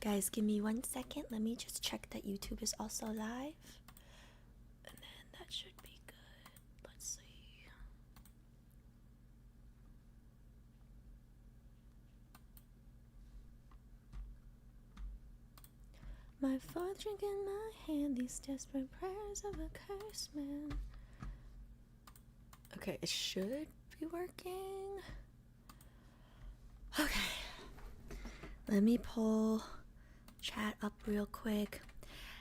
Guys, give me 1 second. Let me just check that YouTube is also live. And then that should be good. Let's see. My fourth drink in my hand, these desperate prayers of a curse man. Okay, it should be working. Okay. Let me pull chat up real quick.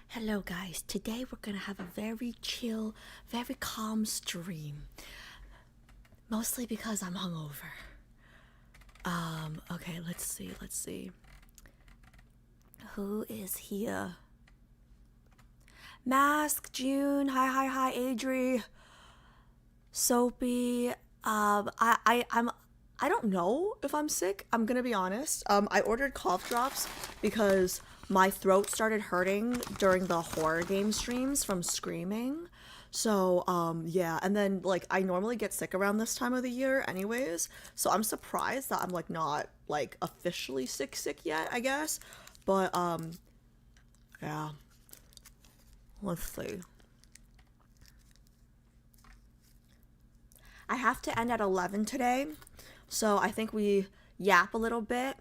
Hello guys, today we're gonna have a very chill, very calm stream. Mostly because I'm hungover. Okay, let's see. Who is here? Mask, June, hi, Adri. Soapy, I don't know if I'm sick. I'm gonna be honest. I ordered cough drops because my throat started hurting during the horror game streams from screaming. So, yeah. And then, like, I normally get sick around this time of the year anyways. So I'm surprised that I'm, like, not, like, officially sick yet, I guess. But, yeah. Let's see. I have to end at 11 today. So I think we yap a little bit,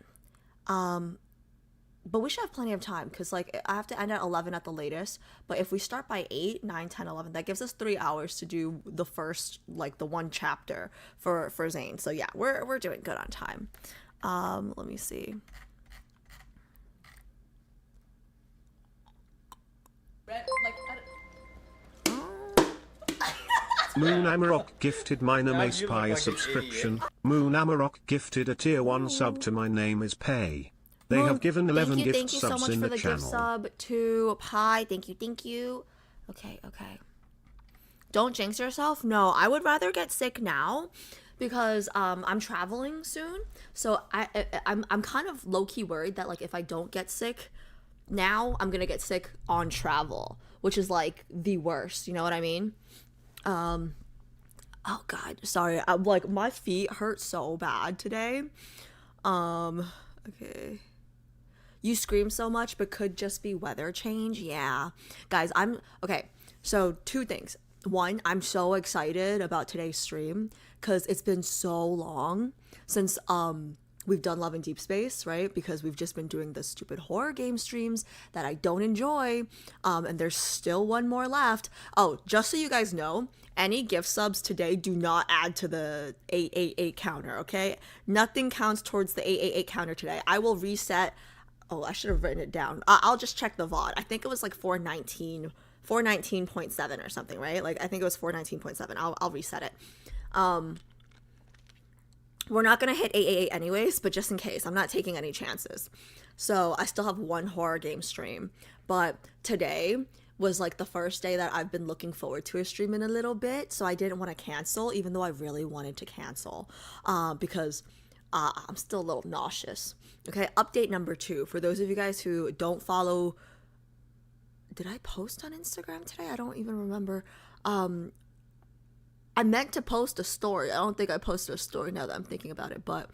but we should have plenty of time because, like, I have to end at 11 at the latest. But if we start by 8, 9, 10, 11, that gives us 3 hours to do the first, like, the one chapter for Zayne. So yeah, we're doing good on time. Let me see. Moon Amarok gifted my name is Pie a subscription. Moon Amarok gifted a tier 1 sub to my name is Pay. They have given 11 gift subs in the channel. Thank you so much for the gift sub to Pie. Thank you. Okay. Don't jinx yourself. No, I would rather get sick now because I'm traveling soon. So I'm kind of low-key worried that, like, if I don't get sick now, I'm gonna get sick on travel, which is, like, the worst. You know what I mean? Oh god, sorry. I'm like, my feet hurt so bad today. Okay. You scream so much, but could just be weather change. Yeah. Guys, okay. So 2 things. 1, I'm so excited about today's stream because it's been so long since, we've done Love and Deepspace, right? Because we've just been doing the stupid horror game streams that I don't enjoy. And there's still 1 more left. Oh, just so you guys know, any gift subs today do not add to the 888 counter, okay? Nothing counts towards the 888 counter today. I will reset. Oh, I should have written it down. I'll just check the VOD. I think it was like 419.7 or something, right? Like, I think it was 419.7. I'll reset it. We're not going to hit 888 anyways, but just in case, I'm not taking any chances. So I still have 1 horror game stream, but today was, like, the first day that I've been looking forward to a stream in a little bit, so I didn't want to cancel, even though I really wanted to cancel, because I'm still a little nauseous. Okay, update number 2. For those of you guys who don't follow, did I post on Instagram today? I don't even remember. I meant to post a story. I don't think I posted a story now that I'm thinking about it, but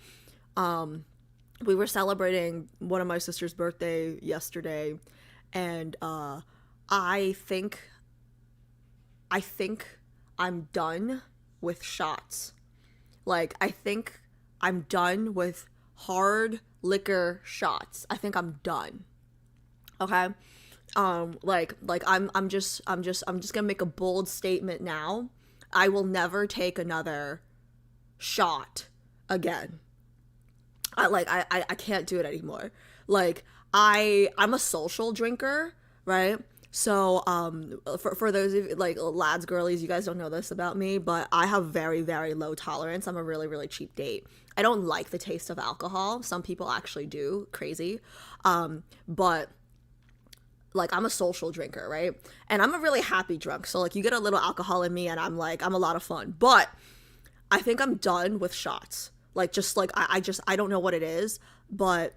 we were celebrating one of my sister's birthday yesterday, and I think I'm done with shots. Like, I think I'm done with hard liquor shots. I think I'm done. Okay? Like I'm just gonna make a bold statement now. I will never take another shot again. I can't do it anymore. Like, I'm a social drinker, right? So, for those of you, like, lads, girlies, you guys don't know this about me, but I have very, very low tolerance. I'm a really, really cheap date. I don't like the taste of alcohol. Some people actually do. Crazy. But, like, I'm a social drinker, right? And I'm a really happy drunk. So, like, you get a little alcohol in me and I'm a lot of fun. But I think I'm done with shots. Like, just, like, I don't know what it is, but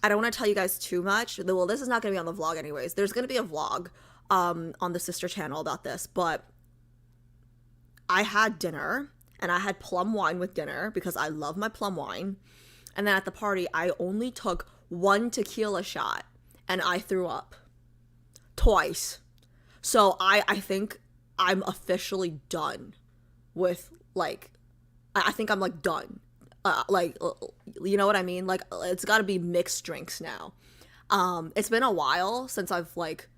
I don't want to tell you guys too much. Well, this is not going to be on the vlog anyways. There's going to be a vlog on the sister channel about this, but I had dinner and I had plum wine with dinner because I love my plum wine. And then at the party, I only took one tequila shot and I threw up twice. So I think I'm officially done with, like, I think I'm, like, done. Like, you know what I mean? Like, it's got to be mixed drinks now. It's been a while since I've, like,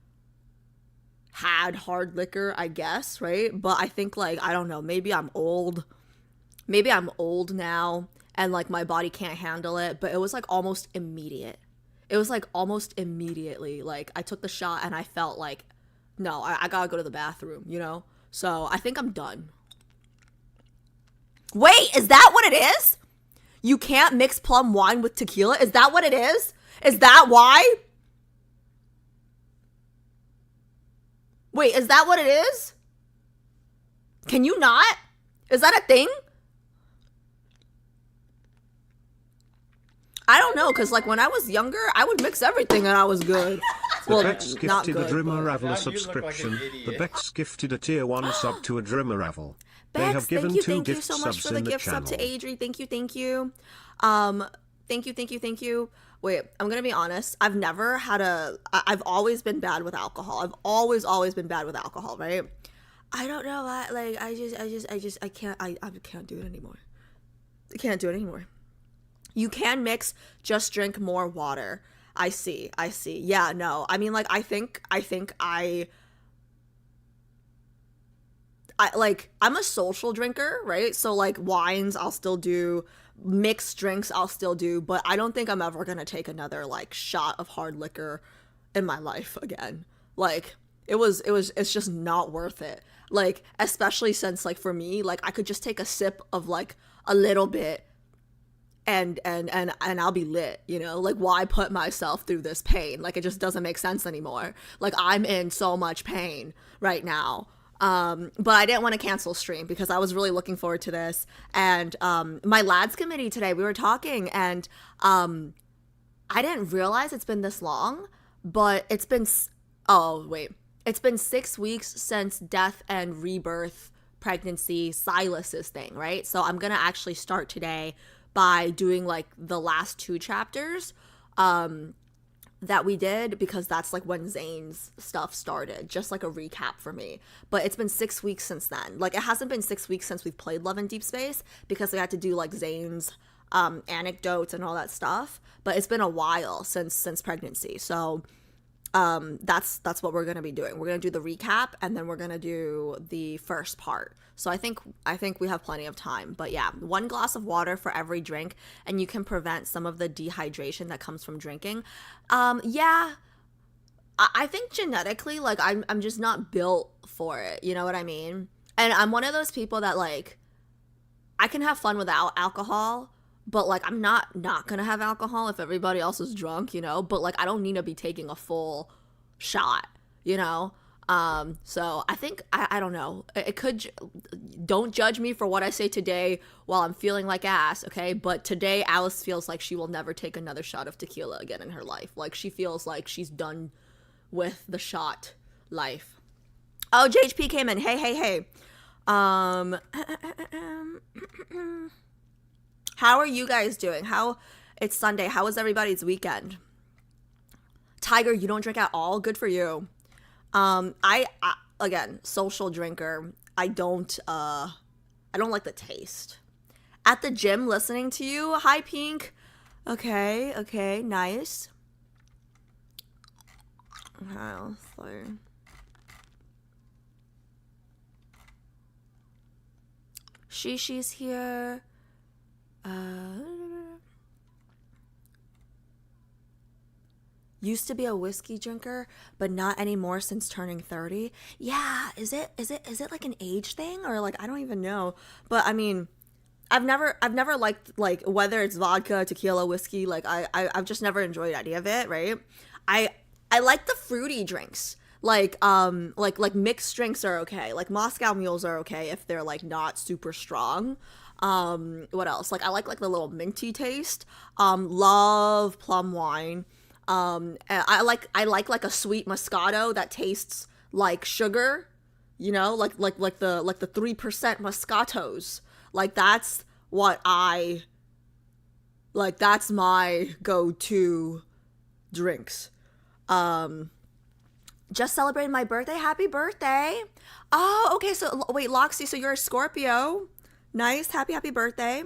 had hard liquor, I guess, right? But I think, like, I don't know, maybe I'm old now, and, like, my body can't handle it. But it was, like, almost immediate. It was, like, almost immediately, like, I took the shot and I felt like, no, I gotta go to the bathroom, you know? So I think I'm done. Wait, is that what it is? You can't mix plum wine with tequila? Is that what it is? Is that why? Wait, is that what it is? Can you not? Is that a thing? I don't know, because, like, when I was younger, I would mix everything and I was good. The Bex gifted a Dreameravel subscription. The Bex gifted a tier 1 sub to a Dreameravel. They have given two gift subs in the channel. Thank you so much for the gift sub to Adri. Thank you. Thank you. Wait, I'm gonna be honest. I've always been bad with alcohol. I've always been bad with alcohol, right? I don't know. I can't do it anymore. I can't do it anymore. You can mix, just drink more water. I see. Yeah, no. I mean, like, I think I'm a social drinker, right? So, like, wines I'll still do, mixed drinks I'll still do, but I don't think I'm ever gonna take another, like, shot of hard liquor in my life again. Like, it's just not worth it. Like, especially since, like, for me, like, I could just take a sip of, like, a little bit and I'll be lit, you know? Like, why put myself through this pain? Like, it just doesn't make sense anymore. Like, I'm in so much pain right now. But I didn't want to cancel stream because I was really looking forward to this. And my lads committee today, we were talking, and I didn't realize it's been this long, but it's been 6 weeks since Death and Rebirth pregnancy Silas's thing, right? So I'm gonna actually start today by doing, like, the last 2 chapters that we did, because that's, like, when Zayne's stuff started, just like a recap for me. But it's been 6 weeks since then. Like, it hasn't been 6 weeks since we've played Love and Deepspace, because I had to do, like, Zayne's anecdotes and all that stuff. But it's been a while since pregnancy. So that's what we're gonna be doing. We're gonna do the recap, and then we're gonna do the first part. So I think we have plenty of time. But yeah, 1 glass of water for every drink, and you can prevent some of the dehydration that comes from drinking. Yeah, I think genetically, like, I'm just not built for it. You know what I mean? And I'm one of those people that, like, I can have fun without alcohol, but, like, I'm not gonna have alcohol if everybody else is drunk, you know? But, like, I don't need to be taking a full shot, you know? So I think, I don't know. It could, don't judge me for what I say today while I'm feeling like ass, okay? But today, Alice feels like she will never take another shot of tequila again in her life. Like, she feels like she's done with the shot life. Oh, JHP came in. Hey. How are you guys doing? It's Sunday. How was everybody's weekend? Tiger, you don't drink at all? Good for you. I again, social drinker. I don't like the taste. At the gym listening to you. Hi, Pink. Okay, nice. Okay, Shishi's here. Used to be a whiskey drinker, but not anymore since turning 30. Yeah, is it like an age thing, or, like, I don't even know. But I mean, I've never liked, like, whether it's vodka, tequila, whiskey, like, I've just never enjoyed any of it, right? I like the fruity drinks. Like mixed drinks are okay. Like, Moscow mules are okay if they're, like, not super strong. What else? Like, I like the little minty taste. Love plum wine. And I like a sweet Moscato that tastes like sugar, you know, like the 3% Moscatos. Like, that's what I Like, that's my go-to drinks. Just celebrated my birthday. Happy birthday. Oh, okay. So wait, Loxy, so you're a Scorpio. Nice. Happy birthday.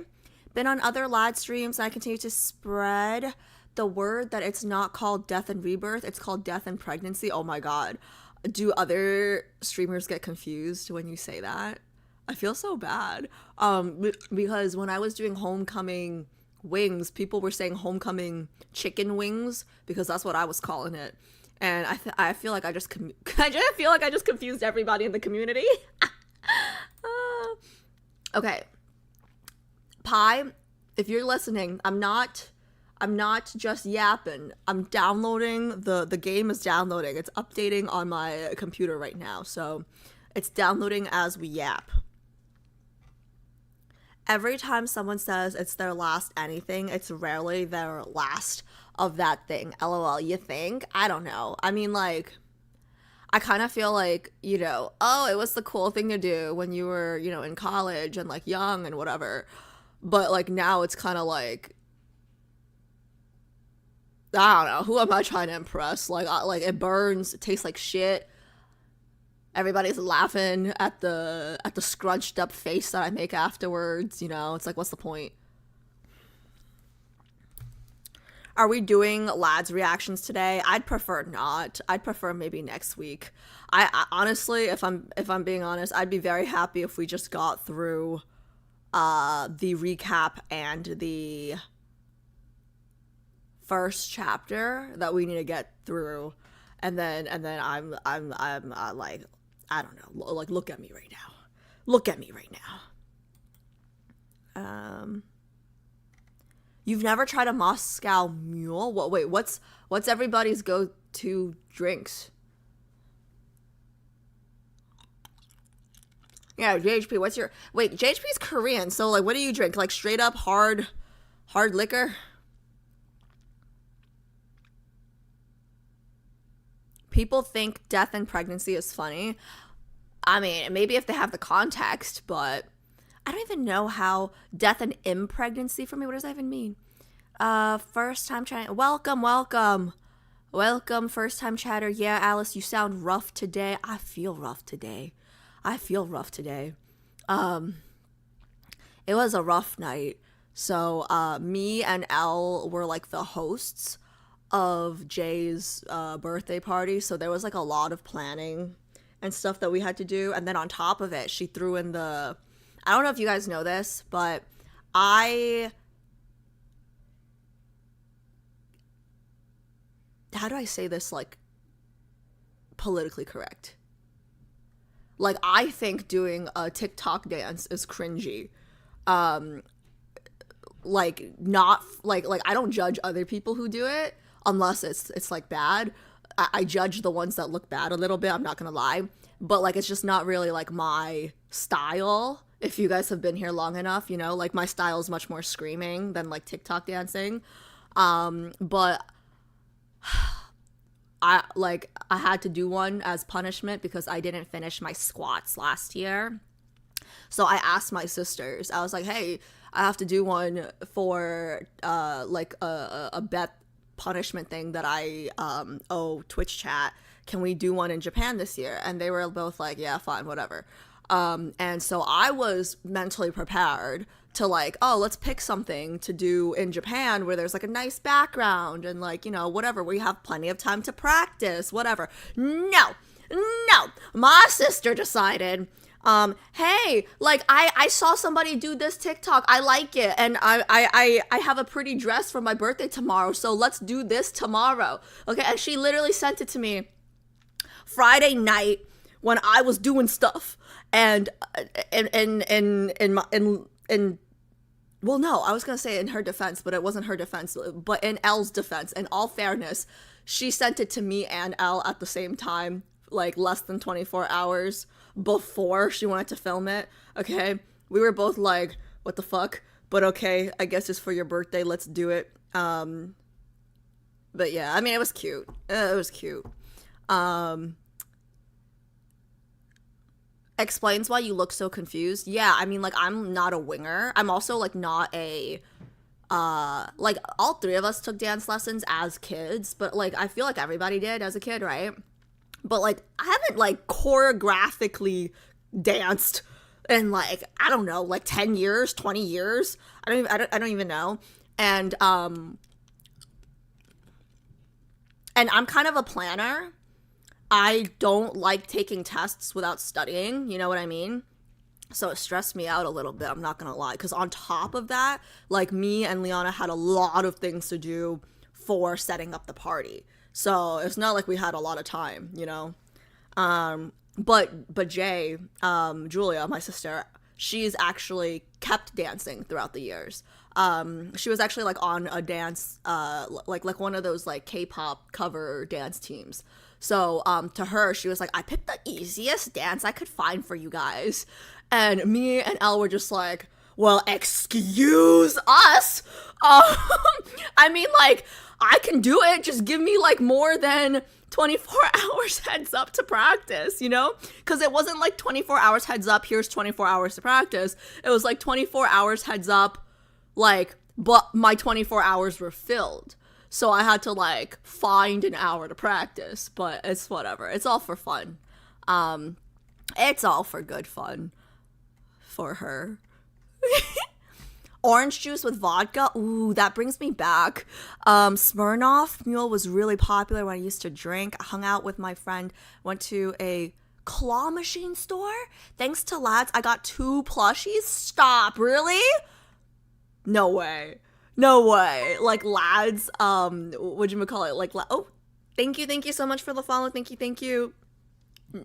Been on other live streams and I continue to spread the word that it's not called death and rebirth. It's called death and pregnancy. Oh my God. Do other streamers get confused when you say that? I feel so bad. Because when I was doing homecoming wings, people were saying homecoming chicken wings because that's what I was calling it. And I feel like I just confused everybody in the community. Okay. Pi, if you're listening, I'm not just yapping. I'm downloading, the game is downloading. It's updating on my computer right now. So it's downloading as we yap. Every time someone says it's their last anything, it's rarely their last of that thing. LOL, you think? I don't know. I mean, like, I kind of feel like, you know, oh, it was the cool thing to do when you were, you know, in college and, like, young and whatever. But, like, now it's kind of like, I don't know. Who am I trying to impress? Like, it burns. It tastes like shit. Everybody's laughing at the scrunched up face that I make afterwards. You know, it's like, what's the point? Are we doing lads reactions today? I'd prefer not. I'd prefer maybe next week. I honestly, if I'm being honest, I'd be very happy if we just got through the recap and the first chapter that we need to get through, and then I'm like, I don't know, like, look at me right now. Look at me right now. You've never tried a Moscow Mule? Wait, what's everybody's go-to drinks? Yeah, JHP, what's your... Wait, JHP's Korean, so, like, what do you drink? Like, straight up hard liquor? People think death and pregnancy is funny. I mean, maybe if they have the context, but I don't even know how death and impregnancy for me. What does that even mean? First time chatting. Welcome. First time chatter. Yeah, Alice, you sound rough today. I feel rough today. It was a rough night. So, me and Elle were like the hosts of Jay's birthday party, so there was like a lot of planning and stuff that we had to do, and then on top of it she threw in the, I don't know if you guys know this, but how do I say this, like, politically correct? Like, I think doing a TikTok dance is cringy. Like, not like I don't judge other people who do it unless it's like bad. I judge the ones that look bad a little bit, I'm not gonna lie, but like, it's just not really like my style. If you guys have been here long enough, you know, like, my style is much more screaming than like TikTok dancing. But I had to do one as punishment because I didn't finish my squats last year. So I asked my sisters, I was like, hey, I have to do one for like a bet punishment thing that I owe Twitch chat. Can we do one in Japan this year? And they were both like, yeah, fine, whatever. And so I was mentally prepared to, like, oh, let's pick something to do in Japan where there's like a nice background and, like, you know, whatever, we have plenty of time to practice, whatever. No, my sister decided, hey, like, I saw somebody do this TikTok, I like it, and I have a pretty dress for my birthday tomorrow, so let's do this tomorrow. Okay, and she literally sent it to me Friday night when I was doing stuff, and well, no, I was gonna say in her defense, but it wasn't her defense, but in Elle's defense, in all fairness, she sent it to me and Elle at the same time, like less than 24 hours before she wanted to film it. Okay, we were both like, what the fuck, but okay, I guess it's for your birthday, let's do it. But yeah, I mean, it was cute. Explains why you look so confused. Yeah, I mean, like, I'm not a winger. I'm also, like, not a like all three of us took dance lessons as kids, but like I feel like everybody did as a kid, right? But like I haven't like choreographically danced in like, I don't know, like 10 years, 20 years. I don't even know. And I'm kind of a planner. I don't like taking tests without studying, you know what I mean? So it stressed me out a little bit, I'm not gonna lie. Because on top of that, like me and Liana had a lot of things to do for setting up the party. So it's not like we had a lot of time, you know? But Jay, Julia, my sister, she's actually kept dancing throughout the years. She was actually like on a dance, like one of those like K-pop cover dance teams. So to her, she was like, I picked the easiest dance I could find for you guys. And me and Elle were just like, well, excuse us. I mean, like, I can do it. Just give me like more than 24 hours heads up to practice, you know? Because it wasn't like 24 hours heads up, here's 24 hours to practice. It was like 24 hours heads up, like, but my 24 hours were filled. So I had to like find an hour to practice, but it's whatever. It's all for fun. It's all for good fun for her. Orange juice with vodka. Ooh, that brings me back. Smirnoff Mule was really popular when I used to drink. I hung out with my friend, went to a claw machine store. Thanks to lads, I got 2 plushies. Stop, really? No way. No way. Like lads, whatchamacallit? Like, oh, thank you so much for the follow. Thank you.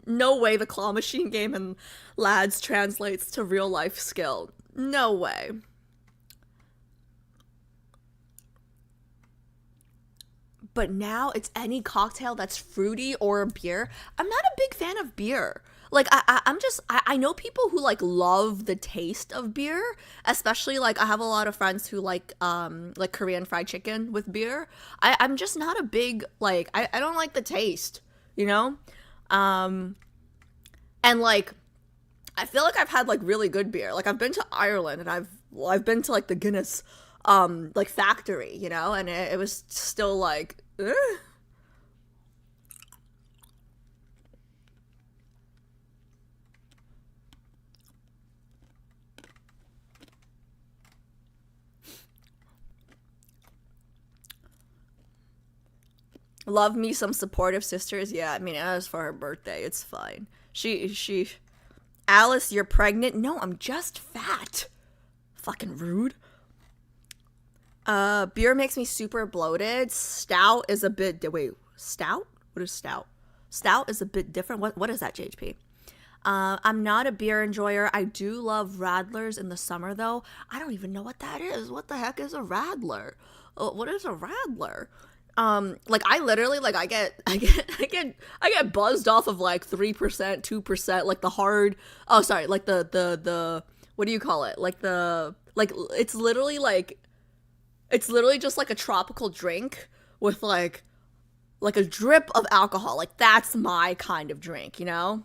No way the claw machine game in lads translates to real life skill. No way. But now it's any cocktail that's fruity or a beer. I'm not a big fan of beer. Like I know people who like love the taste of beer, especially like I have a lot of friends who like Korean fried chicken with beer. I'm just not a big like I don't like the taste, you know? And like I feel like I've had like really good beer. Like I've been to Ireland and I've been to like the Guinness like factory, you know, and it was still like ugh. Love me some supportive sisters. Yeah, I mean, as for her birthday, it's fine. She Alice, you're pregnant? No, I'm just fat. Fucking rude. Beer makes me super bloated. Stout is a bit wait, stout? What is stout? Stout is a bit different. What is that, JHP? I'm not a beer enjoyer. I do love Radlers in the summer though. I don't even know what that is. What the heck is a Radler? What is a Radler? Like I literally like I get buzzed off of like 3%, 2%, like the hard, oh sorry, like the what do you call it? Like it's literally just like a tropical drink with like a drip of alcohol. Like that's my kind of drink, you know?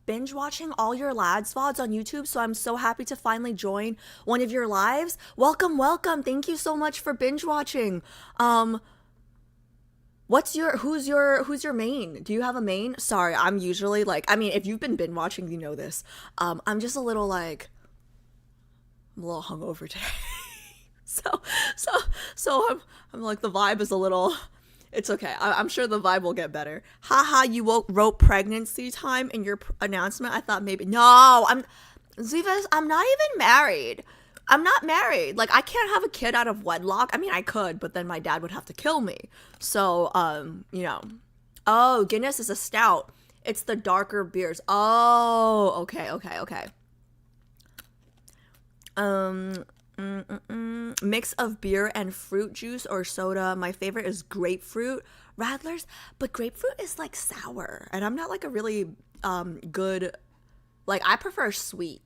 Binge watching all your lads VODs on YouTube, so I'm so happy to finally join one of your lives. Welcome. Thank you so much for binge watching. Who's your main? Do you have a main? Sorry, I'm usually like, I mean, if you've been binge watching, you know this. I'm just a little like, I'm a little hungover today. so I'm like, the vibe is a little, it's okay. I'm sure the vibe will get better. Haha, you wrote pregnancy time in your announcement. I thought maybe, no, Zivas, I'm not even married. I'm not married. Like, I can't have a kid out of wedlock. I mean, I could, but then my dad would have to kill me. So, you know. Oh, Guinness is a stout. It's the darker beers. Oh, okay. Mix of beer and fruit juice or soda. My favorite is grapefruit Radlers, but grapefruit is like sour, and I'm not like a really good, like I prefer sweet.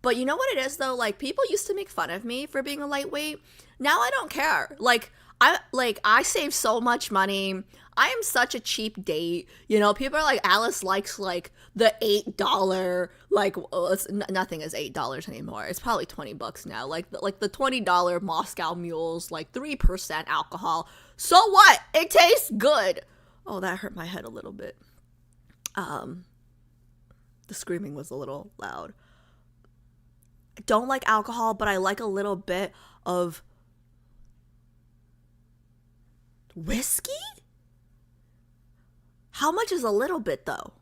But you know what it is though? Like people used to make fun of me for being a lightweight. Now I don't care. Like I save so much money. I am such a cheap date. You know, people are like, Alice likes like the $8, like, well, nothing is $8 anymore. It's probably $20 now. Like the $20 Moscow Mules, like 3% alcohol. So what? It tastes good. Oh, that hurt my head a little bit. The screaming was a little loud. I don't like alcohol, but I like a little bit of whiskey? How much is a little bit though?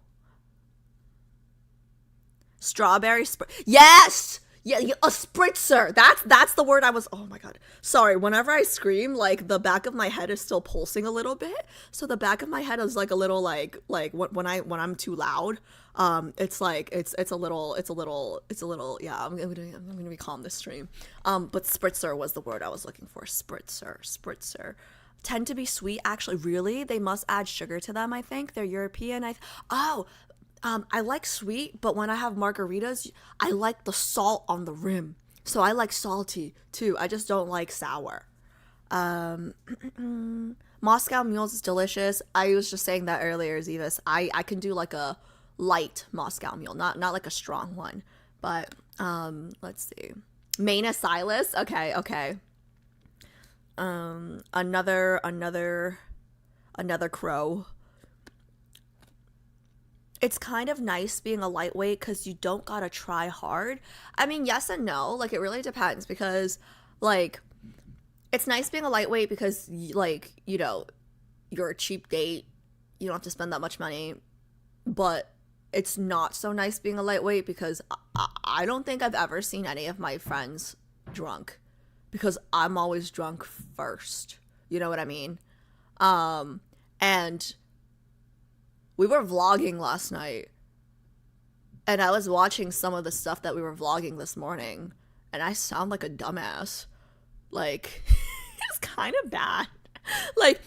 Strawberry yes! Yeah, a spritzer. That's the word I was. Oh my god. Sorry. Whenever I scream, like the back of my head is still pulsing a little bit. So the back of my head is like a little like when I'm too loud. It's like it's a little. Yeah. I'm gonna be calm this stream. But spritzer was the word I was looking for. Spritzer. Tend to be sweet. Actually, really, they must add sugar to them. I think they're European. I like sweet, but when I have margaritas, I like the salt on the rim. So I like salty too. I just don't like sour. Moscow Mules is delicious. I was just saying that earlier, Zevis. I can do like a light Moscow Mule, not like a strong one. But let's see. Maina Silas. Okay. Another crow. It's kind of nice being a lightweight because you don't gotta try hard. I mean, yes and no. Like, it really depends because, like, it's nice being a lightweight because, like, you know, you're a cheap date. You don't have to spend that much money. But it's not so nice being a lightweight because I don't think I've ever seen any of my friends drunk because I'm always drunk first. You know what I mean? And we were vlogging last night, and I was watching some of the stuff that we were vlogging this morning, and I sound like a dumbass. Like, it's kind of bad. Like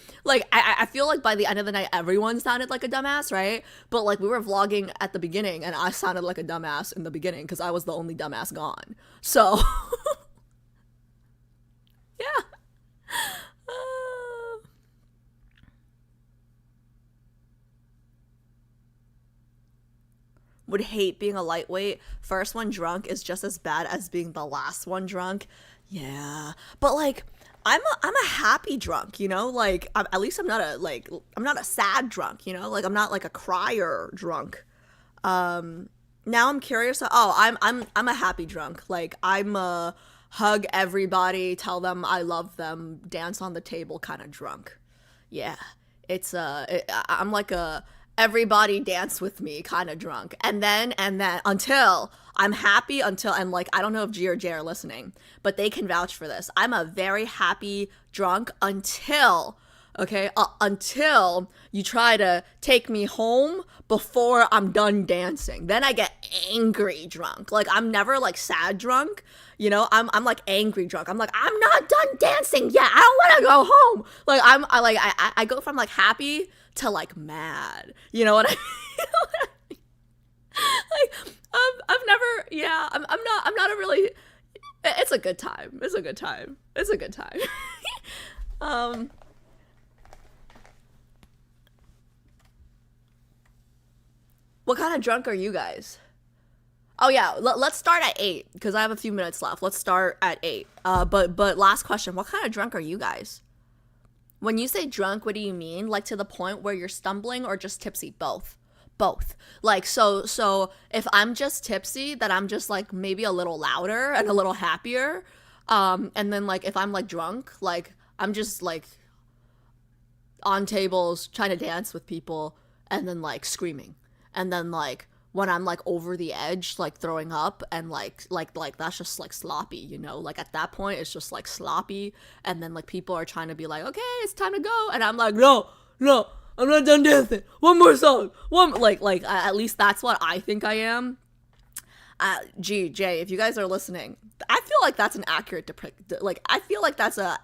I feel like by the end of the night, everyone sounded like a dumbass, right? But, like, we were vlogging at the beginning, and I sounded like a dumbass in the beginning, because I was the only dumbass gone. So, yeah. Would hate being a lightweight. First one drunk is just as bad as being the last one drunk. Yeah, but like I'm a happy drunk, you know. Like at least I'm not a sad drunk, you know. Like I'm not like a crier drunk. Now I'm curious. I'm a happy drunk. Like I'm a hug everybody, tell them I love them, dance on the table kind of drunk. Yeah, I'm like a everybody dance with me kind of drunk, and then until I'm happy, and like I don't know if G or J are listening, but they can vouch for this. I'm a very happy drunk until you try to take me home before I'm done dancing. Then I get angry drunk. Like I'm never like sad drunk, you know. I'm like angry drunk. I'm like, I'm not done dancing yet. I don't want to go home. Like I go from like happy to like mad. You know what I mean? Like I've never. Yeah, I'm not a really. It's a good time. It's a good time. What kind of drunk are you guys? Oh yeah, let's start at 8 because I have a few minutes left. Let's start at 8. But last question: what kind of drunk are you guys? When you say drunk, what do you mean? Like to the point where you're stumbling or just tipsy? Both. Like so if I'm just tipsy, then I'm just like maybe a little louder and a little happier. And then like if I'm like drunk, like I'm just like on tables trying to dance with people and then like screaming. And then like when I'm like over the edge, like throwing up and like that's just like sloppy, you know? Like at that point it's just like sloppy, and then like people are trying to be like, okay, it's time to go, and I'm like, no, I'm not done dancing. One more song. At least that's what I think I am. G, J, if you guys are listening, I feel like that's an accurate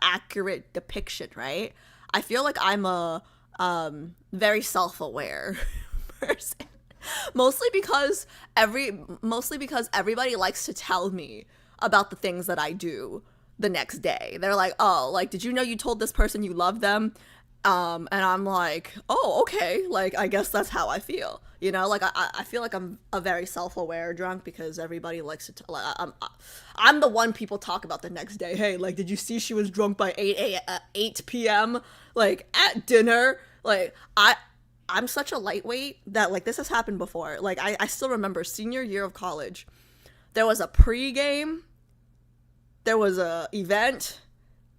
accurate depiction, right? I feel like I'm a very self-aware person. Mostly because everybody likes to tell me about the things that I do the next day. They're like, oh, like, did you know you told this person you love them? And I'm like, oh, okay, like, I guess that's how I feel, you know, like, I feel like I'm a very self-aware drunk because everybody likes to, like, I'm the one people talk about the next day. Hey, like, did you see she was drunk by 8 p.m., like, at dinner? Like, I'm such a lightweight that, like, this has happened before. Like, I still remember senior year of college, there was a pregame, there was a event,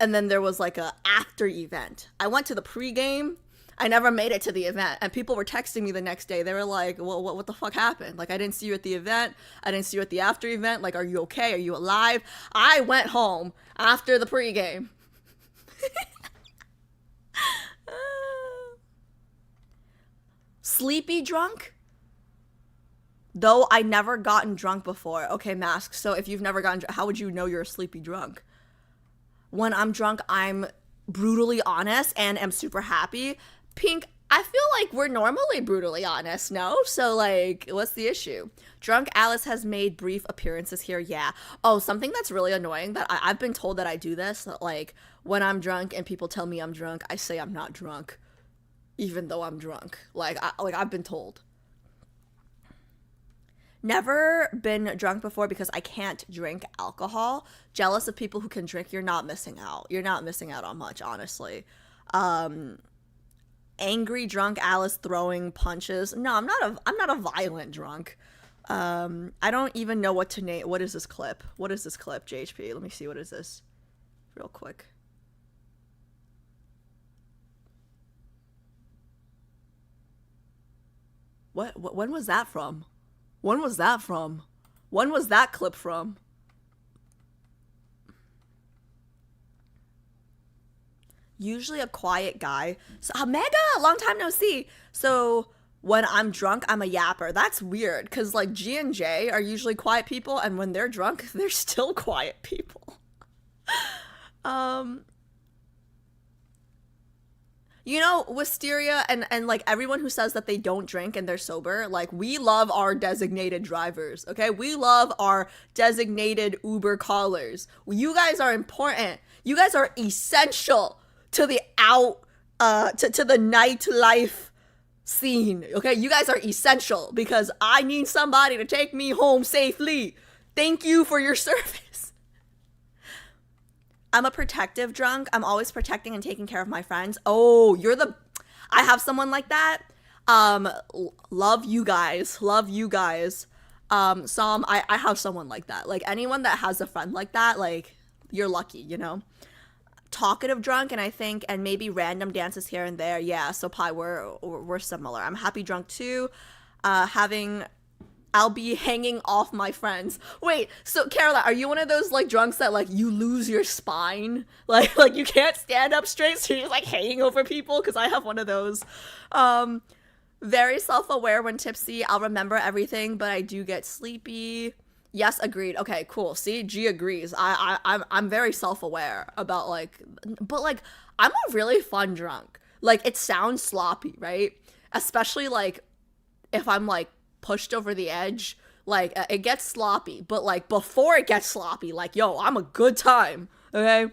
and then there was like a after event. I went to the pregame. I never made it to the event. And people were texting me the next day. They were like, well, what the fuck happened? Like, I didn't see you at the event. I didn't see you at the after event. Like, are you okay? Are you alive? I went home after the pregame. Sleepy drunk? Though I never gotten drunk before. Okay, Mask. So if you've never gotten drunk, how would you know you're a sleepy drunk? When I'm drunk, I'm brutally honest and am super happy. Pink, I feel like we're normally brutally honest, no? So, like, what's the issue? Drunk Alice has made brief appearances here, yeah. Oh, something that's really annoying that I've been told that I do this, that, like, when I'm drunk and people tell me I'm drunk, I say I'm not drunk, even though I'm drunk. Like, I've been told. Never been drunk before because I can't drink alcohol. Jealous of people who can drink. You're not missing out. You're not missing out on much, honestly. Angry drunk Alice throwing punches. No, I'm not a violent drunk. I don't even know what to name. What is this clip? What is this clip, JHP? Let me see. What is this? Real quick. What when was that from? When was that from? When was that clip from? Usually a quiet guy. So, Mega, long time no see. So when I'm drunk, I'm a yapper. That's weird because like G and J are usually quiet people, and when they're drunk, they're still quiet people. You know, Wisteria and like everyone who says that they don't drink and they're sober, like we love our designated drivers, okay? We love our designated Uber callers. You guys are important. You guys are essential to the to the nightlife scene, okay? You guys are essential because I need somebody to take me home safely. Thank you for your service. I'm a protective drunk. I'm always protecting and taking care of my friends. Oh, I have someone like that. Love you guys. Love you guys. Sam, I have someone like that. Like anyone that has a friend like that, like you're lucky, you know? Talkative drunk, and maybe random dances here and there. Yeah, so Pi, we're similar. I'm happy drunk too. I'll be hanging off my friends. Wait, so Caroline, are you one of those like drunks that like you lose your spine? Like you can't stand up straight, so you're just like hanging over people? Because I have one of those. Very self-aware when tipsy. I'll remember everything, but I do get sleepy. Yes, agreed. Okay, cool. See, G agrees. I'm very self-aware about like, but like I'm a really fun drunk. Like it sounds sloppy, right? Especially like if I'm like pushed over the edge, like it gets sloppy, but like before it gets sloppy, like yo, I'm a good time, okay?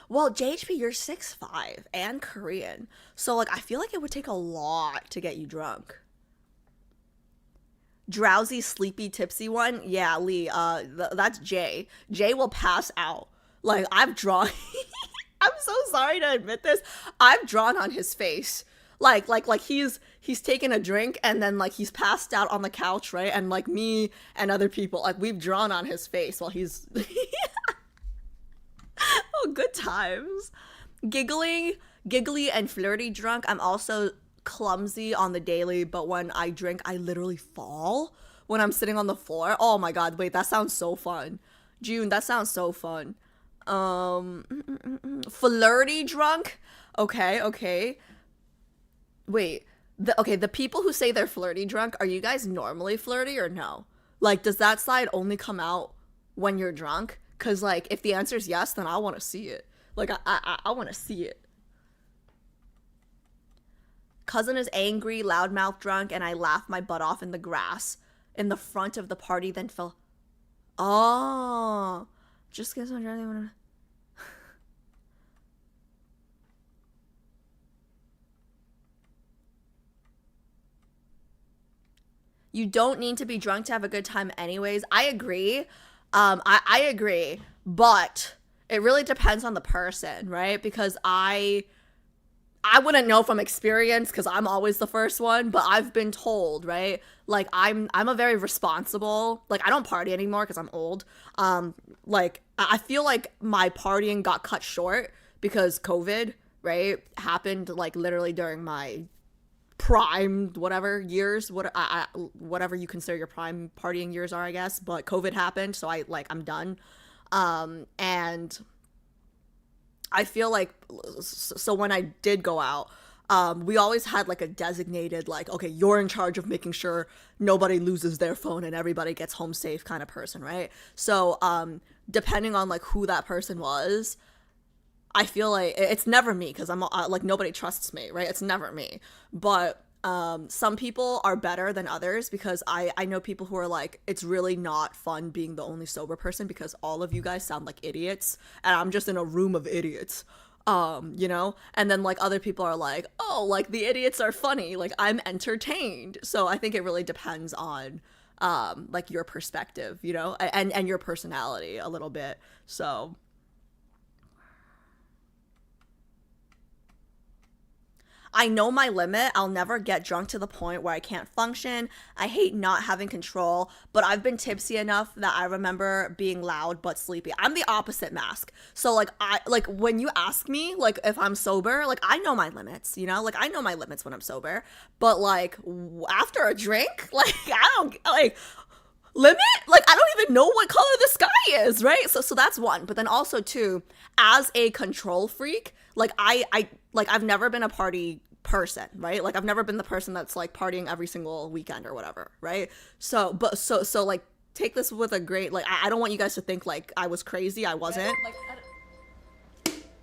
Well, JHP, you're 6'5" and Korean, so like I feel like it would take a lot to get you drunk. Drowsy, sleepy, tipsy one, yeah, Lee, that's Jay. Jay will pass out. Like I've drawn I'm so sorry to admit this. I've drawn on his face. Like he's taken a drink and then like he's passed out on the couch, right? And like me and other people, like we've drawn on his face while he's oh, good times. Giggly and flirty drunk. I'm also clumsy on the daily, but when I drink, I literally fall when I'm sitting on the floor. Oh my god, wait, that sounds so fun. June, that sounds so fun. Flirty drunk. Okay. Wait, the people who say they're flirty drunk, are you guys normally flirty or no? Like, does that side only come out when you're drunk? Cause like, if the answer is yes, then I want to see it. Like, I want to see it. Cousin is angry, loudmouth drunk, and I laugh my butt off in the grass in the front of the party, then fell. Oh. Just guess I'm trying to. You don't need to be drunk to have a good time anyways. I agree. I agree. But it really depends on the person, right? Because I wouldn't know from experience because I'm always the first one, but I've been told, right? Like I'm a very responsible, like I don't party anymore because I'm old. Like I feel like my partying got cut short because COVID, right, happened like literally during my prime whatever years, whatever you consider your prime partying years are, I guess. But COVID happened, so I'm done. And I feel like, so when I did go out, we always had like a designated, like, okay, you're in charge of making sure nobody loses their phone and everybody gets home safe kind of person, right? So depending on like who that person was, I feel like it's never me because I'm like nobody trusts me, right? It's never me. But some people are better than others because I know people who are like, it's really not fun being the only sober person because all of you guys sound like idiots and I'm just in a room of idiots. You know? And then like other people are like, oh, like the idiots are funny, like I'm entertained. So I think it really depends on like your perspective, you know, and your personality a little bit. So I know my limit. I'll never get drunk to the point where I can't function. I hate not having control, but I've been tipsy enough that I remember being loud but sleepy. I'm the opposite mask. So like when you ask me like if I'm sober, like I know my limits, you know? Like I know my limits when I'm sober, but like after a drink, like I don't like limit, like I don't even know what color the sky is, right? So that's one. But then also too, as a control freak, like I've never been a party person, right? Like I've never been the person that's like partying every single weekend or whatever, right? So like take this with a great, like I don't want you guys to think like I was crazy. I wasn't.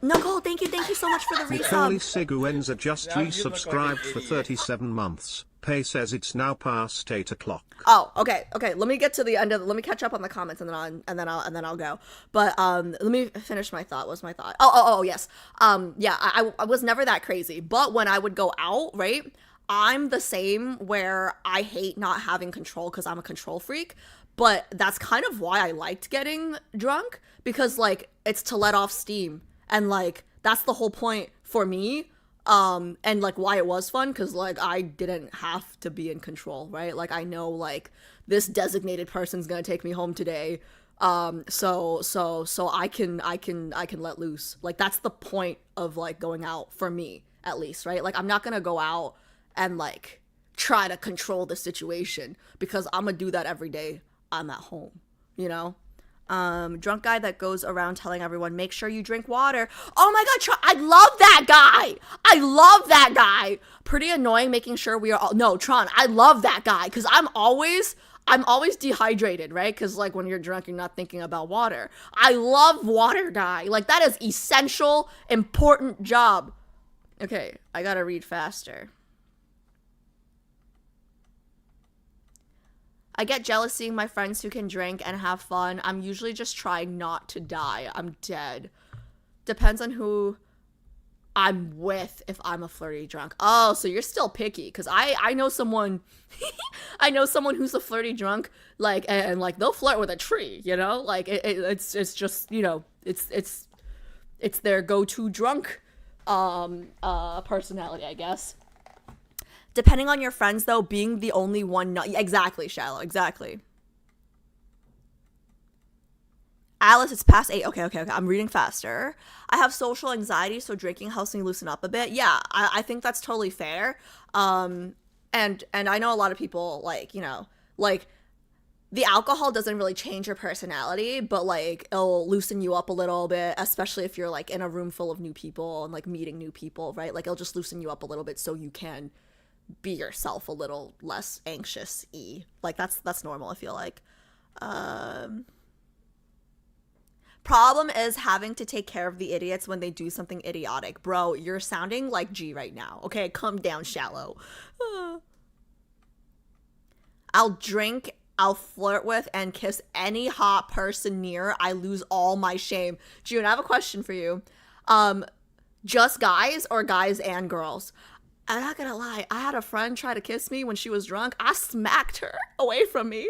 Nicole, thank you so much for the resub. Nicole Seguenza just resubscribed for 37 months. Pay says it's now past 8 o'clock. Oh, okay. Let me get to the end of. Let me catch up on the comments and then I'll go. But let me finish my thought. What's my thought? Oh yes. Yeah. I was never that crazy, but when I would go out, right, I'm the same where I hate not having control because I'm a control freak. But that's kind of why I liked getting drunk because like it's to let off steam and like that's the whole point for me. And like why it was fun because like I didn't have to be in control, right? Like I know like this designated person's gonna take me home today, so I can let loose. Like that's the point of like going out for me at least, right? Like I'm not gonna go out and like try to control the situation because I'm gonna do that every day I'm at home, you know? Drunk guy that goes around telling everyone, make sure you drink water. Oh my god, I love that guy. Pretty annoying making sure we are all, no, Tron, I love that guy, because I'm always dehydrated, right? Because like when you're drunk, you're not thinking about water. I love water guy. Like that is essential, important job. Okay, I gotta read faster. I get jealous seeing my friends who can drink and have fun. I'm usually just trying not to die. I'm dead. Depends on who I'm with if I'm a flirty drunk. Oh, so you're still picky. Because I know someone, I know someone who's a flirty drunk, like, and like they'll flirt with a tree, you know? Like it's just, you know, it's their go-to drunk personality, I guess. Depending on your friends, though, being the only one not... Exactly, Shallow. Exactly. Alice, it's past 8. Okay. I'm reading faster. I have social anxiety, so drinking helps me loosen up a bit. Yeah, I think that's totally fair. And I know a lot of people, like, you know, like, the alcohol doesn't really change your personality, but, like, it'll loosen you up a little bit, especially if you're, like, in a room full of new people and, like, meeting new people, right? Like, it'll just loosen you up a little bit so you can be yourself a little less anxious-y. Like that's normal, I feel like. Problem is having to take care of the idiots when they do something idiotic. Bro, you're sounding like G right now. Okay, calm down, shallow. I'll drink, I'll flirt with, and kiss any hot person near. I lose all my shame. June, I have a question for you. Just guys or guys and girls? I'm not gonna lie, I had a friend try to kiss me when she was drunk. I smacked her away from me.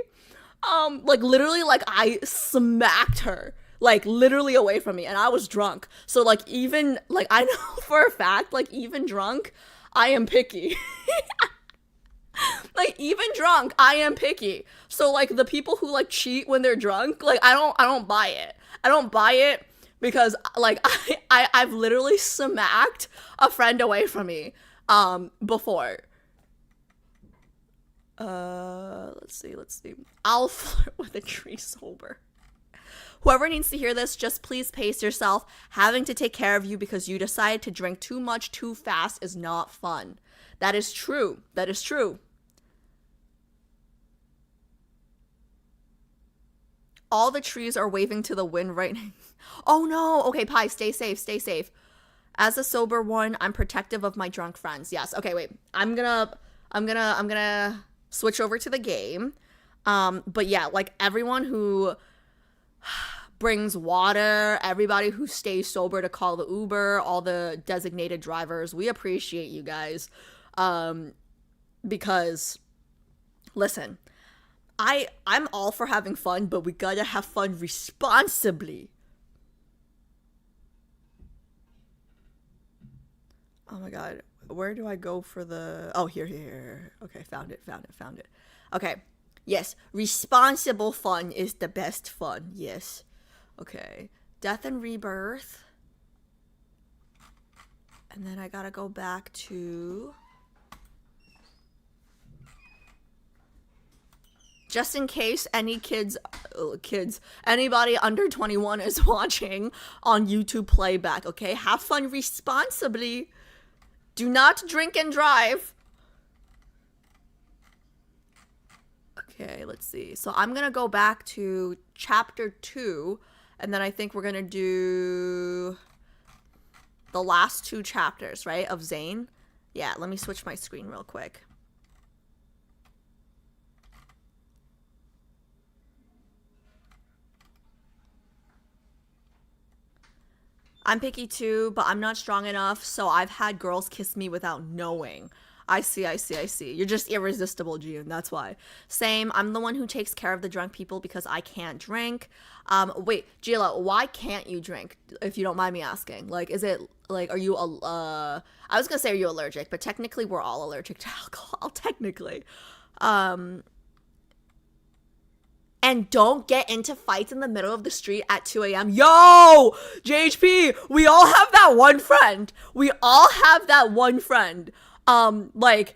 Like literally, like I smacked her, like literally away from me, and I was drunk. So like even, like I know for a fact, like even drunk, I am picky. Like even drunk, I am picky. So like the people who like cheat when they're drunk, like I don't buy it. I don't buy it because like I've literally smacked a friend away from me before. Let's see. I'll flirt with a tree sober. Whoever needs to hear this, just please pace yourself. Having to take care of you because you decided to drink too much too fast is not fun. That is true. That is true. All the trees are waving to the wind right now. Oh no. Okay, Pi, stay safe. Stay safe. As a sober one, I'm protective of my drunk friends. Yes. Okay, wait. I'm gonna switch over to the game. But yeah, like everyone who brings water, everybody who stays sober to call the Uber, all the designated drivers, we appreciate you guys. Because listen, I'm all for having fun, but we gotta have fun responsibly. Oh my god, where do I go for the... Oh, here. Okay, found it. Okay, yes, responsible fun is the best fun, yes. Okay, Death and Rebirth. And then I gotta go back to... Just in case any anybody under 21 is watching on YouTube playback, okay? Have fun responsibly. Do not drink and drive. Okay, let's see. So I'm going to go back to chapter 2, and then I think we're going to do the last 2 chapters, right, of Zayne. Yeah, let me switch my screen real quick. I'm picky too, but I'm not strong enough, so I've had girls kiss me without knowing. I see. You're just irresistible, June, that's why. Same, I'm the one who takes care of the drunk people because I can't drink. Wait, Gila, why can't you drink, if you don't mind me asking? Like, is it, like, are you, I was gonna say, are you allergic? But technically, we're all allergic to alcohol, technically. And don't get into fights in the middle of the street at 2 a.m. Yo! JHP, we all have that one friend. We all have that one friend that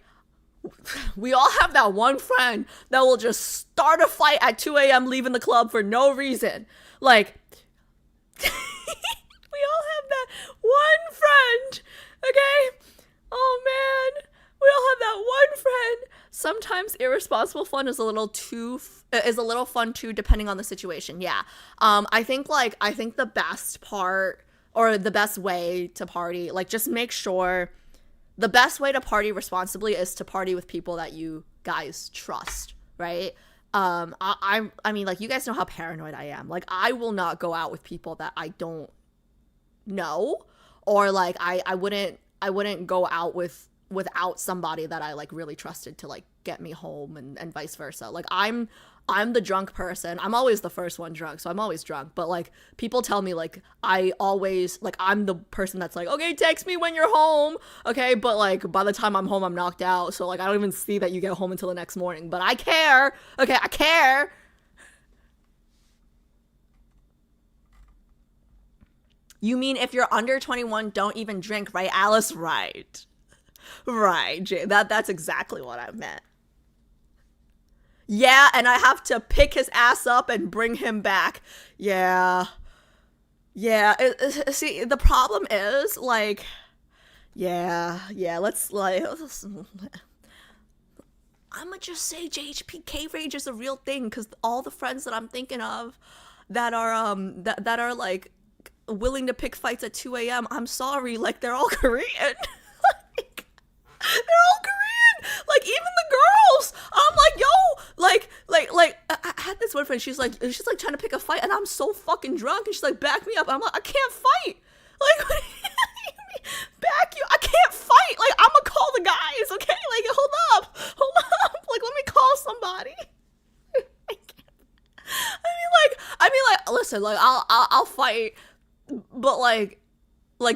will just start a fight at 2 a.m. leaving the club for no reason. Like, we all have that one friend, okay? Oh, man. We all have that one friend. Sometimes irresponsible fun is a little fun too, depending on the situation. Yeah. I think the best part, or the best way to party, like, just make sure the best way to party responsibly is to party with people that you guys trust, right? I mean, like, you guys know how paranoid I am. Like, I will not go out with people that I don't know, or like I wouldn't go out without somebody that I like really trusted to like get me home, and vice versa. Like I'm the drunk person. I'm always the first one drunk, so I'm always drunk. But like people tell me like I'm the person that's like, okay, text me when you're home, okay? But like by the time I'm home, I'm knocked out. So like I don't even see that you get home until the next morning. But I care, okay? I care. You mean if you're under 21, don't even drink, right, Alice? Right. Right, Jay. That's exactly what I meant. Yeah, and I have to pick his ass up and bring him back. Yeah. See, the problem is, like, let's I'ma just say JHP K-Rage is a real thing, because all the friends that I'm thinking of, that are like willing to pick fights at 2 a.m. I'm sorry, like they're all Korean. Like, they're all Korean. Like even the girls. I'm like, yo, like I had this one friend. She's like trying to pick a fight, and I'm so fucking drunk, and she's like, back me up. I'm like, I can't fight. Like, what do you mean, back you? I can't fight. Like, I'm gonna call the guys, okay? Like, hold up. Like, let me call somebody. I mean, like, listen, like, I'll fight, but like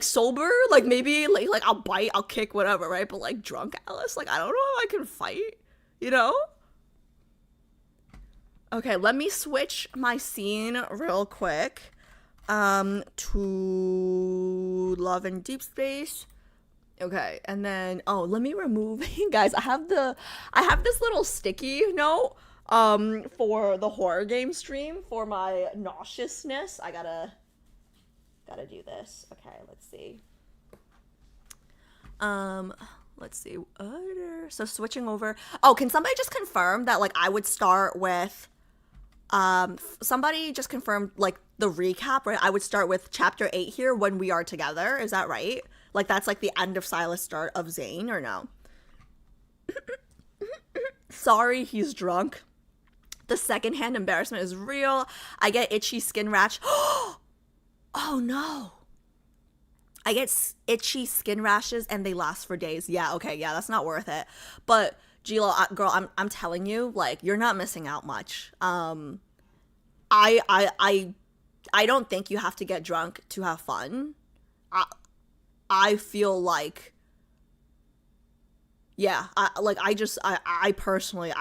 sober, like maybe like I'll bite, I'll kick, whatever, right? But like drunk Alice, like I don't know if I can fight, you know? Okay, let me switch my scene real quick to Love and Deepspace. Okay, and then let me remove guys, I have this little sticky note for the horror game stream for my nauseousness. I gotta do this. Okay, let's see. So switching over. Oh, can somebody just confirm that like I would start with somebody just confirmed like the recap, right? I would start with chapter 8 here, when we are together. Is that right? Like that's like the end of Silas' start of Zayne, or no? Sorry, he's drunk. The secondhand embarrassment is real. I get itchy skin rash. Oh no. I get itchy skin rashes and they last for days. Yeah, okay, yeah, that's not worth it. But Gilo, girl, I'm telling you, like, you're not missing out much. I don't think you have to get drunk to have fun. I feel like, yeah, I personally,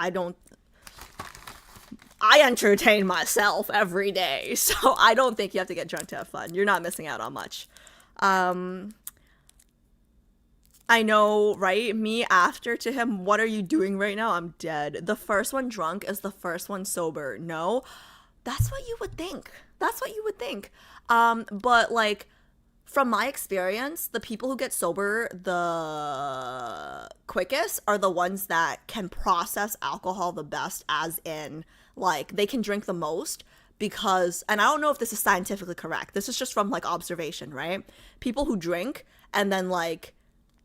I entertain myself every day, so I don't think you have to get drunk to have fun. You're not missing out on much. I know, right? Me after to him, what are you doing right now? I'm dead. The first one drunk is the first one sober. No, that's what you would think. That's what you would think. But like, from my experience, the people who get sober the quickest are the ones that can process alcohol the best, as in, like, they can drink the most because, and I don't know if this is scientifically correct, this is just from, like, observation, right? People who drink and then, like,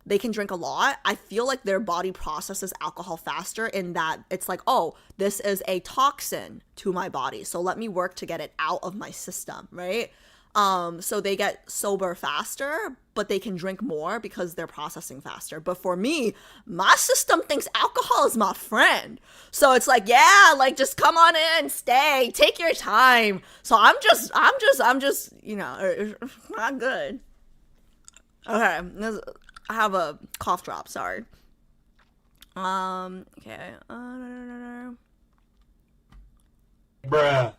they can drink a lot, I feel like their body processes alcohol faster, in that it's like, oh, this is a toxin to my body, so let me work to get it out of my system, right? So they get sober faster, but they can drink more because they're processing faster. But for me, my system thinks alcohol is my friend. So it's like, yeah, like, just come on in, stay, take your time. So I'm just, you know, not good. Okay, I have a cough drop, sorry. Okay. Bruh.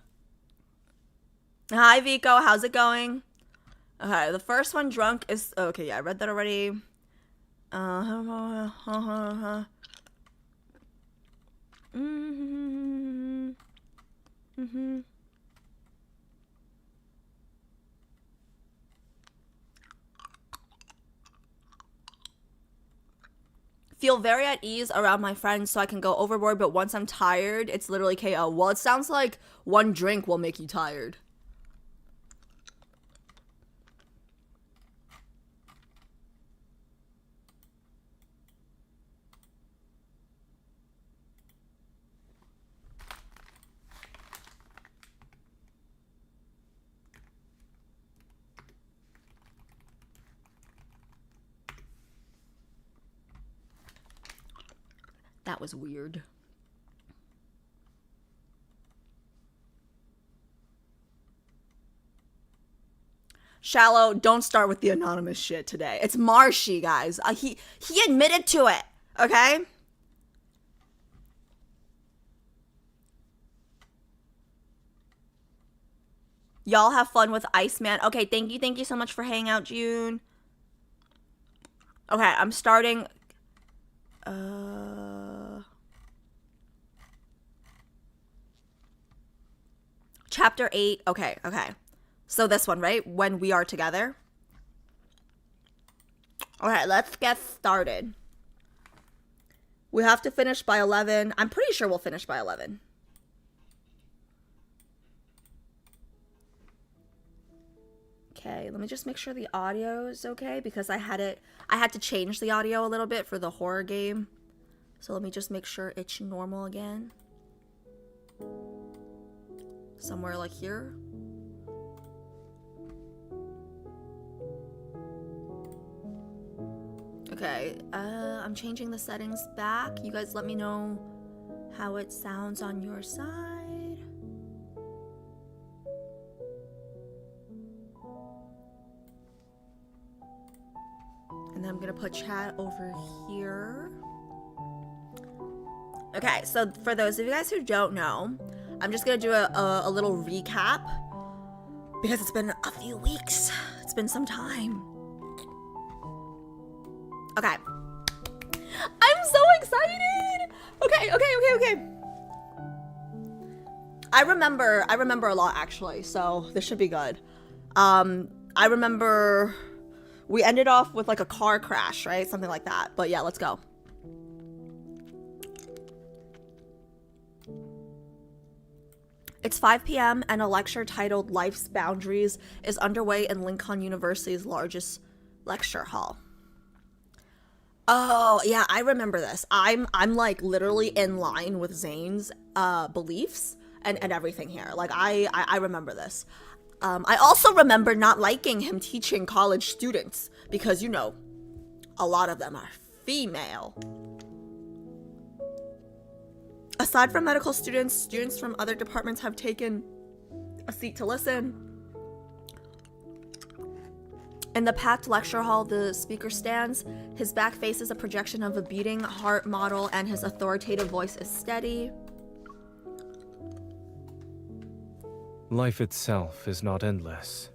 Hi, Vico. How's it going? Okay, the first one drunk is... Okay, yeah, I read that already. Feel very at ease around my friends so I can go overboard, but once I'm tired, it's literally KO. Well, it sounds like one drink will make you tired. That was weird. Shallow, don't start with the anonymous shit today. It's Marshy, guys. He admitted to it, okay? Y'all have fun with Iceman. Okay, thank you so much for hanging out, June. Okay, I'm starting... Chapter 8. Okay. So this one, right? When we are together. Okay, let's get started. We have to finish by 11. I'm pretty sure we'll finish by 11. Okay, let me just make sure the audio is okay because I had to change the audio a little bit for the horror game. So let me just make sure it's normal again. Somewhere like here. Okay, I'm changing the settings back. You guys let me know how it sounds on your side. And then I'm gonna put chat over here. Okay, so for those of you guys who don't know, I'm just gonna do a little recap because it's been a few weeks. It's been some time. Okay. I'm so excited! Okay. I remember a lot actually, so this should be good. I remember we ended off with like a car crash, right? Something like that. But yeah, let's go. It's 5 p.m. and a lecture titled Life's Boundaries is underway in Lincoln University's largest lecture hall. Oh, yeah, I remember this. I'm like literally in line with Zayne's beliefs and everything here. Like I remember this. I also remember not liking him teaching college students because, you know, a lot of them are female. Aside from medical students, students from other departments have taken a seat to listen. In the packed lecture hall, the speaker stands. His back faces a projection of a beating heart model, and his authoritative voice is steady. Life itself is not endless.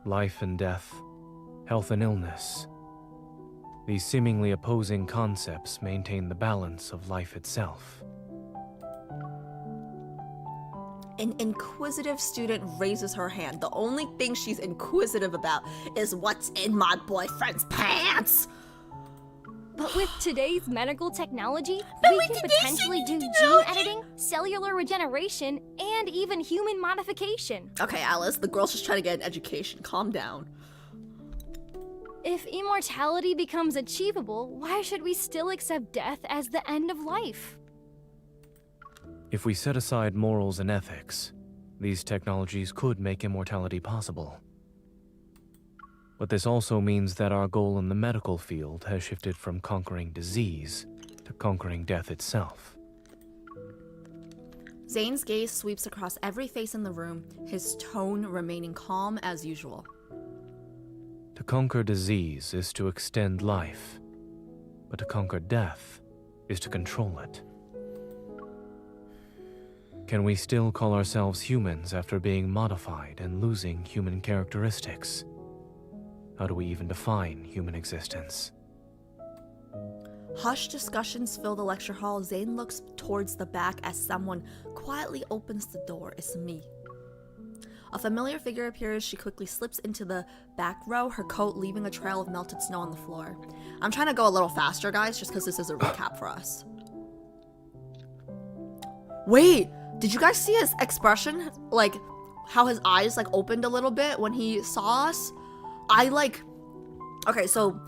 Life and death, health and illness. These seemingly opposing concepts maintain the balance of life itself. An inquisitive student raises her hand. The only thing she's inquisitive about is what's in my boyfriend's pants. But with today's medical technology, we can potentially do gene editing, cellular regeneration, and even human modification. Okay, Alice, the girl's just trying to get an education. Calm down. If immortality becomes achievable, why should we still accept death as the end of life? If we set aside morals and ethics, these technologies could make immortality possible. But this also means that our goal in the medical field has shifted from conquering disease to conquering death itself. Zayne's gaze sweeps across every face in the room, his tone remaining calm as usual. To conquer disease is to extend life, but to conquer death is to control it. Can we still call ourselves humans after being modified and losing human characteristics? How do we even define human existence? Hushed discussions fill the lecture hall. Zayne looks towards the back as someone quietly opens the door. It's me. A familiar figure appears. She quickly slips into the back row, her coat leaving a trail of melted snow on the floor. I'm trying to go a little faster, guys, just because this is a recap for us. Wait, did you guys see his expression? Like, how his eyes, like, opened a little bit when he saw us? Okay, so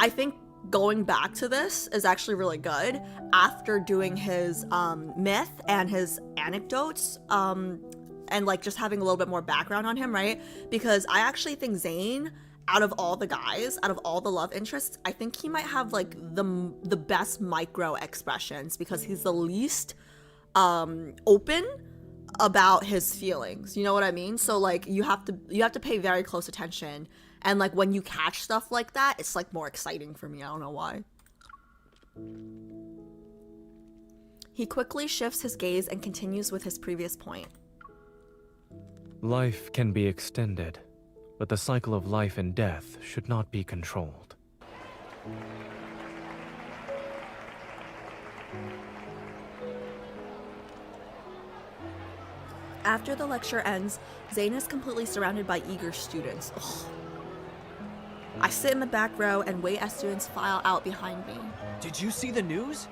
I think going back to this is actually really good after doing his myth and his anecdotes and like just having a little bit more background on him, right? Because I actually think Zayne, out of all the guys, out of all the love interests, I think he might have like the best micro expressions because he's the least open about his feelings. You know what I mean? So like you have to pay very close attention. And like when you catch stuff like that, it's like more exciting for me. I don't know why. He quickly shifts his gaze and continues with his previous point. Life can be extended, but the cycle of life and death should not be controlled. After the lecture ends, Zayne is completely surrounded by eager students. Ugh. I sit in the back row and wait as students file out behind me. Did you see the news?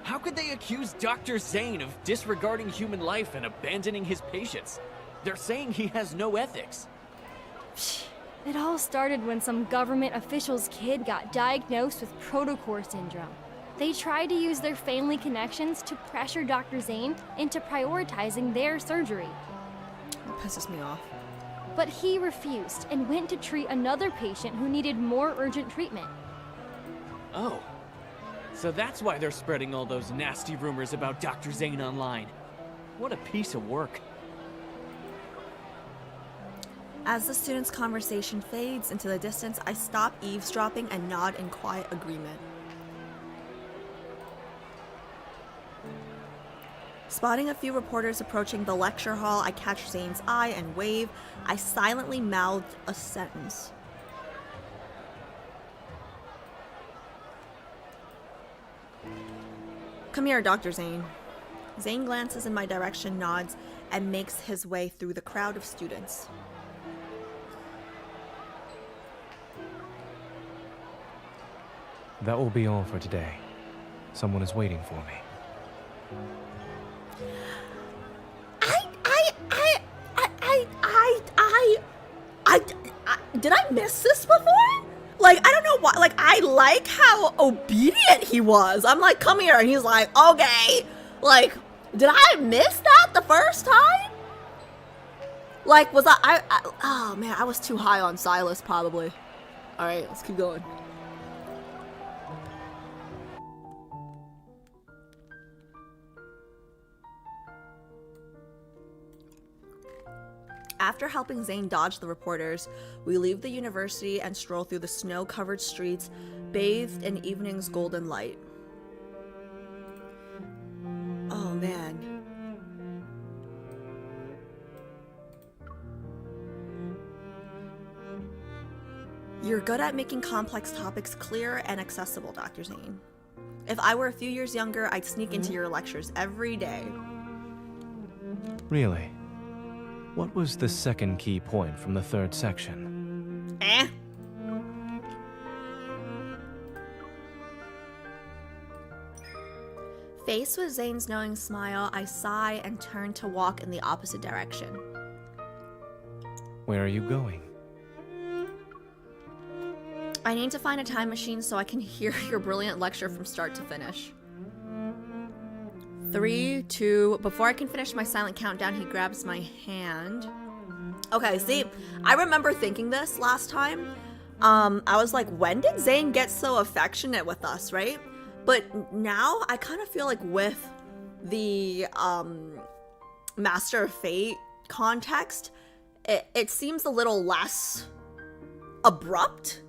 How could they accuse Dr. Zayne of disregarding human life and abandoning his patients? They're saying he has no ethics. It all started when some government official's kid got diagnosed with protocore syndrome. They tried to use their family connections to pressure Dr. Zayne into prioritizing their surgery. That pisses me off. But he refused and went to treat another patient who needed more urgent treatment. Oh. So that's why they're spreading all those nasty rumors about Dr. Zayne online. What a piece of work. As the students' conversation fades into the distance, I stop eavesdropping and nod in quiet agreement. Spotting a few reporters approaching the lecture hall, I catch Zayne's eye and wave. I silently mouth a sentence. Come here, Dr. Zayne. Zayne glances in my direction, nods, and makes his way through the crowd of students. That will be all for today. Someone is waiting for me. Did I miss this before? Like, I don't know why. Like, I like how obedient he was. I'm like, come here. And he's like, okay. Like, did I miss that the first time? Like, was oh man, I was too high on Silas probably. All right, let's keep going. After helping Zayne dodge the reporters, we leave the university and stroll through the snow-covered streets, bathed in evening's golden light. Oh man. You're good at making complex topics clear and accessible, Dr. Zayne. If I were a few years younger, I'd sneak into your lectures every day. Really? What was the second key point from the third section? Faced with Zayne's knowing smile, I sigh and turn to walk in the opposite direction. Where are you going? I need to find a time machine so I can hear your brilliant lecture from start to finish. 3, 2, before I can finish my silent countdown, he grabs my hand. Okay, see, I remember thinking this last time. I was like, when did Zayne get so affectionate with us, right? But now I kind of feel like with the Master of Fate context, it seems a little less abrupt.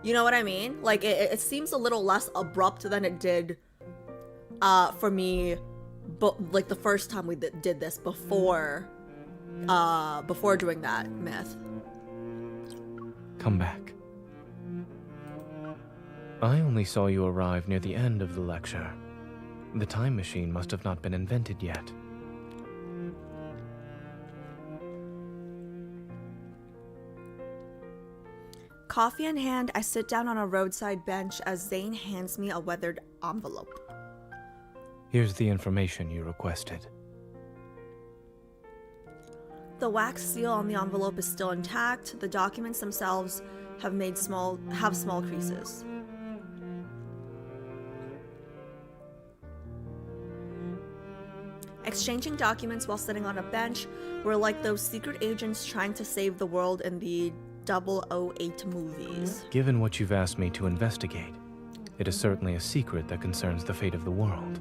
You know what I mean? Like, it seems a little less abrupt than it did for me, but like the first time we did this before doing that myth. Come back. I only saw you arrive near the end of the lecture. The time machine must have not been invented yet. Coffee in hand, I sit down on a roadside bench as Zayne hands me a weathered envelope. Here's the information you requested. The wax seal on the envelope is still intact. The documents themselves have small creases. Exchanging documents while sitting on a bench, we're like those secret agents trying to save the world in the 008 movies. Given what you've asked me to investigate, it is certainly a secret that concerns the fate of the world.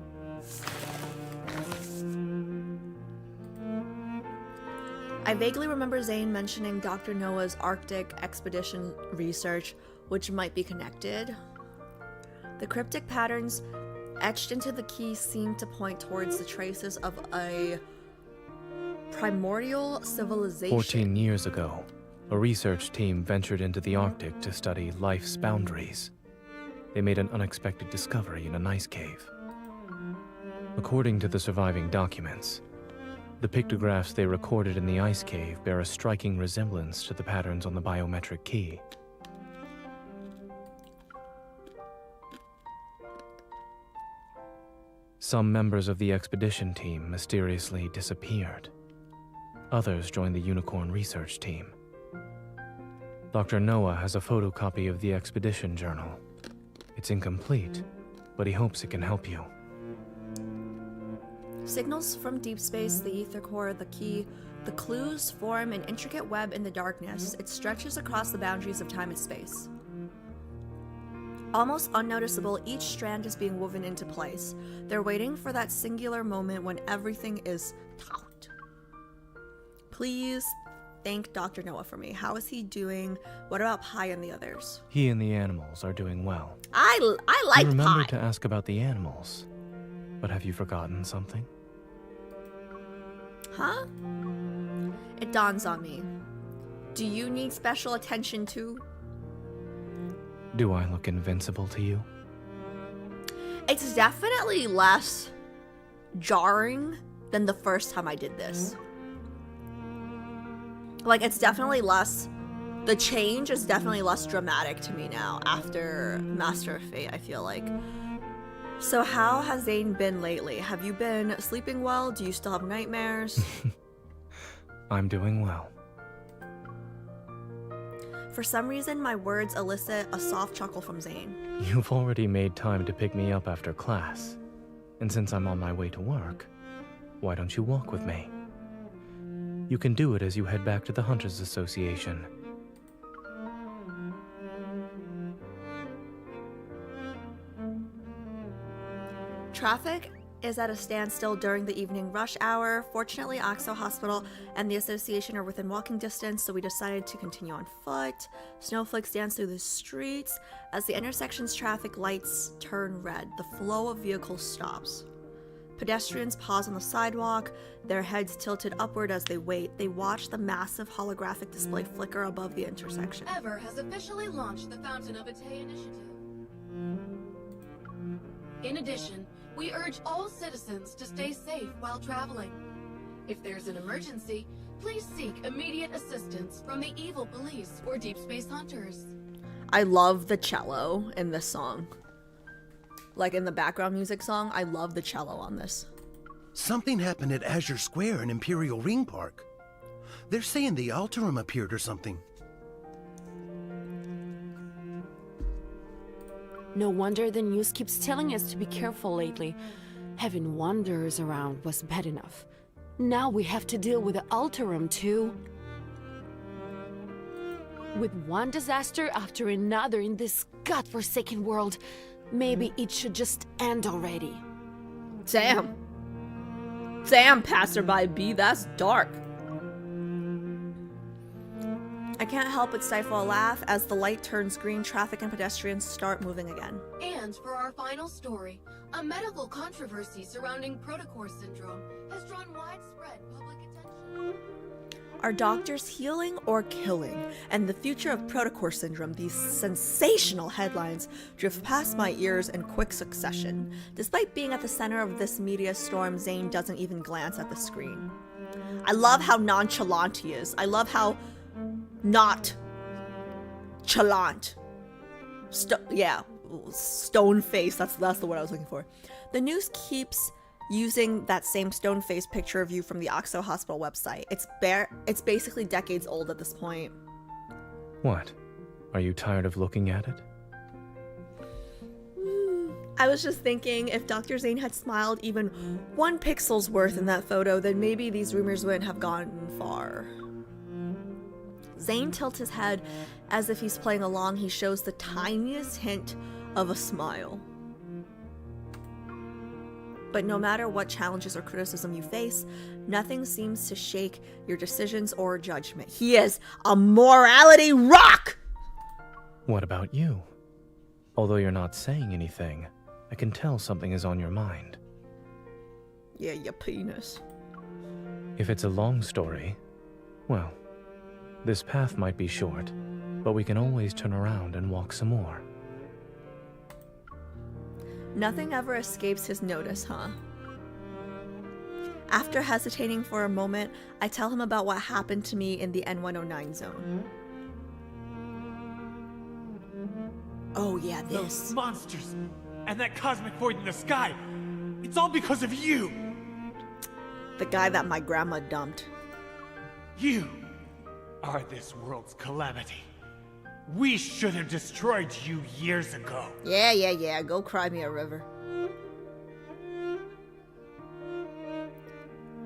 I vaguely remember Zayne mentioning Dr. Noah's Arctic expedition research, which might be connected. The cryptic patterns etched into the key seem to point towards the traces of a primordial civilization. 14 years ago, a research team ventured into the Arctic to study life's boundaries. They made an unexpected discovery in an ice cave. According to the surviving documents, the pictographs they recorded in the ice cave bear a striking resemblance to the patterns on the biometric key. Some members of the expedition team mysteriously disappeared. Others joined the Unicorn research team. Dr. Noah has a photocopy of the expedition journal. It's incomplete, but he hopes it can help you. Signals from deep space, the ether core, the key. The clues form an intricate web in the darkness. It stretches across the boundaries of time and space. Almost unnoticeable, each strand is being woven into place. They're waiting for that singular moment when everything is taut. Please thank Dr. Noah for me. How is he doing? What about Pi and the others? He and the animals are doing well. I like You remembered Pi. to ask about the animals, but have you forgotten something? Huh? It dawns on me. Do you need special attention too? Do I look invincible to you? It's definitely less jarring than the first time I did this. Like, it's definitely less... The change is definitely less dramatic to me now after Master of Fate, I feel like. So how has Zayne been lately? Have you been sleeping well? Do you still have nightmares? I'm doing well. For some reason, my words elicit a soft chuckle from Zayne. You've already made time to pick me up after class. And since I'm on my way to work, why don't you walk with me? You can do it as you head back to the Hunters Association. Traffic is at a standstill during the evening rush hour. Fortunately, Oxo Hospital and the association are within walking distance, so we decided to continue on foot. Snowflakes dance through the streets. As the intersection's traffic lights turn red, the flow of vehicles stops. Pedestrians pause on the sidewalk, their heads tilted upward as they wait. They watch the massive holographic display flicker above the intersection. Ever has officially launched the Fountain of Atay initiative. In addition, we urge all citizens to stay safe while traveling. If there's an emergency, please seek immediate assistance from the evil police or deep space hunters. I love the cello in this song. Like in the background music song, I love the cello on this. Something happened at Azure Square in Imperial Ring Park. They're saying the Alterum appeared or something. No wonder the news keeps telling us to be careful lately. Having wanderers around was bad enough. Now we have to deal with the Alterum too. With one disaster after another in this godforsaken world, maybe it should just end already. Damn. Damn, Passerby B, that's dark. I can't help but stifle a laugh as the light turns green. Traffic and pedestrians start moving again. And for our final story, a medical controversy surrounding protocore syndrome has drawn widespread public attention. Are doctors healing or killing? And the future of protocore syndrome, these sensational headlines drift past my ears in quick succession. Despite being at the center of this media storm, Zayne doesn't even glance at the screen. I love how nonchalant he is. I love how not chalant. Stone face. That's the word I was looking for. The news keeps using that same stone face picture of you from the Oxo Hospital website. It's basically decades old at this point. What? Are you tired of looking at it? I was just thinking, if Dr. Zayne had smiled even 1 pixel's worth in that photo, then maybe these rumors wouldn't have gone far. Zayne tilts his head as if he's playing along. He shows the tiniest hint of a smile. But no matter what challenges or criticism you face, nothing seems to shake your decisions or judgment. He is a morality rock! What about you? Although you're not saying anything, I can tell something is on your mind. Yeah, your penis. If it's a long story, well, this path might be short, but we can always turn around and walk some more. Nothing ever escapes his notice, huh? After hesitating for a moment, I tell him about what happened to me in the N109 zone. Oh yeah, this. Those monsters and that cosmic void in the sky. It's all because of you. The guy that my grandma dumped. You are this world's calamity. We should have destroyed you years ago. Yeah. Go cry me a river.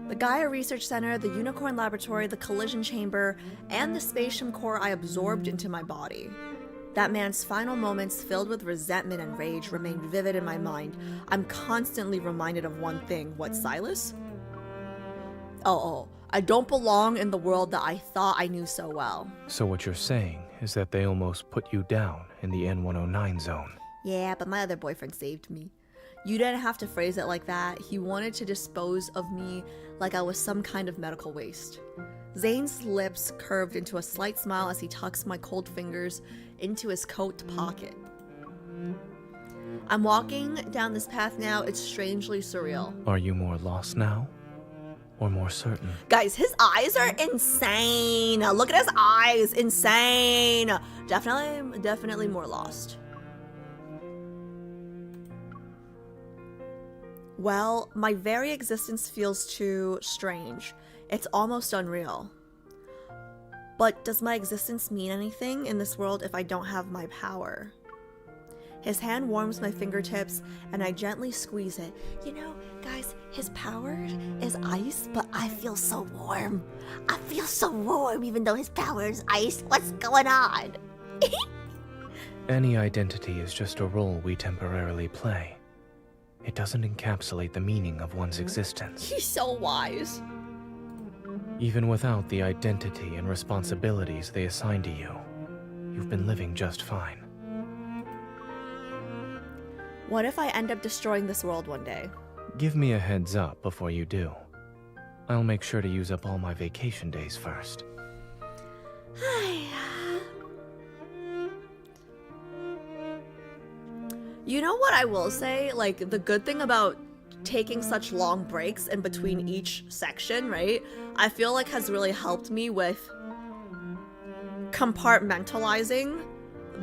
The Gaia Research Center, the Unicorn Laboratory, the Collision Chamber, and the Spatium Core I absorbed into my body. That man's final moments, filled with resentment and rage, remained vivid in my mind. I'm constantly reminded of one thing. What, Silas? Oh, I don't belong in the world that I thought I knew so well. So what you're saying is that they almost put you down in the N109 zone. Yeah, but my other boyfriend saved me. You didn't have to phrase it like that. He wanted to dispose of me like I was some kind of medical waste. Zayne's lips curved into a slight smile as he tucks my cold fingers into his coat pocket. I'm walking down this path now. It's strangely surreal. Are you more lost now? Or more certain? Guys, his eyes are insane. Look at his eyes. Insane. Definitely more lost. Well, my very existence feels too strange. It's almost unreal. But does my existence mean anything in this world if I don't have my power? His hand warms my fingertips, and I gently squeeze it. You know, guys, his power is ice, but I feel so warm. I feel so warm even though his power is ice. What's going on? Any identity is just a role we temporarily play. It doesn't encapsulate the meaning of one's existence. He's so wise. Even without the identity and responsibilities they assign to you, you've been living just fine. What if I end up destroying this world one day? Give me a heads up before you do. I'll make sure to use up all my vacation days first. You know what I will say? Like, the good thing about taking such long breaks in between each section, right? I feel like has really helped me with compartmentalizing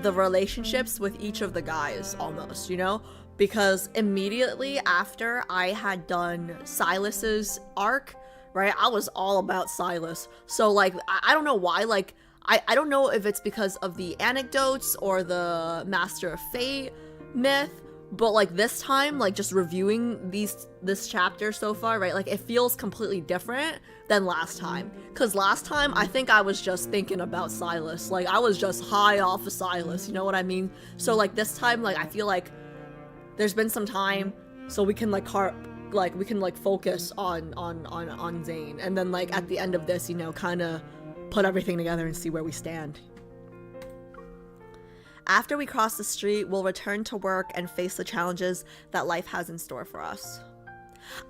the relationships with each of the guys almost, you know? Because immediately after I had done Silas's arc, right? I was all about Silas. So like, I don't know why, like, I don't know if it's because of the anecdotes or the Master of Fate myth, but like this time, like just reviewing this chapter so far, right? Like it feels completely different than last time. Cause last time I think I was just thinking about Silas. Like I was just high off of Silas, you know what I mean? So like this time, like I feel like there's been some time so we can focus on Zayne. And then like at the end of this, you know, kind of put everything together and see where we stand. After we cross the street, we'll return to work and face the challenges that life has in store for us.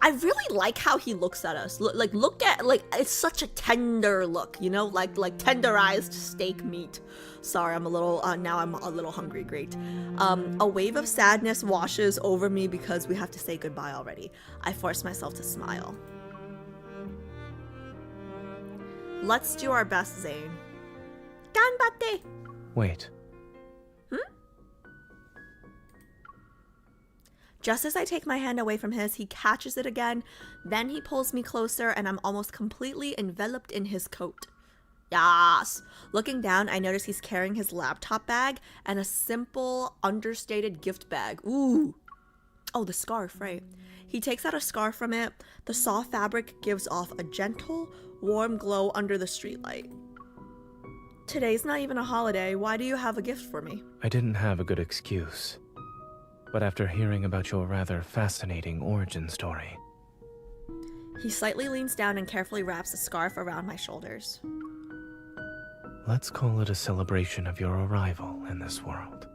I really like how he looks at us. Look at it's such a tender look, you know, like tenderized steak meat. Sorry, I'm a little hungry. Great. A wave of sadness washes over me because we have to say goodbye already. I force myself to smile. Let's do our best, Zayne. Ganbatte. Wait. Just as I take my hand away from his, he catches it again. Then he pulls me closer and I'm almost completely enveloped in his coat. Yes. Looking down, I notice he's carrying his laptop bag and a simple, understated gift bag. Ooh. Oh, the scarf, right. He takes out a scarf from it. The soft fabric gives off a gentle, warm glow under the streetlight. Today's not even a holiday. Why do you have a gift for me? I didn't have a good excuse. But after hearing about your rather fascinating origin story... He slightly leans down and carefully wraps the scarf around my shoulders. Let's call it a celebration of your arrival in this world.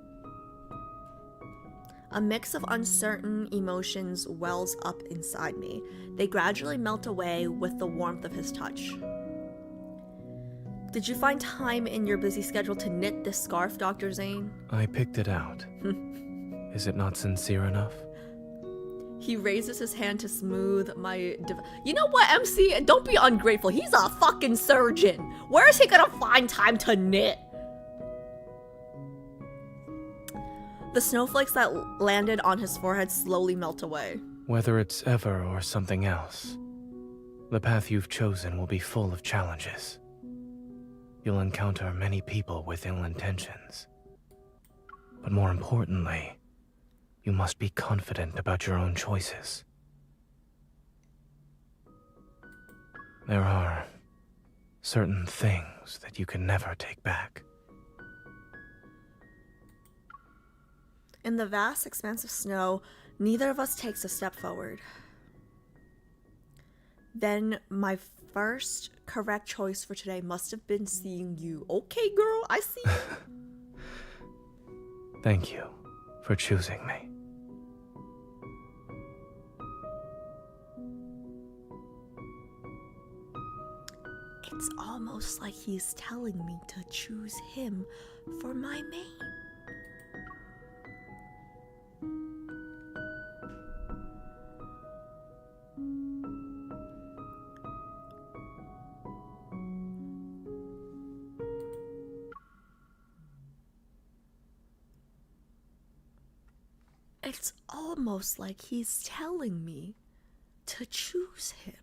A mix of uncertain emotions wells up inside me. They gradually melt away with the warmth of his touch. Did you find time in your busy schedule to knit this scarf, Dr. Zayne? I picked it out. Is it not sincere enough? He raises his hand to smooth my... You know what, MC? Don't be ungrateful. He's a fucking surgeon. Where is he gonna find time to knit? The snowflakes that landed on his forehead slowly melt away. Whether it's ever or something else, the path you've chosen will be full of challenges. you'll encounter many people with ill intentions. But more importantly, you must be confident about your own choices. There are certain things that you can never take back. In the vast expanse of snow, neither of us takes a step forward. Then my first correct choice for today must have been seeing you. Okay, girl, I see you. Thank you for choosing me. It's almost like he's telling me to choose him for my main. It's almost like he's telling me to choose him.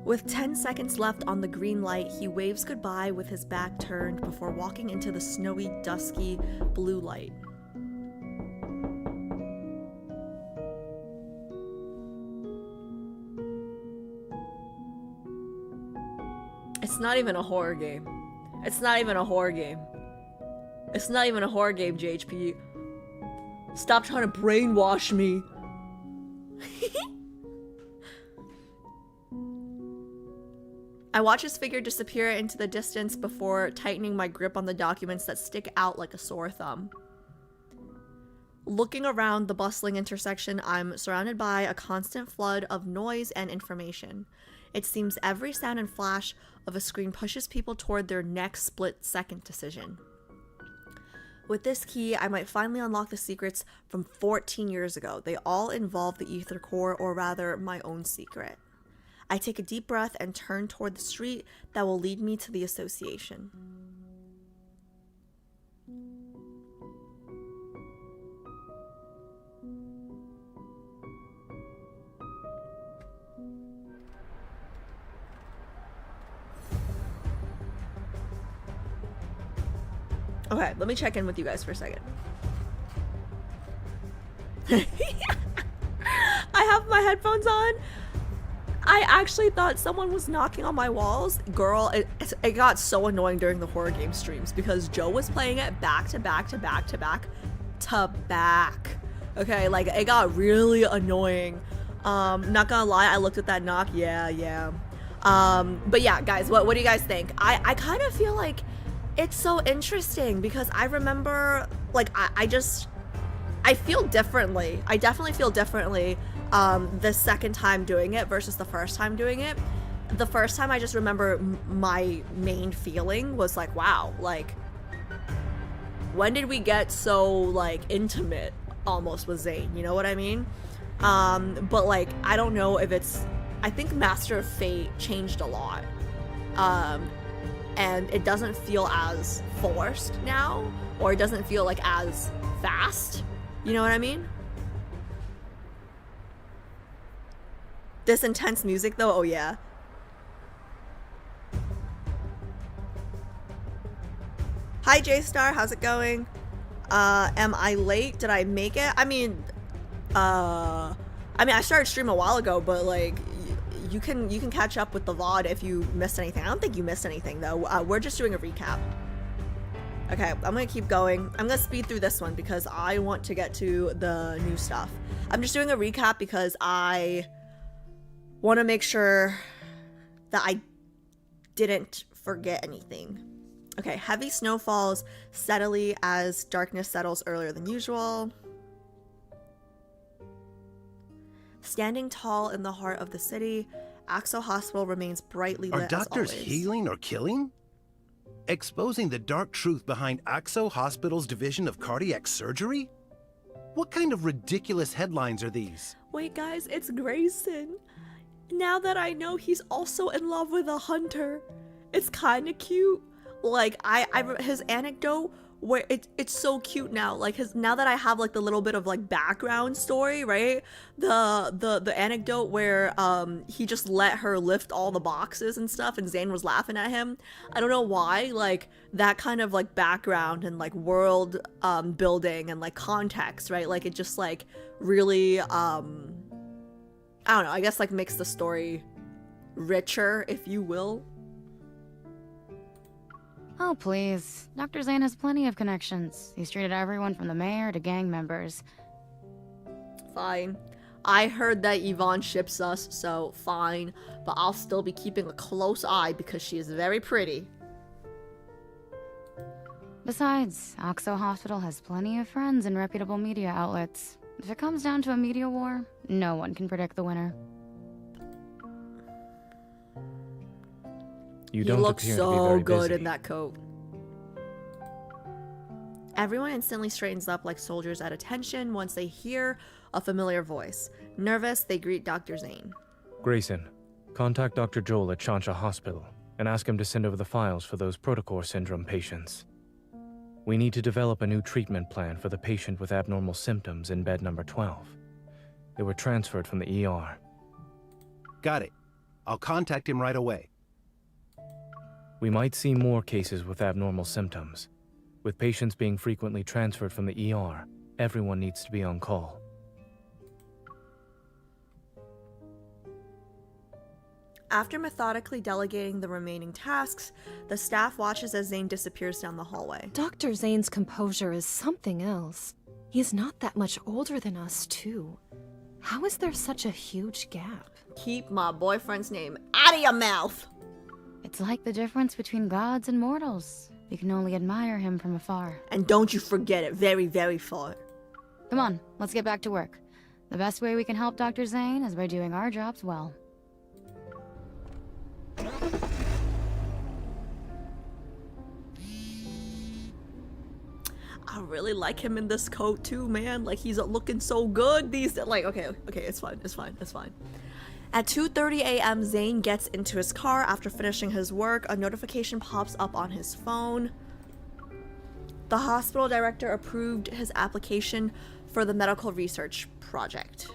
With 10 seconds left on the green light, he waves goodbye with his back turned before walking into the snowy, dusky blue light. It's not even a horror game. It's not even a horror game. It's not even a horror game, JHP. Stop trying to brainwash me. I watch his figure disappear into the distance before tightening my grip on the documents that stick out like a sore thumb. Looking around the bustling intersection, I'm surrounded by a constant flood of noise and information. It seems every sound and flash of a screen pushes people toward their next split-second decision. With this key, I might finally unlock the secrets from 14 years ago. They all involve the ether core, or rather, my own secret. I take a deep breath and turn toward the street that will lead me to the association. Okay, let me check in with you guys for a second. I have my headphones on. I actually thought someone was knocking on my walls. Girl, it got so annoying during the horror game streams because Joe was playing it back to back to back to back to back. Okay, like it got really annoying. Not gonna lie, I looked at that knock. Yeah. But yeah, guys, what do you guys think? I kind of feel like it's so interesting because I remember, like, I feel differently. I definitely feel differently the second time doing it versus the first time doing it. The first time I just remember my main feeling was like, wow, like, when did we get so, like, intimate almost with Zayne? You know what I mean? But, like, I don't know if I think Master of Fate changed a lot. And it doesn't feel as forced now, or it doesn't feel like as fast. You know what I mean? This intense music though, oh yeah. Hi J-Star, how's it going? Am I late? Did I make it? I mean, I started stream a while ago, but like, you can catch up with the VOD if you missed anything. I don't think you missed anything though. We're just doing a recap. Okay, I'm gonna keep going. I'm gonna speed through this one because I want to get to the new stuff. I'm just doing a recap because I want to make sure that I didn't forget anything. Okay, heavy snow falls steadily as darkness settles earlier than usual. Standing tall in the heart of the city, Axo Hospital remains brightly lit. Are doctors as always. healing or killing? Exposing the dark truth behind Axo Hospital's division of cardiac surgery? What kind of ridiculous headlines are these? Wait guys, it's Grayson. Now that I know he's also in love with a hunter, it's kind of cute. Like, his anecdote where it's so cute now. Like now that I have like the little bit of like background story, right? The anecdote where he just let her lift all the boxes and stuff, and Zayne was laughing at him. I don't know why. Like that kind of like background and like world building and like context, right? Like it just like really I don't know. I guess like makes the story richer, if you will. Oh, please. Dr. Zayne has plenty of connections. He's treated everyone from the mayor to gang members. Fine. I heard that Yvonne ships us, so fine. But I'll still be keeping a close eye because she is very pretty. Besides, Oxo Hospital has plenty of friends in reputable media outlets. If it comes down to a media war, no one can predict the winner. You don't look appear to be so very good busy. in that coat. Everyone instantly straightens up like soldiers at attention once they hear a familiar voice. Nervous, they greet Dr. Zayne. Grayson, contact Dr. Joel at Chansha Hospital and ask him to send over the files for those Protocore syndrome patients. We need to develop a new treatment plan for the patient with abnormal symptoms in bed number 12. They were transferred from the ER. Got it. I'll contact him right away. We might see more cases with abnormal symptoms. With patients being frequently transferred from the ER, everyone needs to be on call. After methodically delegating the remaining tasks, the staff watches as Zayne disappears down the hallway. Dr. Zayne's composure is something else. He's not that much older than us, too. How is there such a huge gap? Keep my boyfriend's name out of your mouth! It's like the difference between gods and mortals. We can only admire him from afar. And don't you forget it, very, very far. Come on, let's get back to work. The best way we can help Dr. Zayne is by doing our jobs well. I really like him in this coat too, man. Like he's looking so good these like okay, it's fine. At 2:30 a.m., Zayne gets into his car after finishing his work. A notification pops up on his phone. The hospital director approved his application for the medical research project.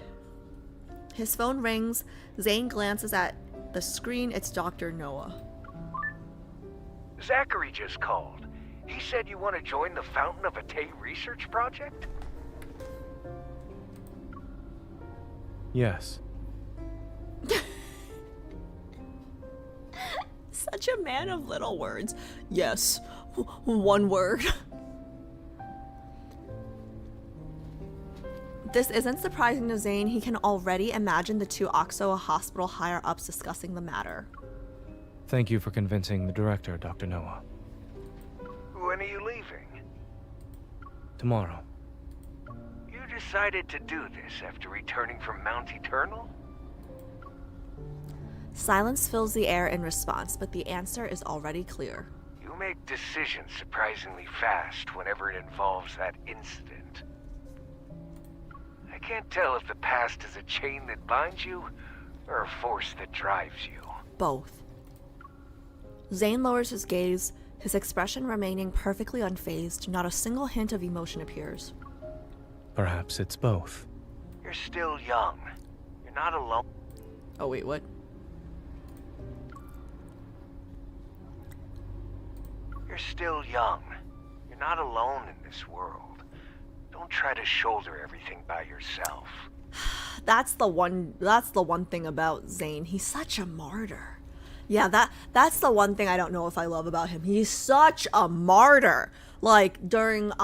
His phone rings. Zayne glances at the screen. It's Dr. Noah. Zachary just called. He said you want to join the Fountain of Atay research project? Yes. Such a man of little words. Yes, one word. This isn't surprising to Zayne. He can already imagine the two Oxo Hospital higher-ups discussing the matter. Thank you for convincing the director, Dr. Noah. When are you leaving? Tomorrow. You decided to do this after returning from Mount Eternal? Silence fills the air in response, but the answer is already clear. You make decisions surprisingly fast whenever it involves that incident. I can't tell if the past is a chain that binds you, or a force that drives you. Both. Zayne lowers his gaze, his expression remaining perfectly unfazed. Not a single hint of emotion appears. Perhaps it's both. You're still young. You're not alone. Oh wait, what? You're still young. You're not alone in this world. Don't try to shoulder everything by yourself. That's the one thing about Zayne. He's such a martyr. Yeah, that's the one thing I don't know if I love about him. He's such a martyr. Like during the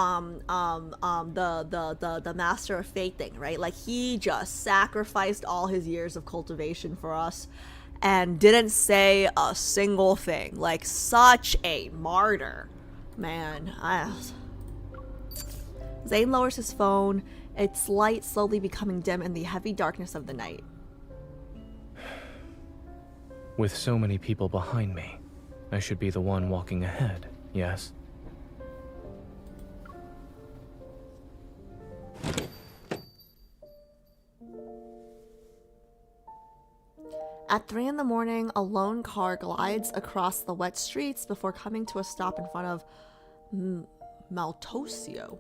Master of Fate thing, right? Like he just sacrificed all his years of cultivation for us and didn't say a single thing. Like such a martyr. Man, Zayne lowers his phone, its light slowly becoming dim in the heavy darkness of the night. With so many people behind me, I should be the one walking ahead, yes? At 3 in the morning, a lone car glides across the wet streets before coming to a stop in front of Maltosio.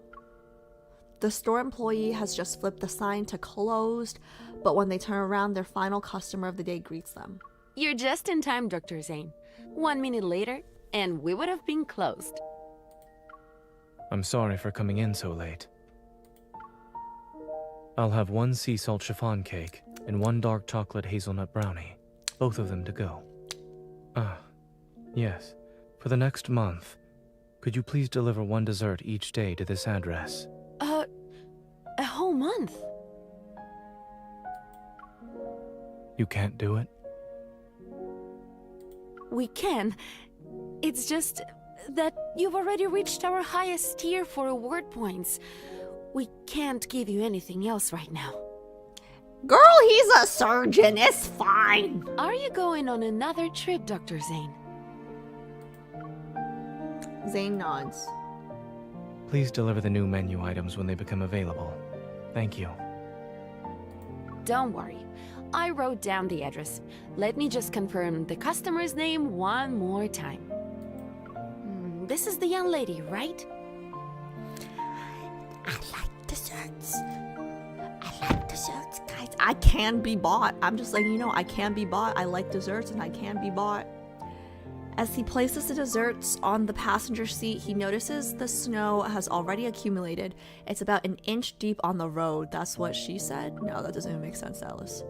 The store employee has just flipped the sign to closed, but when they turn around, their final customer of the day greets them. You're just in time, Dr. Zayne. 1 minute later, and we would have been closed. I'm sorry for coming in so late. I'll have 1 sea salt chiffon cake and 1 dark chocolate hazelnut brownie. Both of them to go. Ah, yes. For the next month, could you please deliver 1 dessert each day to this address? A whole month? You can't do it? We can. It's just that you've already reached our highest tier for award points. We can't give you anything else right now. Girl, he's a surgeon. It's fine. Are you going on another trip, Dr. Zayne? Zayne nods. Please deliver the new menu items when they become available. Thank you. Don't worry. I wrote down the address. Let me just confirm the customer's name 1 more time. This is the young lady, right? I like desserts. Guys. I can be bought. I'm just letting you know, I can be bought. I like desserts and I can be bought. As he places the desserts on the passenger seat, he notices the snow has already accumulated. It's about 1 inch deep on the road. That's what she said? No, that doesn't even make sense, Alice.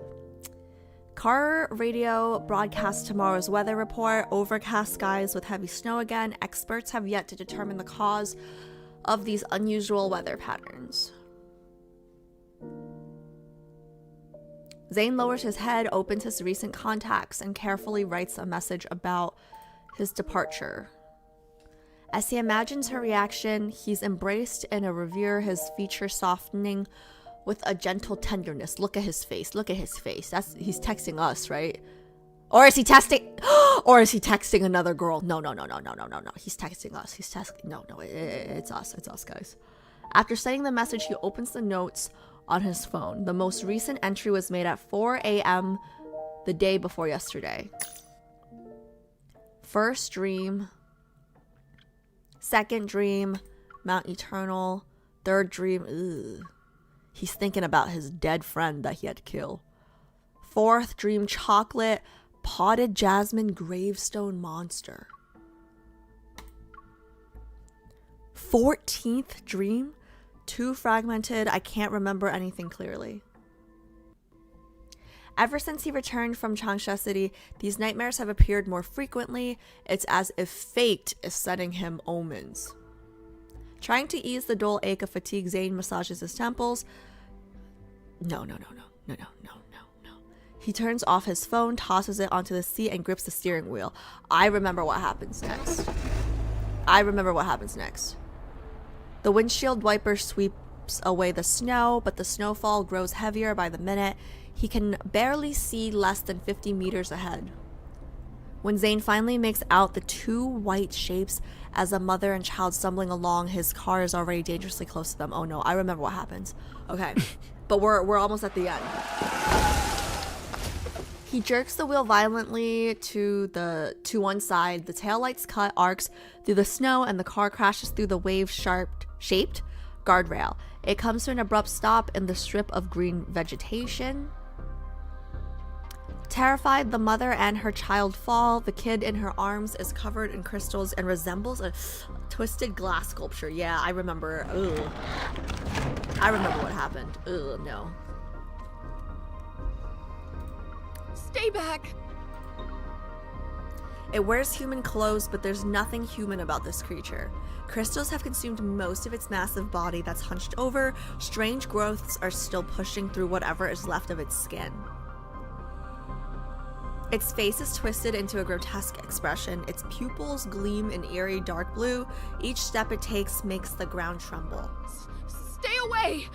Car radio broadcasts tomorrow's weather report. Overcast skies with heavy snow again. Experts have yet to determine the cause of these unusual weather patterns. Zayne lowers his head, opens his recent contacts, and carefully writes a message about his departure. As he imagines her reaction, he's embraced in a revere, his features softening with a gentle tenderness. Look at his face. Look at his face. He's texting us, right? Or is he texting another girl? No. He's texting us. It's us. It's us, guys. After sending the message, he opens the notes on his phone. The most recent entry was made at 4 a.m. the day before yesterday. First dream. Second dream, Mount Eternal. Third dream, he's thinking about his dead friend that he had to kill. Fourth dream, chocolate, potted jasmine gravestone monster. 14th dream, too fragmented, I can't remember anything clearly. Ever since he returned from Changsha City, these nightmares have appeared more frequently. It's as if fate is sending him omens. Trying to ease the dull ache of fatigue, Zayne massages his temples. No. He turns off his phone, tosses it onto the seat, and grips the steering wheel. I remember what happens next. The windshield wiper sweeps away the snow, but the snowfall grows heavier by the minute. He can barely see less than 50 meters ahead. When Zayne finally makes out the 2 white shapes as a mother and child stumbling along, his car is already dangerously close to them. Oh no, I remember what happens. Okay, but we're almost at the end. He jerks the wheel violently to one side. The taillights cut arcs through the snow and the car crashes through the wave-shaped guardrail. It comes to an abrupt stop in the strip of green vegetation. Terrified, the mother and her child fall. The kid in her arms is covered in crystals and resembles a twisted glass sculpture. Yeah, I remember. Ugh. I remember what happened. Ugh, no. Stay back! It wears human clothes, but there's nothing human about this creature. Crystals have consumed most of its massive body that's hunched over. Strange growths are still pushing through whatever is left of its skin. Its face is twisted into a grotesque expression. Its pupils gleam in eerie dark blue. Each step it takes makes the ground tremble. Stay away!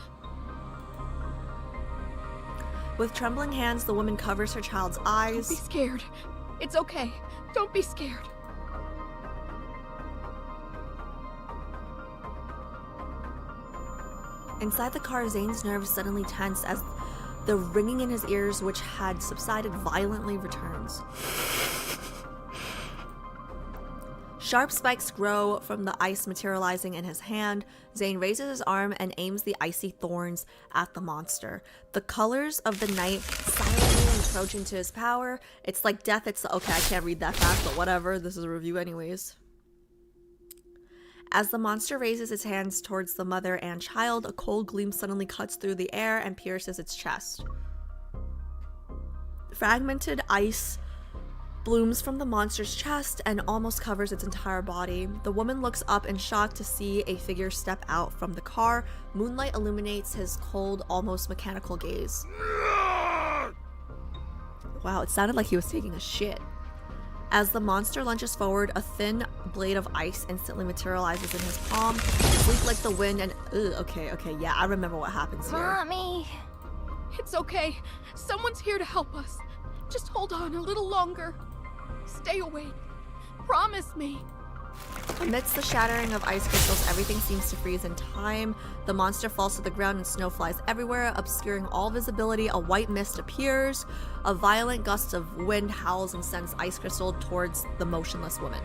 With trembling hands, the woman covers her child's eyes. Don't be scared. It's okay. Don't be scared. Inside the car, Zayne's nerves suddenly tense as the ringing in his ears, which had subsided, violently returns. Sharp spikes grow from the ice materializing in his hand. Zayne raises his arm and aims the icy thorns at the monster. The colors of the night silently encroach into his power. It's like death. It's okay, I can't read that fast, but whatever. This is a review anyways. As the monster raises its hands towards the mother and child, a cold gleam suddenly cuts through the air and pierces its chest. Fragmented ice blooms from the monster's chest and almost covers its entire body. The woman looks up in shock to see a figure step out from the car. Moonlight illuminates his cold, almost mechanical gaze. Wow, it sounded like he was taking a shit. As the monster lunges forward, a thin blade of ice instantly materializes in his palm, sleek like the wind and... okay, yeah, I remember what happens here. Mommy! It's okay. Someone's here to help us. Just hold on a little longer. Stay awake. Promise me. Amidst the shattering of ice crystals, everything seems to freeze in time. The monster falls to the ground and snow flies everywhere, obscuring all visibility. A white mist appears. A violent gust of wind howls and sends ice crystal towards the motionless woman.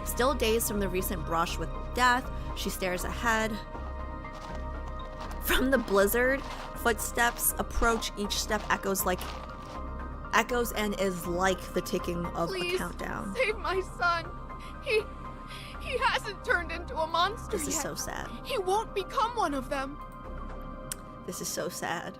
Still dazed from the recent brush with death, she stares ahead. From the blizzard, footsteps approach. Each step echoes and is like the ticking of Please, a countdown. Save my son. He hasn't turned into a monster This is yet. so sad. He won't become one of them. This is so sad.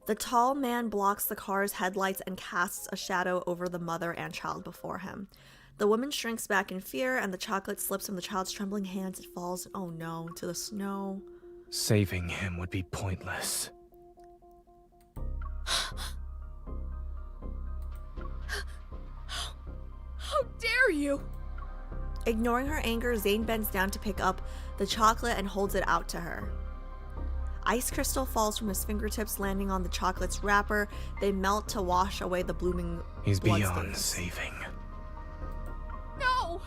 The tall man blocks the car's headlights and casts a shadow over the mother and child before him. The woman shrinks back in fear, and the chocolate slips from the child's trembling hands. It falls, oh no, into the snow. Saving him would be pointless. How dare you? Ignoring her anger, Zayne bends down to pick up the chocolate and holds it out to her. Ice crystal falls from his fingertips, landing on the chocolate's wrapper. They melt to wash away the blooming He's blood beyond stains. saving. No!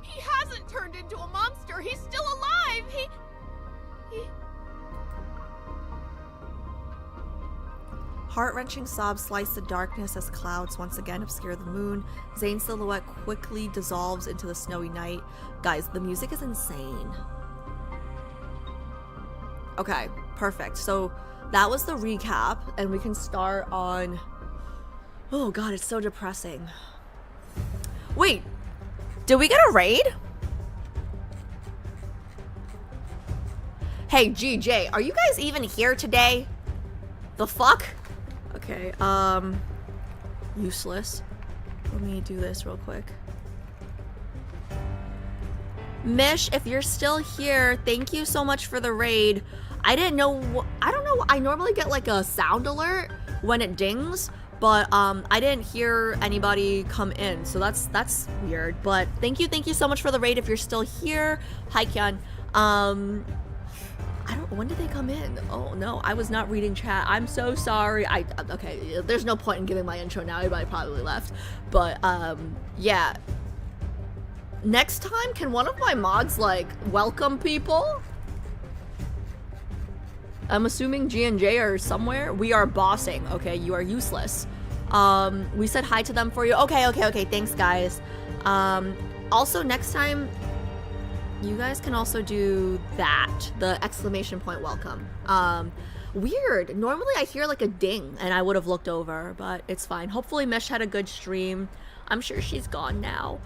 He hasn't turned into a monster. He's still alive. He... Heart-wrenching sobs slice the darkness as clouds once again obscure the moon. Zayne's silhouette quickly dissolves into the snowy night. Guys, the music is insane. Okay, perfect. So that was the recap, and we can start on... Oh god, it's so depressing. Wait, did we get a raid? Hey, GJ, are you guys even here today? The fuck? Okay, useless. Let me do this real quick. Mish, if you're still here, thank you so much for the raid. I didn't know, I don't know, I normally get like a sound alert when it dings, but I didn't hear anybody come in, so that's weird. But thank you so much for the raid if you're still here. Hi, Kian. I don't, when did they come in? Oh no, I was not reading chat. I'm so sorry. Okay, there's no point in giving my intro now. Everybody probably left. But yeah. Next time, can one of my mods like welcome people? I'm assuming G and J are somewhere. We are bossing. Okay, you are useless. We said hi to them for you. Okay. Thanks, guys. Also, next time, you guys can also do that. The exclamation point welcome. Weird. Normally I hear like a ding and I would have looked over, but it's fine. Hopefully Mish had a good stream. I'm sure she's gone now.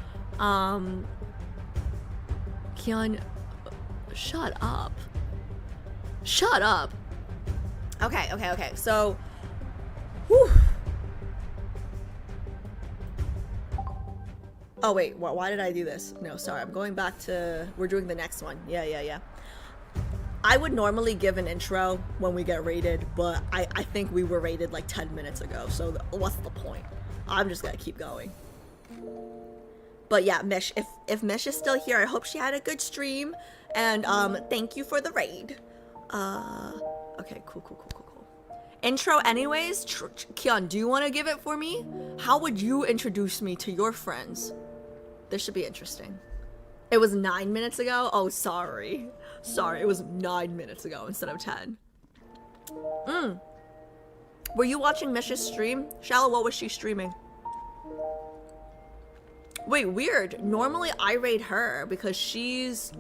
Kian, shut up. Shut up. Okay. So, whew. Oh wait, why did I do this? No, sorry, I'm going back to, we're doing the next one. Yeah. I would normally give an intro when we get raided, but I think we were raided like 10 minutes ago, so what's the point? I'm just gonna keep going. But yeah, Mish, if Mish is still here, I hope she had a good stream, and thank you for the raid. Okay, cool. Intro anyways, Kian, do you want to give it for me? How would you introduce me to your friends? This should be interesting. It was 9 minutes ago? Oh, sorry. Sorry, it was 9 minutes ago instead of 10. Were you watching Mish's stream? Shallow, what was she streaming? Wait, weird. Normally I raid her because she's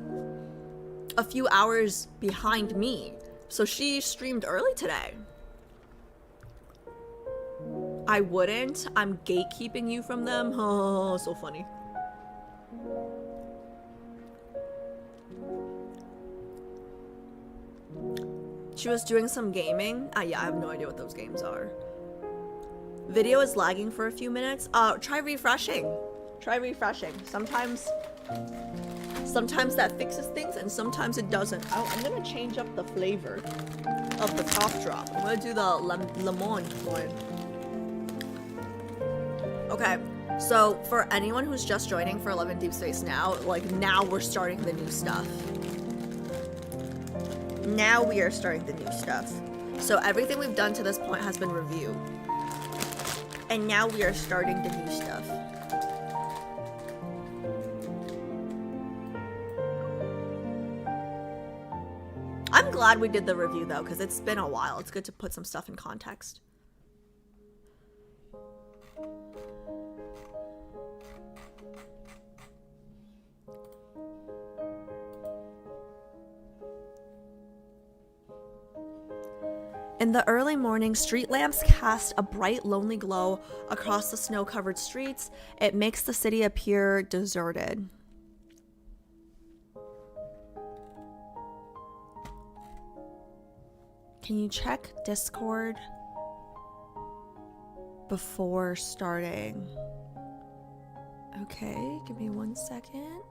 a few hours behind me. So she streamed early today. I wouldn't. I'm gatekeeping you from them. Oh, so funny. She was doing some gaming. Yeah, I have no idea what those games are. Video is lagging for a few minutes. Try refreshing. Try refreshing. Sometimes that fixes things and sometimes it doesn't. I'm gonna change up the flavor of the cough drop. I'm gonna do the lemon one. Okay, so for anyone who's just joining for Love and Deepspace now, like now we're starting the new stuff. Now we are starting the new stuff. So everything we've done to this point has been reviewed. And now we are starting the new stuff. I'm glad we did the review though, because it's been a while. It's good to put some stuff in context. In the early morning, street lamps cast a bright, lonely glow across the snow-covered streets. It makes the city appear deserted. Can you check Discord before starting? Okay, give me 1 second.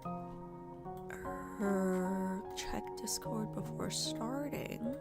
Check Discord before starting.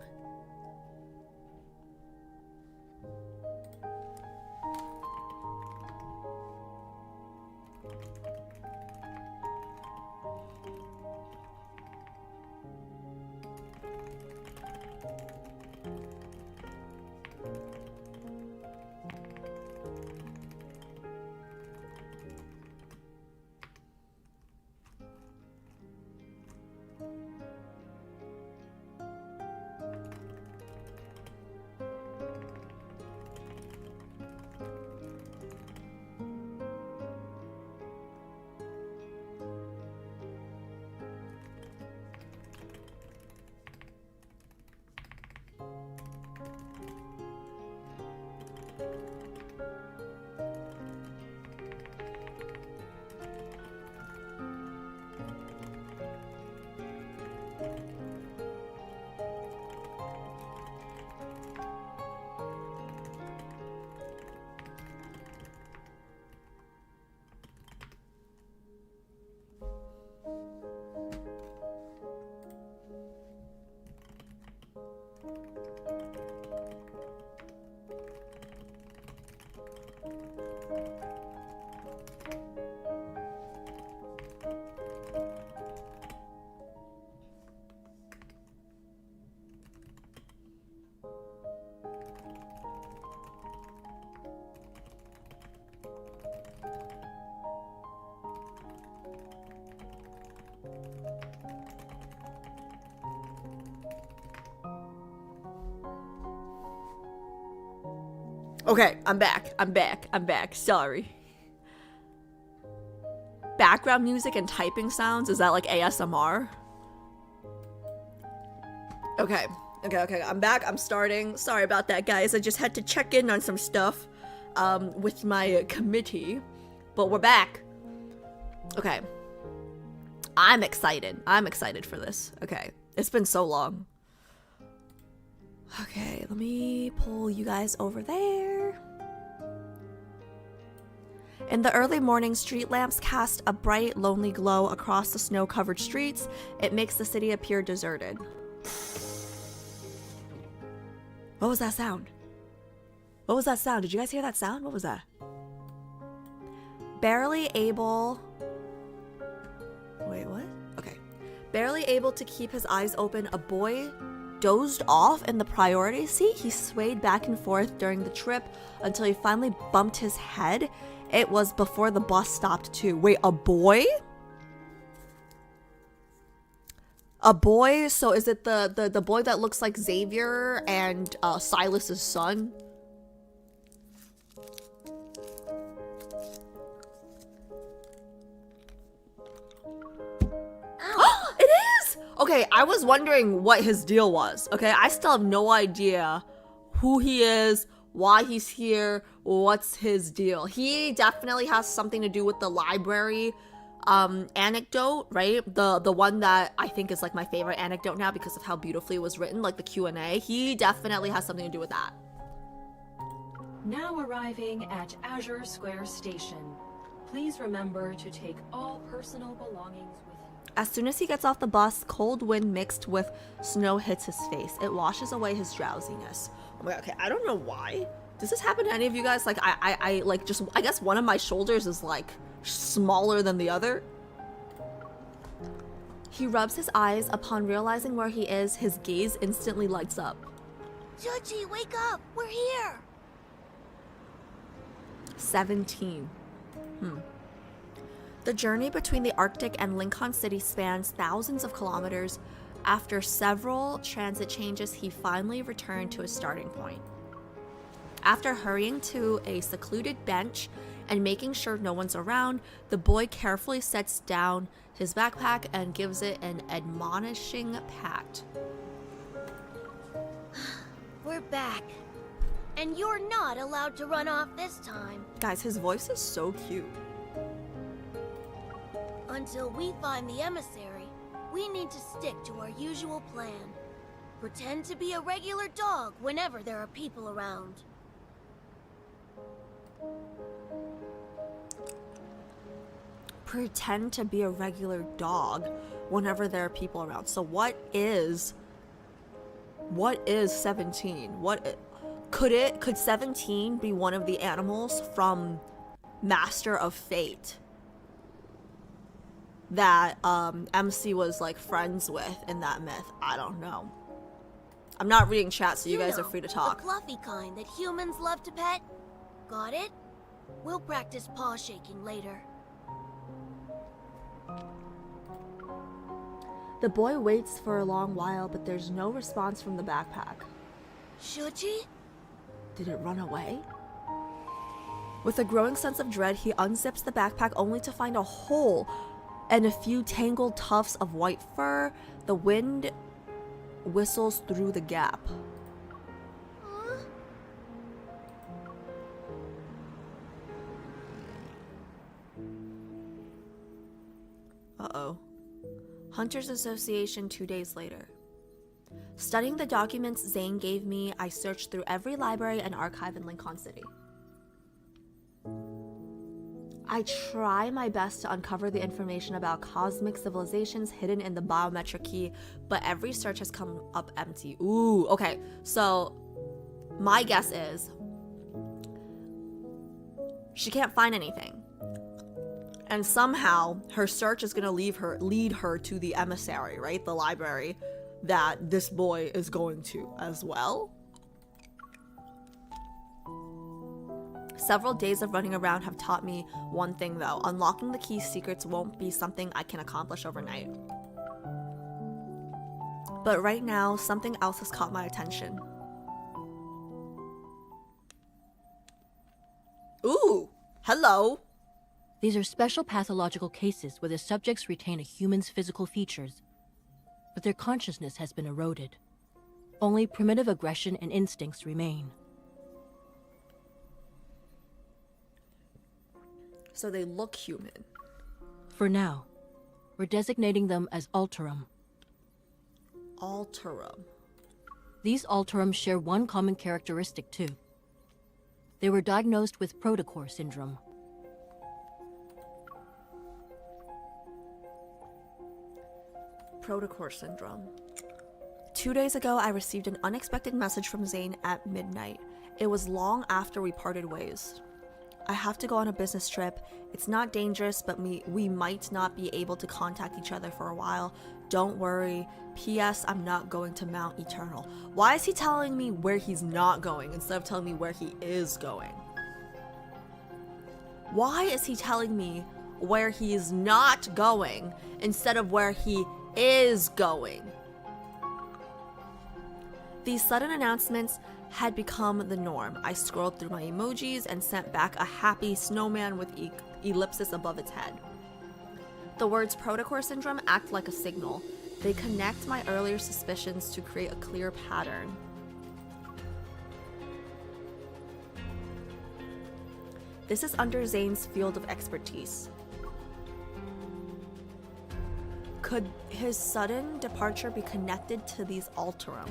Okay, I'm back. Sorry. Background music and typing sounds, is that like ASMR? Okay, I'm back, I'm starting. Sorry about that, guys. I just had to check in on some stuff with my committee, but we're back. Okay. I'm excited for this. Okay, it's been so long. Okay, let me pull you guys over there. In the early morning, street lamps cast a bright, lonely glow across the snow-covered streets. It makes the city appear deserted. What was that sound? What was that sound? Did you guys hear that sound? What was that? Barely able... Wait, what? Okay. Barely able to keep his eyes open, a boy dozed off in the priority seat. He swayed back and forth during the trip until he finally bumped his head. It was before the bus stopped too. Wait, a boy? A boy? So is it the boy that looks like Xavier and Silas's son? Okay, I was wondering what his deal was. Okay, I still have no idea who he is, why he's here, what's his deal. He definitely has something to do with the library anecdote, right? The one that I think is like my favorite anecdote now because of how beautifully it was written, like the Q&A. He definitely has something to do with that. Now arriving at Azure Square Station. Please remember to take all personal belongings with you. As soon as he gets off the bus, cold wind mixed with snow hits his face. It washes away his drowsiness. Oh my god, okay, I don't know why. Does this happen to any of you guys? Like, I like just, I guess one of my shoulders is like smaller than the other. He rubs his eyes. Upon realizing where he is, his gaze instantly lights up. Chuchi, wake up! We're here! 17. The journey between the Arctic and Lincoln City spans thousands of kilometers. After several transit changes, he finally returned to his starting point. After hurrying to a secluded bench and making sure no one's around, the boy carefully sets down his backpack and gives it an admonishing pat. We're back. And you're not allowed to run off this time. Guys, his voice is so cute. Until we find the emissary, we need to stick to our usual plan. Pretend to be a regular dog whenever there are people around. Pretend to be a regular dog whenever there are people around. So what is 17? Could 17 be one of the animals from Master of Fate that MC was like friends with in that myth? I don't know. I'm not reading chat, so you guys are free to talk. The fluffy kind that humans love to pet. Got it? We'll practice paw shaking later. The boy waits for a long while, but there's no response from the backpack. Chuchi? Did it run away? With a growing sense of dread, he unzips the backpack only to find a hole and a few tangled tufts of white fur. The wind whistles through the gap. Uh-oh. Hunters Association 2 days later. Studying the documents Zayne gave me, I searched through every library and archive in Lincoln City. I try my best to uncover the information about cosmic civilizations hidden in the biometric key, but every search has come up empty. Ooh, okay. So, my guess is she can't find anything. And somehow, her search is going to lead her to the emissary, right? The library that this boy is going to as well. Several days of running around have taught me one thing though. Unlocking the key's secrets won't be something I can accomplish overnight. But right now, something else has caught my attention. Ooh, hello. These are special pathological cases where the subjects retain a human's physical features, but their consciousness has been eroded. Only primitive aggression and instincts remain. So they look human. For now, we're designating them as Alterum. Alterum. These Alterum share one common characteristic too. They were diagnosed with protocore syndrome. Protocore syndrome. 2 days ago, I received an unexpected message from Zayne at midnight. It was long after we parted ways. I have to go on a business trip. It's not dangerous, but we might not be able to contact each other for a while. Don't worry. P.S. I'm not going to Mount Eternal. Why is he telling me where he's not going instead of telling me where he is going? Why is he telling me where he's not going instead of where he is going? These sudden announcements had become the norm. I scrolled through my emojis and sent back a happy snowman with ellipsis above its head. The words protocore syndrome act like a signal. They connect my earlier suspicions to create a clear pattern. This is under Zayne's field of expertise. Could his sudden departure be connected to these Alterum?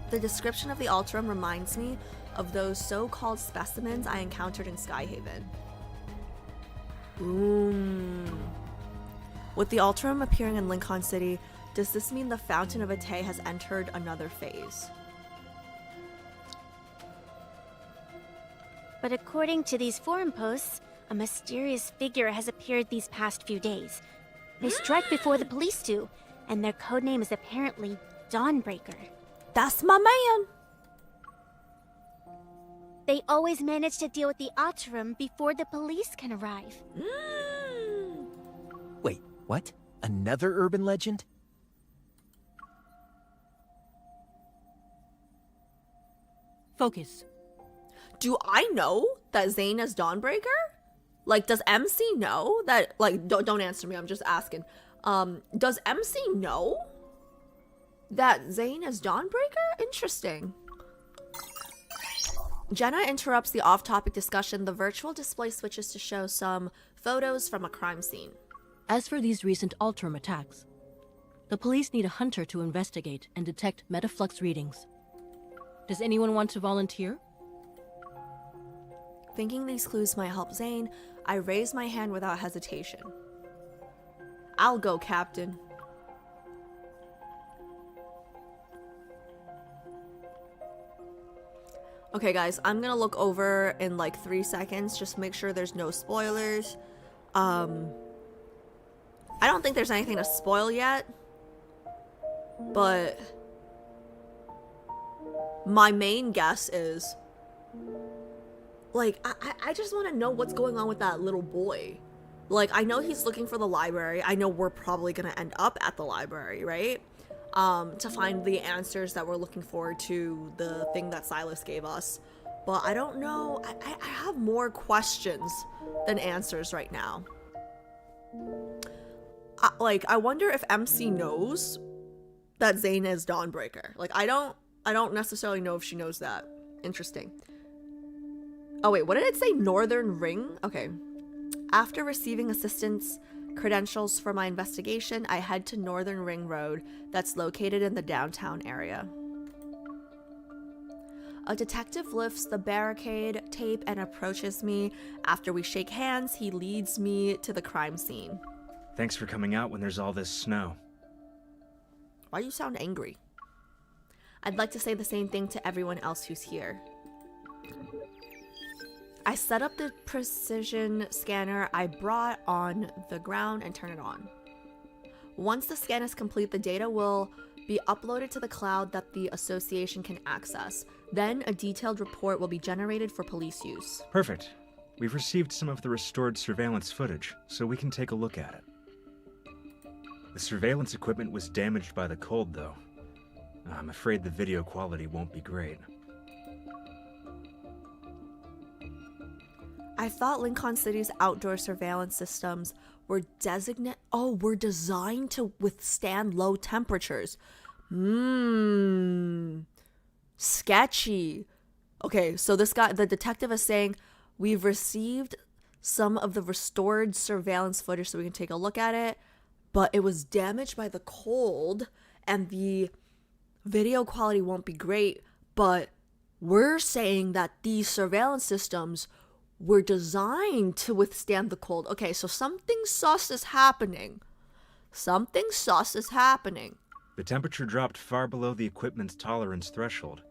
The description of the Alterum reminds me of those so-called specimens I encountered in Skyhaven. With the Alterum appearing in Lincoln City, does this mean the Fountain of Ate has entered another phase? But according to these forum posts, a mysterious figure has appeared these past few days. They strike before the police do, and their codename is apparently Dawnbreaker. That's my man! They always manage to deal with the Alterum before the police can arrive. Wait, what? Another urban legend? Focus. Do I know that Zayne is Dawnbreaker? Like, does MC know that? Like, don't answer me. I'm just asking. Does MC know that Zayne is Dawnbreaker? Interesting. Jenna interrupts the off-topic discussion. The virtual display switches to show some photos from a crime scene. As for these recent Alterum attacks, the police need a hunter to investigate and detect metaflux readings. Does anyone want to volunteer? Thinking these clues might help Zayne, I raise my hand without hesitation. I'll go, Captain. Okay, guys, I'm gonna look over in like 3 seconds. Just make sure there's no spoilers. I don't think there's anything to spoil yet. But my main guess is, like, I just want to know what's going on with that little boy. Like, I know he's looking for the library. I know we're probably going to end up at the library, right? To find the answers that we're looking for to the thing that Silas gave us. But I don't know. I have more questions than answers right now. I wonder if MC knows that Zayne is Dawnbreaker. Like, I don't necessarily know if she knows that. Interesting. Oh wait, what did it say? Northern Ring? Okay. After receiving assistance credentials for my investigation, I head to Northern Ring Road that's located in the downtown area. A detective lifts the barricade tape and approaches me. After we shake hands, he leads me to the crime scene. Thanks for coming out when there's all this snow. Why do you sound angry? I'd like to say the same thing to everyone else who's here. I set up the precision scanner I brought on the ground and turn it on. Once the scan is complete, the data will be uploaded to the cloud that the association can access. Then a detailed report will be generated for police use. Perfect. We've received some of the restored surveillance footage, so we can take a look at it. The surveillance equipment was damaged by the cold, though. I'm afraid the video quality won't be great. I thought Lincoln City's outdoor surveillance systems were designed to withstand low temperatures. Sketchy. Okay, so the detective is saying, we've received some of the restored surveillance footage so we can take a look at it, but it was damaged by the cold and the video quality won't be great, but we're saying that these surveillance systems were designed to withstand the cold. Okay, so something sus is happening. Something sus is happening. The temperature dropped far below the equipment's tolerance threshold.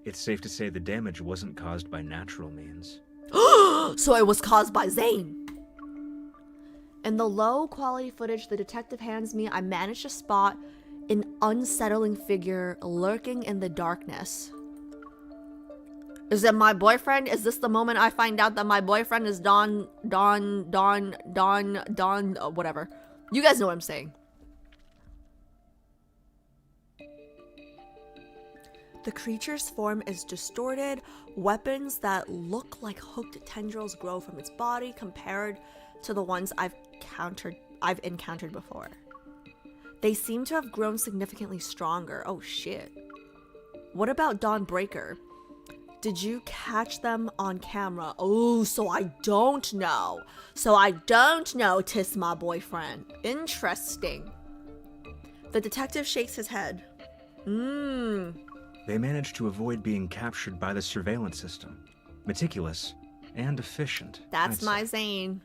It's safe to say the damage wasn't caused by natural means. So it was caused by Zayne. In the low quality footage the detective hands me, I managed to spot an unsettling figure lurking in the darkness. Is it my boyfriend? Is this the moment I find out that my boyfriend is Don, whatever. You guys know what I'm saying. The creature's form is distorted. Weapons that look like hooked tendrils grow from its body compared to the ones I've encountered before. They seem to have grown significantly stronger. Oh shit. What about Dawnbreaker? Did you catch them on camera? Oh, so I don't know. Tis my boyfriend. Interesting. The detective shakes his head. They managed to avoid being captured by the surveillance system. Meticulous and efficient. That's my Zayne.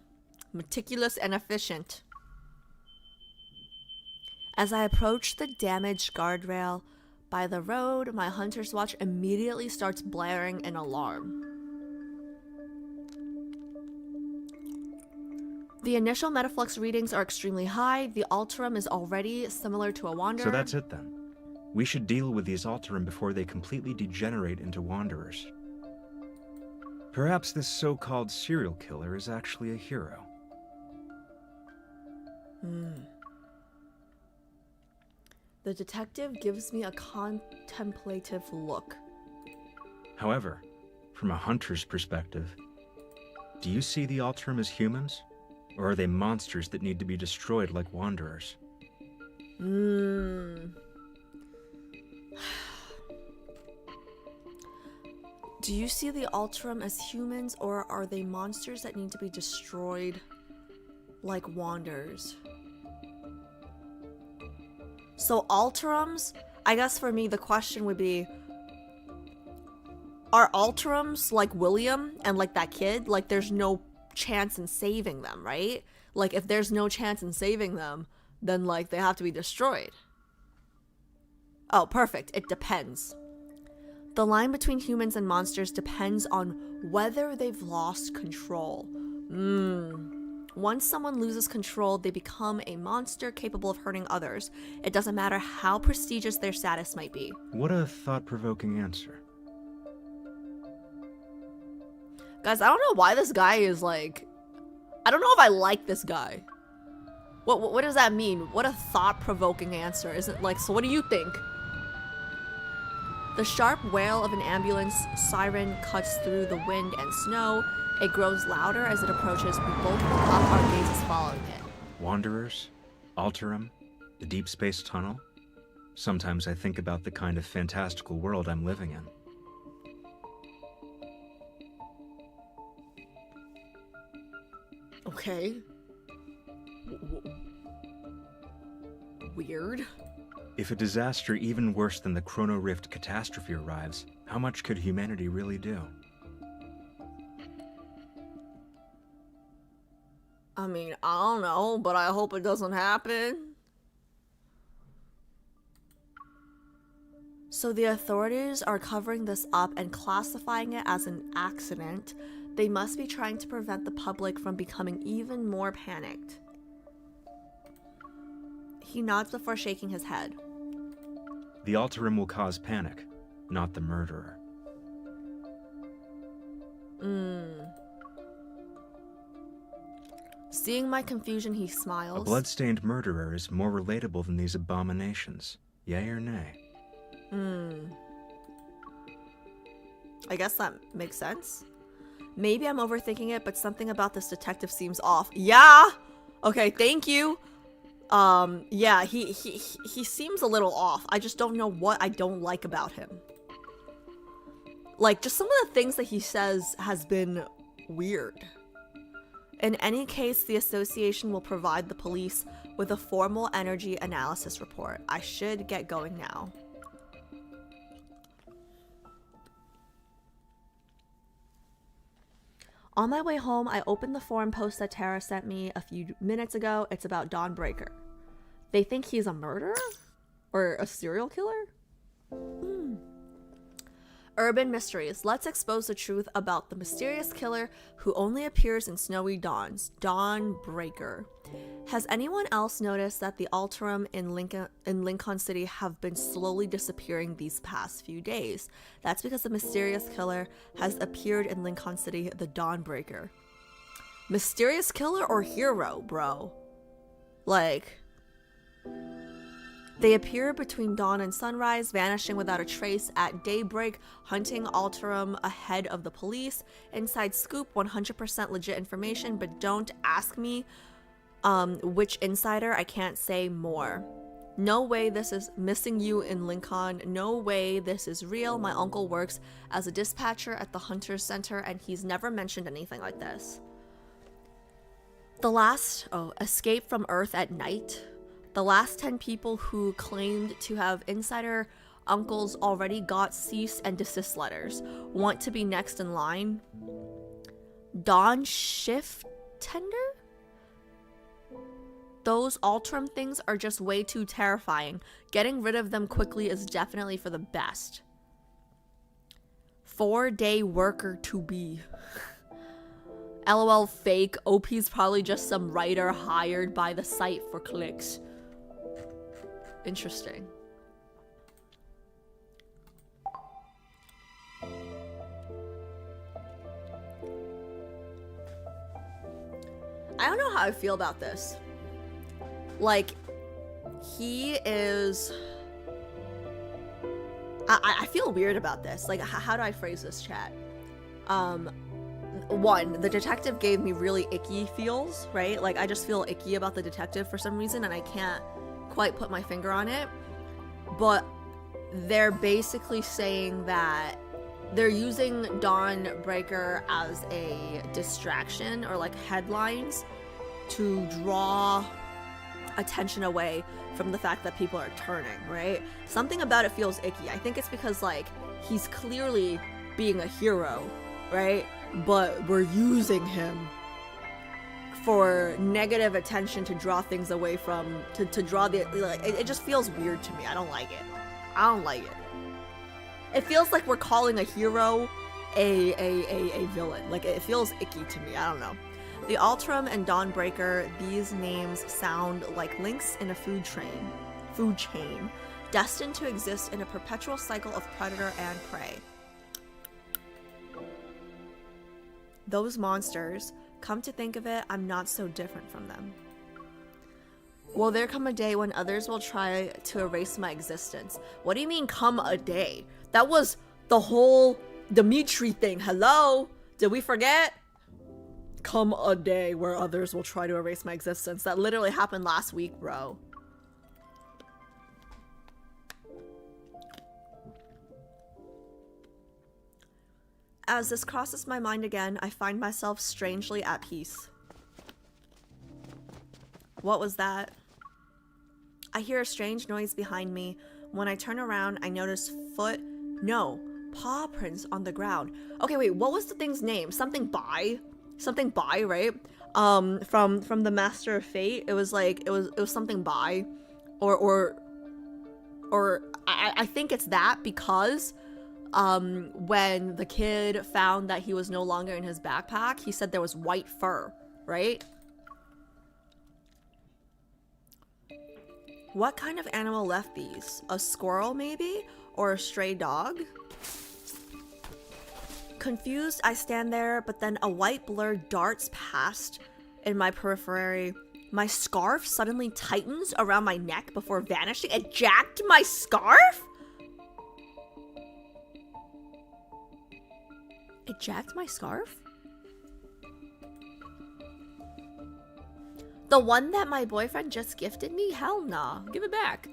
Meticulous and efficient. As I approach the damaged guardrail by the road, my hunter's watch immediately starts blaring an alarm. The initial Metaflux readings are extremely high. The Alterum is already similar to a Wanderer. So that's it then. We should deal with these Alterum before they completely degenerate into Wanderers. Perhaps this so-called serial killer is actually a hero. The detective gives me a contemplative look. However, from a hunter's perspective, do you see the Alterum as humans? Or are they monsters that need to be destroyed like Wanderers? Do you see the Alterum as humans, or are they monsters that need to be destroyed like Wanderers? So Alterums, I guess for me the question would be, are Alterums like William and like that kid? Like there's no chance in saving them, right? Like if there's no chance in saving them, then like they have to be destroyed. Oh, perfect. It depends. The line between humans and monsters depends on whether they've lost control. Once someone loses control, they become a monster capable of hurting others. It doesn't matter how prestigious their status might be. What a thought-provoking answer. Guys, I don't know why this guy is like... I don't know if I like this guy. What does that mean? What a thought-provoking answer. Isn't like, so what do you think? The sharp wail of an ambulance siren cuts through the wind and snow. It grows louder as it approaches. We both look up, our gazes following it. Wanderers? Alterum? The deep space tunnel? Sometimes I think about the kind of fantastical world I'm living in. Okay. Weird. If a disaster even worse than the Chrono Rift catastrophe arrives, how much could humanity really do? I mean, I don't know, but I hope it doesn't happen. So the authorities are covering this up and classifying it as an accident. They must be trying to prevent the public from becoming even more panicked. He nods before shaking his head. The Alterum will cause panic, not the murderer. Seeing my confusion, he smiles. A blood-stained murderer is more relatable than these abominations. Yay or nay? I guess that makes sense. Maybe I'm overthinking it, but something about this detective seems off. Yeah! Okay, thank you. Yeah, he seems a little off. I just don't know what I don't like about him. Like, just some of the things that he says has been weird. In any case, the association will provide the police with a formal energy analysis report. I should get going now. On my way home, I opened the forum post that Tara sent me a few minutes ago. It's about Dawnbreaker. They think he's a murderer? Or a serial killer? Urban mysteries. Let's expose the truth about the mysterious killer who only appears in snowy dawns. Dawnbreaker. Has anyone else noticed that the Alterum in Lincoln City have been slowly disappearing these past few days? That's because the mysterious killer has appeared in Lincoln City, the Dawnbreaker. Mysterious killer or hero, bro? Like, They appear between dawn and sunrise, vanishing without a trace at daybreak, hunting Alterum ahead of the police. Inside scoop, 100% legit information, but don't ask me which insider, I can't say more. No way this is missing you in Lincoln. No way this is real. My uncle works as a dispatcher at the Hunters Center and he's never mentioned anything like this. Escape from Earth at night. The last 10 people who claimed to have insider uncles already got cease and desist letters. Want to be next in line? Dawn shift tender? Those Alterum things are just way too terrifying. Getting rid of them quickly is definitely for the best. 4-day worker to be. LOL fake. OP's probably just some writer hired by the site for clicks. Interesting. I don't know how I feel about this. Like, he is... I feel weird about this. Like, how do I phrase this, chat? One, the detective gave me really icky feels, right? Like, I just feel icky about the detective for some reason, and I can't quite put my finger on it. But they're basically saying that they're using Dawnbreaker as a distraction, or like headlines, to draw attention away from the fact that people are turning, right? Something about it feels icky. I think it's because, like, he's clearly being a hero, right? But we're using him for negative attention to draw things away from, to draw the, like, it just feels weird to me. I don't like it. I don't like it. It feels like we're calling a hero a villain. Like, it feels icky to me. I don't know. The Alterum and Dawnbreaker, these names sound like links in a food chain, destined to exist in a perpetual cycle of predator and prey. Those monsters, come to think of it, I'm not so different from them. Will there come a day when others will try to erase my existence? What do you mean, come a day? That was the whole Dimitri thing. Hello? Did we forget? Come a day where others will try to erase my existence. That literally happened last week, bro. As this crosses my mind again, I find myself strangely at peace. What was that? I hear a strange noise behind me. When I turn around, I notice paw prints on the ground. Okay, wait, what was the thing's name? Something by, right? From the Master of Fate. It was like, it was something by, or I think it's that, because when the kid found that he was no longer in his backpack, he said there was white fur, right? What kind of animal left these? A squirrel, maybe? Or a stray dog? Confused, I stand there, but then a white blur darts past in my periphery. My scarf suddenly tightens around my neck before vanishing. It jacked my scarf? It jacked my scarf? The one that my boyfriend just gifted me? Hell nah. Give it back.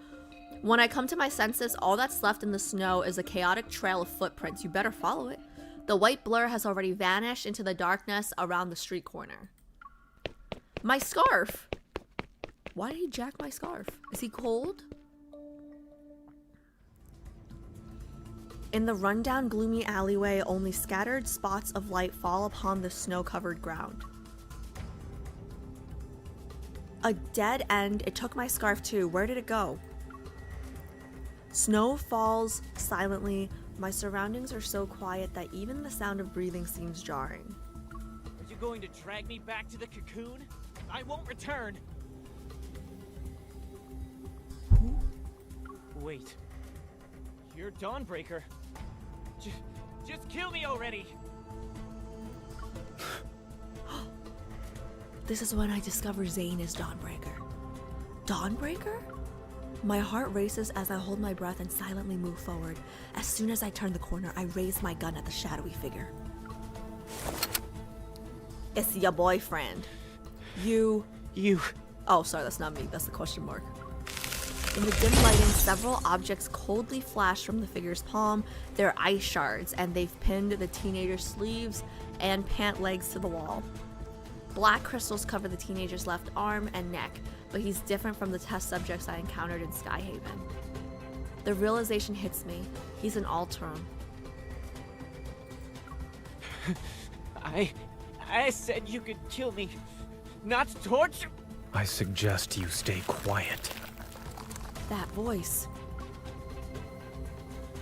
When I come to my senses, all that's left in the snow is a chaotic trail of footprints. You better follow it. The white blur has already vanished into the darkness around the street corner. My scarf! Why did he jack my scarf? Is he cold? In the rundown, gloomy alleyway, only scattered spots of light fall upon the snow-covered ground. A dead end. It took my scarf too. Where did it go? Snow falls silently. My surroundings are so quiet that even the sound of breathing seems jarring. Are you going to drag me back to the cocoon? I won't return. Wait. You're Dawnbreaker. Just kill me already. This is when I discover Zayne is Dawnbreaker. Dawnbreaker? My heart races as I hold my breath and silently move forward. As soon as I turn the corner, I raise my gun at the shadowy figure. It's your boyfriend. You. Oh, sorry, that's not me. That's the question mark. In the dim lighting, several objects coldly flash from the figure's palm. They're ice shards, and they've pinned the teenager's sleeves and pant legs to the wall. Black crystals cover the teenager's left arm and neck, but he's different from the test subjects I encountered in Skyhaven. The realization hits me. He's an Alterum. I said you could kill me, not torture. I suggest you stay quiet. That voice.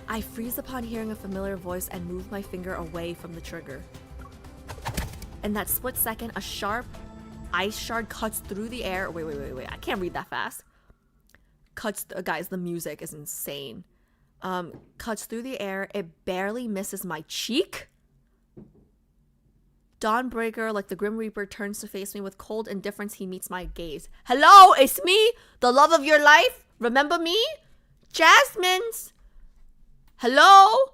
I freeze upon hearing a familiar voice and move my finger away from the trigger. In that split second, a sharp ice shard cuts through the air. Wait. I can't read that fast. Guys, the music is insane. Cuts through the air. It barely misses my cheek. Dawnbreaker, like the Grim Reaper, turns to face me with cold indifference. He meets my gaze. Hello, it's me, the love of your life. Remember me? Jasmine's. Hello?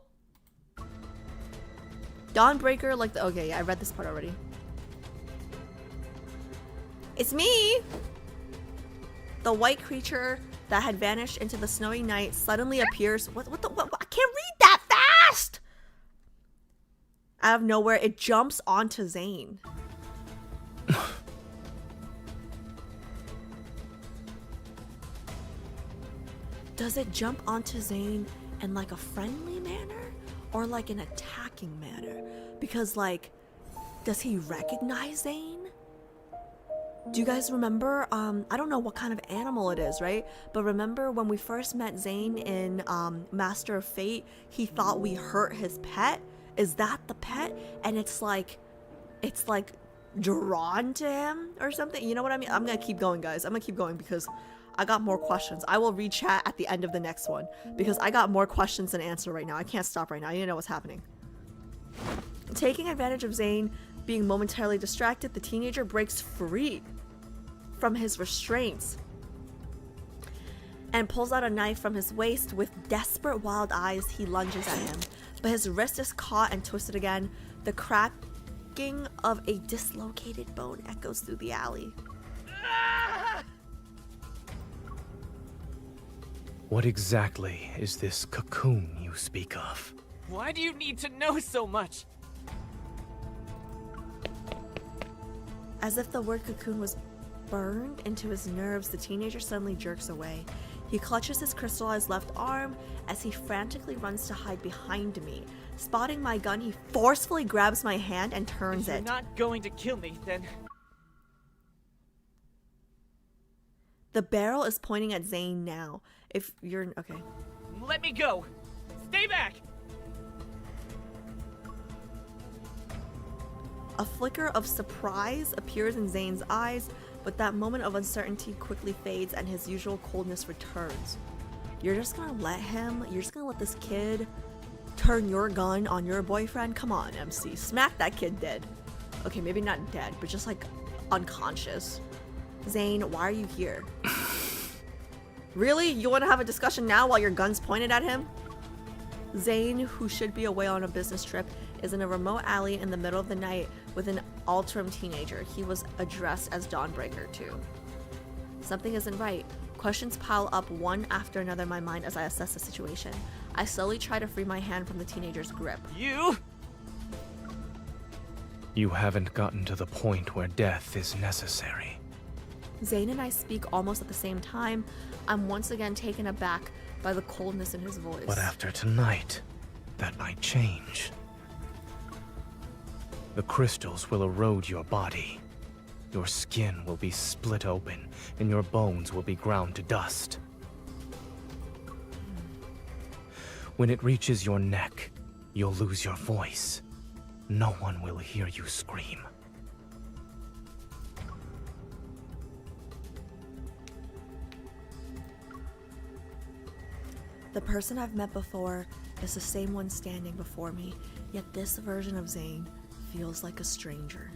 Dawnbreaker, like the... Okay, yeah, I read this part already. It's me! The white creature that had vanished into the snowy night suddenly appears... What? I can't read that fast! Out of nowhere, it jumps onto Zayne. Does it jump onto Zayne in like a friendly manner or like an attacking manner? Because like, does he recognize Zayne? Do you guys remember, I don't know what kind of animal it is, right? But remember when we first met Zayne in Master of Fate, he thought we hurt his pet? Is that the pet? And it's like drawn to him or something. You know what I mean? I'm gonna keep going, guys. I'm gonna keep going because I got more questions. I will read chat at the end of the next one because I got more questions than answer right now. I can't stop right now. I need to know what's happening. Taking advantage of Zayne being momentarily distracted, the teenager breaks free from his restraints and pulls out a knife from his waist. With desperate wild eyes, he lunges at him, but his wrist is caught and twisted again. The cracking of a dislocated bone echoes through the alley. What exactly is this cocoon you speak of? Why do you need to know so much? As if the word cocoon was burned into his nerves, the teenager suddenly jerks away. He clutches his crystallized left arm as he frantically runs to hide behind me. Spotting my gun, he forcefully grabs my hand and turns it. If you're not going to kill me, then... The barrel is pointing at Zayne now. If you're... Okay. Let me go! Stay back! A flicker of surprise appears in Zayne's eyes, but that moment of uncertainty quickly fades and his usual coldness returns. You're just gonna let this kid turn your gun on your boyfriend? Come on, MC. Smack that kid dead. Okay, maybe not dead, but just like unconscious. Zayne, why are you here? Really? You want to have a discussion now while your gun's pointed at him? Zayne, who should be away on a business trip, is in a remote alley in the middle of the night with an Alterum teenager. He was addressed as Dawnbreaker too. Something isn't right. Questions pile up one after another in my mind as I assess the situation. I slowly try to free my hand from the teenager's grip. You haven't gotten to the point where death is necessary. Zayne and I speak almost at the same time. I'm once again taken aback by the coldness in his voice. But after tonight, that might change. The crystals will erode your body. Your skin will be split open, and your bones will be ground to dust. When it reaches your neck, you'll lose your voice. No one will hear you scream. The person I've met before is the same one standing before me, yet this version of Zayne feels like a stranger.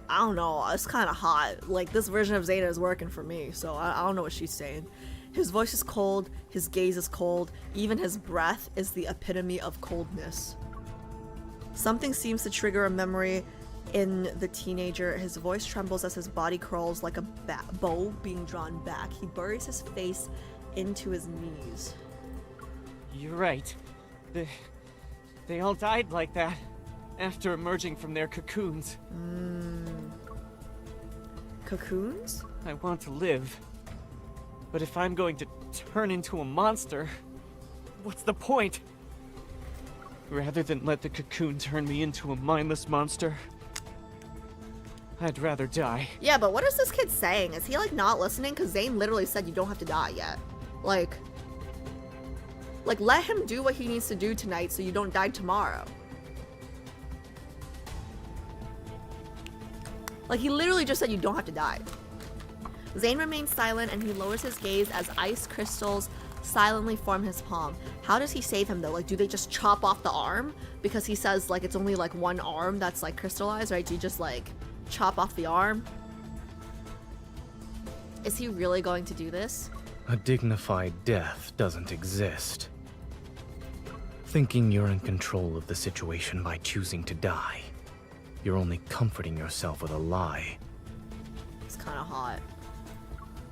I don't know, it's kind of hot. Like, this version of Zayne is working for me, so I don't know what she's saying. His voice is cold, his gaze is cold, even his breath is the epitome of coldness. Something seems to trigger a memory in the teenager. His voice trembles as his body crawls like a bow being drawn back. He buries his face into his knees. You're right. They all died like that after emerging from their cocoons. Cocoons? I want to live. But if I'm going to turn into a monster, what's the point? Rather than let the cocoon turn me into a mindless monster, I'd rather die. Yeah, but what is this kid saying? Is he like not listening? Because Zayne literally said you don't have to die yet. Like let him do what he needs to do tonight so you don't die tomorrow. Like, he literally just said you don't have to die. Zayne remains silent and he lowers his gaze as ice crystals silently form his palm. How does he save him though? Like, do they just chop off the arm? Because he says like it's only like one arm that's like crystallized, right? Do you just like chop off the arm? Is he really going to do this? A dignified death doesn't exist. Thinking you're in control of the situation by choosing to die, you're only comforting yourself with a lie. It's kind of hot.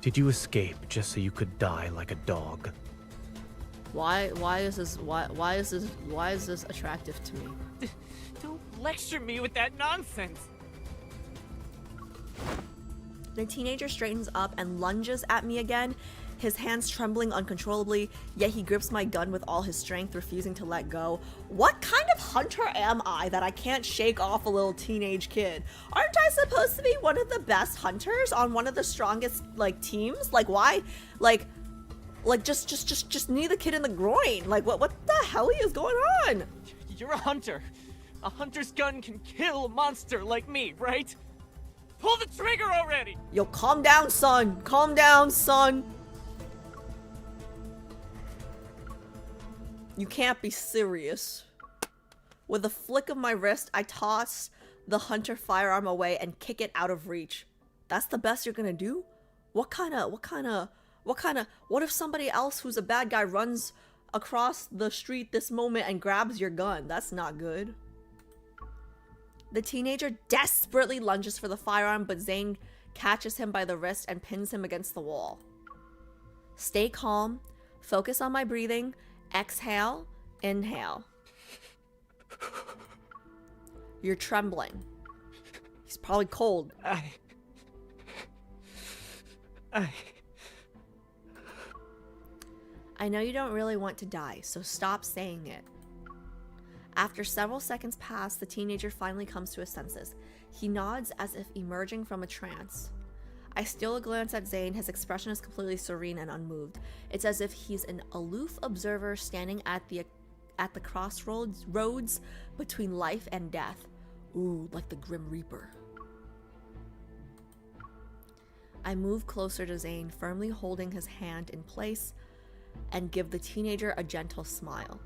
Did you escape just so you could die like a dog? Why is this attractive to me? Don't lecture me with that nonsense. The teenager straightens up and lunges at me again, his hands trembling uncontrollably, yet he grips my gun with all his strength, refusing to let go. What kind of hunter am I that I can't shake off a little teenage kid? Aren't I supposed to be one of the best hunters on one of the strongest, like, teams? Like, why? Like, just knee the kid in the groin. Like, what the hell is going on? You're a hunter. A hunter's gun can kill a monster like me, right? Pull the trigger already! Yo, calm down, son. Calm down, son. You can't be serious. With a flick of my wrist, I toss the hunter firearm away and kick it out of reach. That's the best you're gonna do? What if somebody else who's a bad guy runs across the street this moment and grabs your gun? That's not good. The teenager desperately lunges for the firearm, but Zayne catches him by the wrist and pins him against the wall. Stay calm, focus on my breathing, exhale, inhale. You're trembling. He's probably cold. I know you don't really want to die, so stop saying it. After several seconds pass, the teenager finally comes to his senses. He nods as if emerging from a trance. I steal a glance at Zayne. His expression is completely serene and unmoved. It's as if he's an aloof observer standing at the crossroads between life and death. Ooh, like the Grim Reaper. I move closer to Zayne, firmly holding his hand in place, and give the teenager a gentle smile.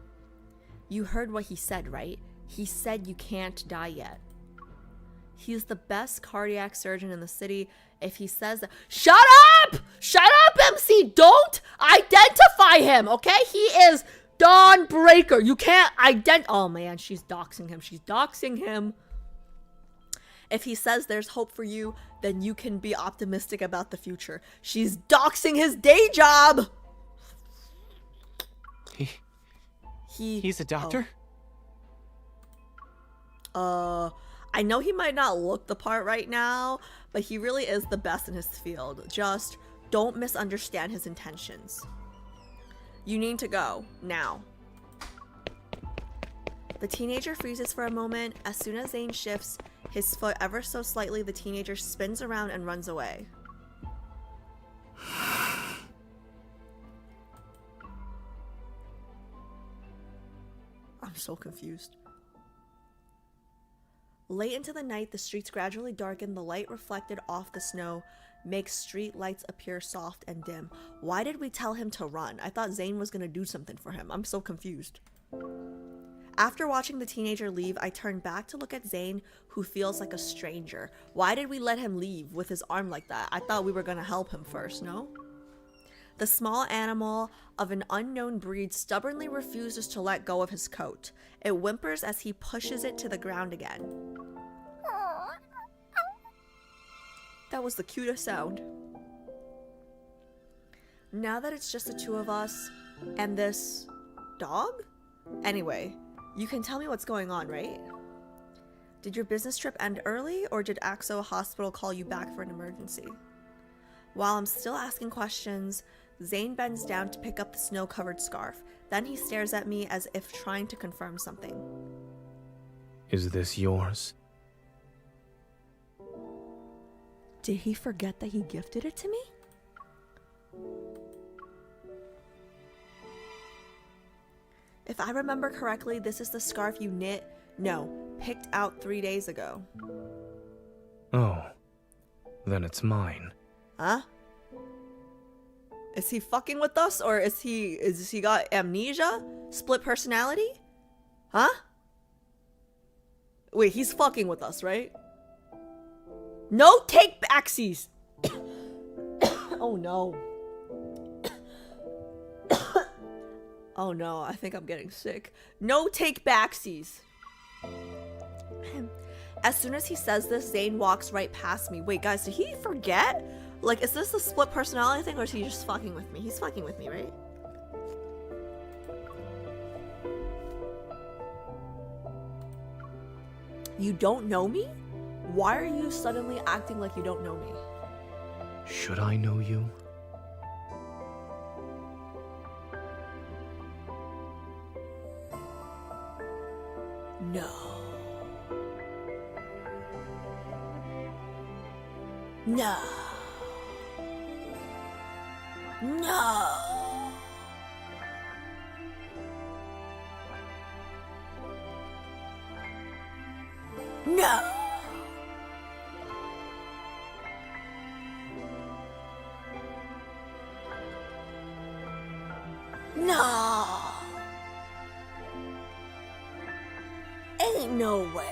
You heard what he said, right? He said you can't die yet. He's the best cardiac surgeon in the city. If he says that— Shut up! Shut up, MC! Don't identify him, okay? He is Dawn Breaker. You can't Oh man, she's doxing him. She's doxing him. If he says there's hope for you, then you can be optimistic about the future. She's doxing his day job! He's a doctor? I know he might not look the part right now, but he really is the best in his field. Just don't misunderstand his intentions. You need to go, now. The teenager freezes for a moment. As soon as Zayne shifts his foot ever so slightly, the teenager spins around and runs away. I'm so confused. Late into the night, the streets gradually darken. The light reflected off the snow makes street lights appear soft and dim. Why did we tell him to run? I thought Zayne was gonna do something for him. I'm so confused. After watching the teenager leave, I turn back to look at Zayne, who feels like a stranger. Why did we let him leave with his arm like that? I thought we were gonna help him first, no? The small animal of an unknown breed stubbornly refuses to let go of his coat. It whimpers as he pushes it to the ground again. That was the cutest sound. Now that it's just the two of us and this dog? Anyway, you can tell me what's going on, right? Did your business trip end early, or did Axo Hospital call you back for an emergency? While I'm still asking questions, Zayne bends down to pick up the snow-covered scarf. Then he stares at me as if trying to confirm something. Is this yours? Did he forget that he gifted it to me? If I remember correctly, this is the scarf you picked out 3 days ago. Oh, then it's mine. Huh? Is he fucking with us, or is he got amnesia? Split personality? Huh? Wait, he's fucking with us, right? No take backsies! Oh no. Oh no, I think I'm getting sick. No take backsies. As soon as he says this, Zayne walks right past me. Wait, guys, did he forget? Like, is this a split personality thing, or is he just fucking with me? He's fucking with me, right? You don't know me? Why are you suddenly acting like you don't know me? Should I know you? No. No. No. No. No. Ain't no way.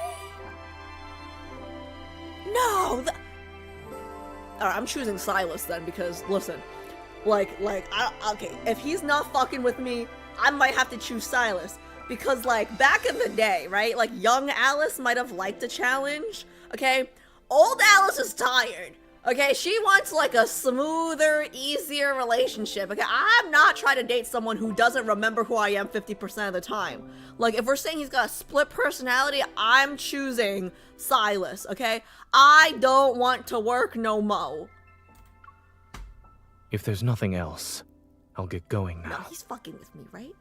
No. Alright, I'm choosing Silas then, because listen, okay, if he's not fucking with me, I might have to choose Silas. Because, like, back in the day, right? Like, young Alice might have liked a challenge, okay? Old Alice is tired, okay? She wants, like, a smoother, easier relationship, okay? I'm not trying to date someone who doesn't remember who I am 50% of the time. Like, if we're saying he's got a split personality, I'm choosing Silas, okay? I don't want to work no mo. If there's nothing else, I'll get going now. No, he's fucking with me, right?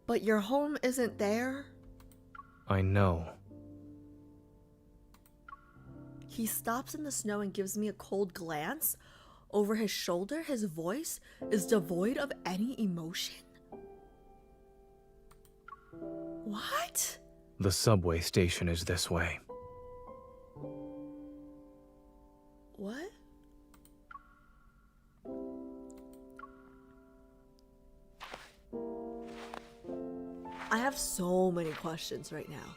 But your home isn't there? I know. He stops in the snow and gives me a cold glance. Over his shoulder, his voice is devoid of any emotion. What? The subway station is this way. What? I have so many questions right now.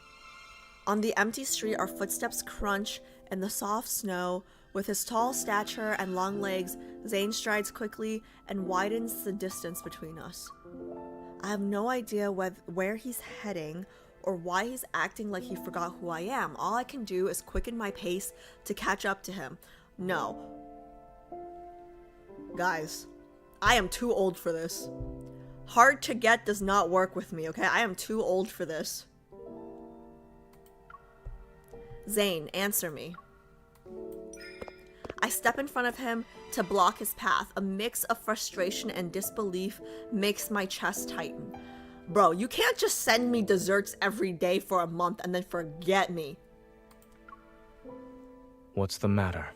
On the empty street, our footsteps crunch in the soft snow. With his tall stature and long legs, Zayne strides quickly and widens the distance between us. I have no idea where he's heading or why he's acting like he forgot who I am. All I can do is quicken my pace to catch up to him. No. Guys, I am too old for this. Hard to get does not work with me, okay? I am too old for this. Zayne, answer me. I step in front of him to block his path. A mix of frustration and disbelief makes my chest tighten. Bro, you can't just send me desserts every day for a month and then forget me. What's the matter?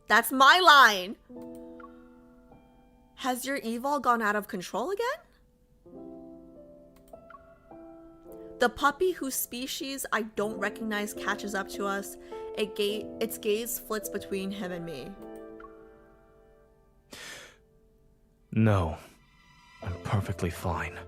That's my line! Has your evil gone out of control again? The puppy whose species I don't recognize catches up to us. Its gaze flits between him and me. No, I'm perfectly fine.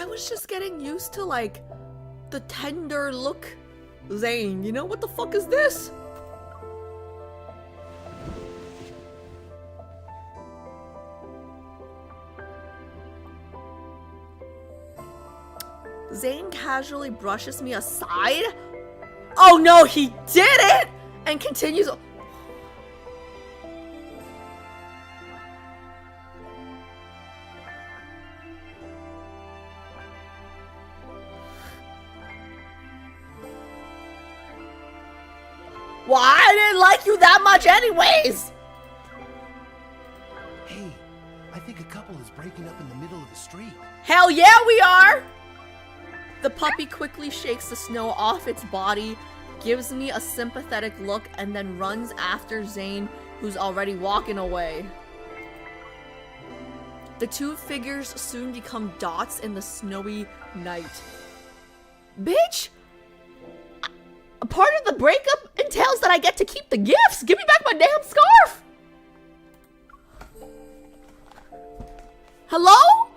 was just getting used to, like, the tender look Zayne. You know, what the fuck is this? Zayne casually brushes me aside. Oh no, he didn't! And continues. Well, I didn't like you that much anyways! Hey, I think a couple is breaking up in the middle of the street. Hell yeah, we are! The puppy quickly shakes the snow off its body, gives me a sympathetic look, and then runs after Zayne, who's already walking away. The two figures soon become dots in the snowy night. Bitch! A part of the breakup entails that I get to keep the gifts! Give me back my damn scarf! Hello?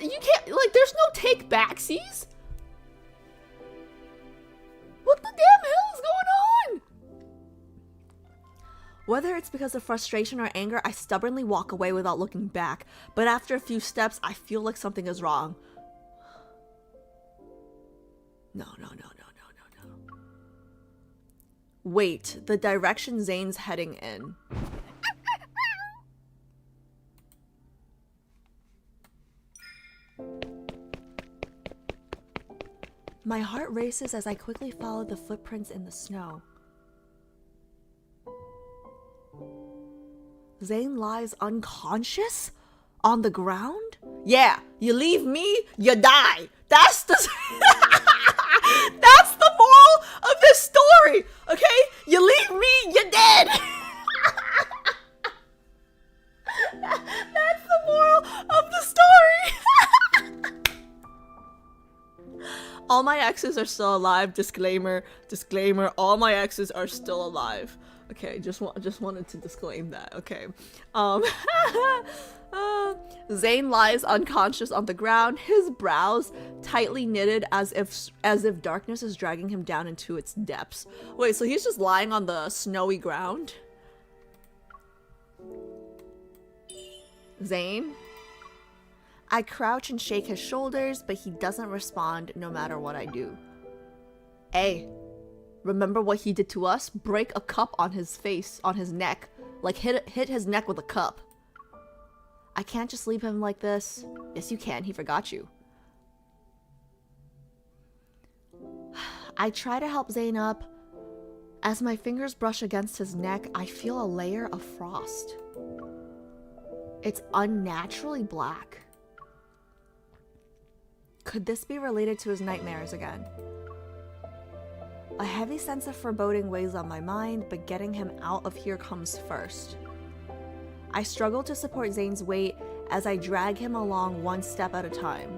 You can't, like, there's no take backsies. What the damn hell is going on? Whether it's because of frustration or anger, I stubbornly walk away without looking back. But after a few steps, I feel like something is wrong. No. Wait, the direction Zayne's heading in. My heart races as I quickly follow the footprints in the snow. Zayne lies unconscious on the ground? Yeah, you leave me, you die. That's the that's the moral of this story, okay? You leave me, you're dead. That's the moral of the story. All my exes are still alive. Disclaimer. All my exes are still alive. Okay, just wanted to disclaim that. Okay. Zayne lies unconscious on the ground, his brows tightly knitted as if darkness is dragging him down into its depths. Wait, so he's just lying on the snowy ground? Zayne? I crouch and shake his shoulders, but he doesn't respond no matter what I do. Hey, remember what he did to us? Break a cup on his face, on his neck. Like hit his neck with a cup. I can't just leave him like this. Yes, you can. He forgot you. I try to help Zayne up. As my fingers brush against his neck, I feel a layer of frost. It's unnaturally black. Could this be related to his nightmares again? A heavy sense of foreboding weighs on my mind, but getting him out of here comes first. I struggle to support Zayne's weight as I drag him along one step at a time.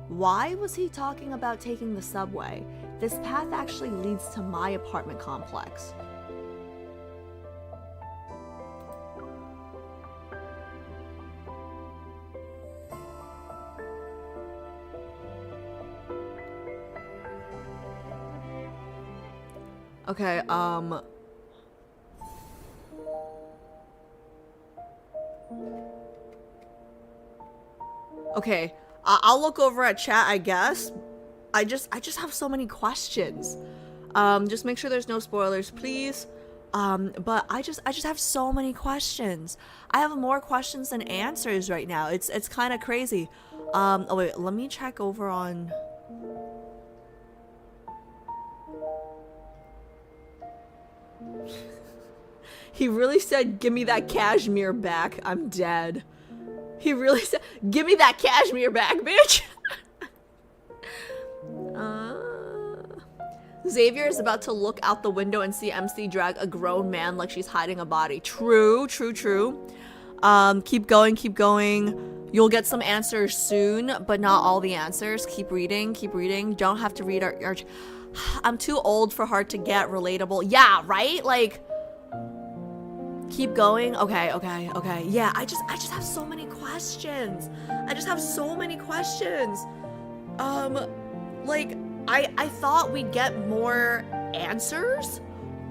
Why was he talking about taking the subway? This path actually leads to my apartment complex. Okay, okay, I'll look over at chat, I guess. I just have so many questions. Just make sure there's no spoilers, please. But I just have so many questions. I have more questions than answers right now. It's kind of crazy. Oh wait, let me check over on. He really said, "Give me that cashmere back." I'm dead. He really said, "Give me that cashmere back, bitch." Xavier is about to look out the window and see MC drag a grown man like she's hiding a body. True. Keep going. You'll get some answers soon, but not all the answers. Keep reading. Don't have to read our I'm too old for Hard to Get relatable. Yeah, right? Like, Keep going. Okay. Yeah, I just have so many questions. Like I thought we'd get more answers,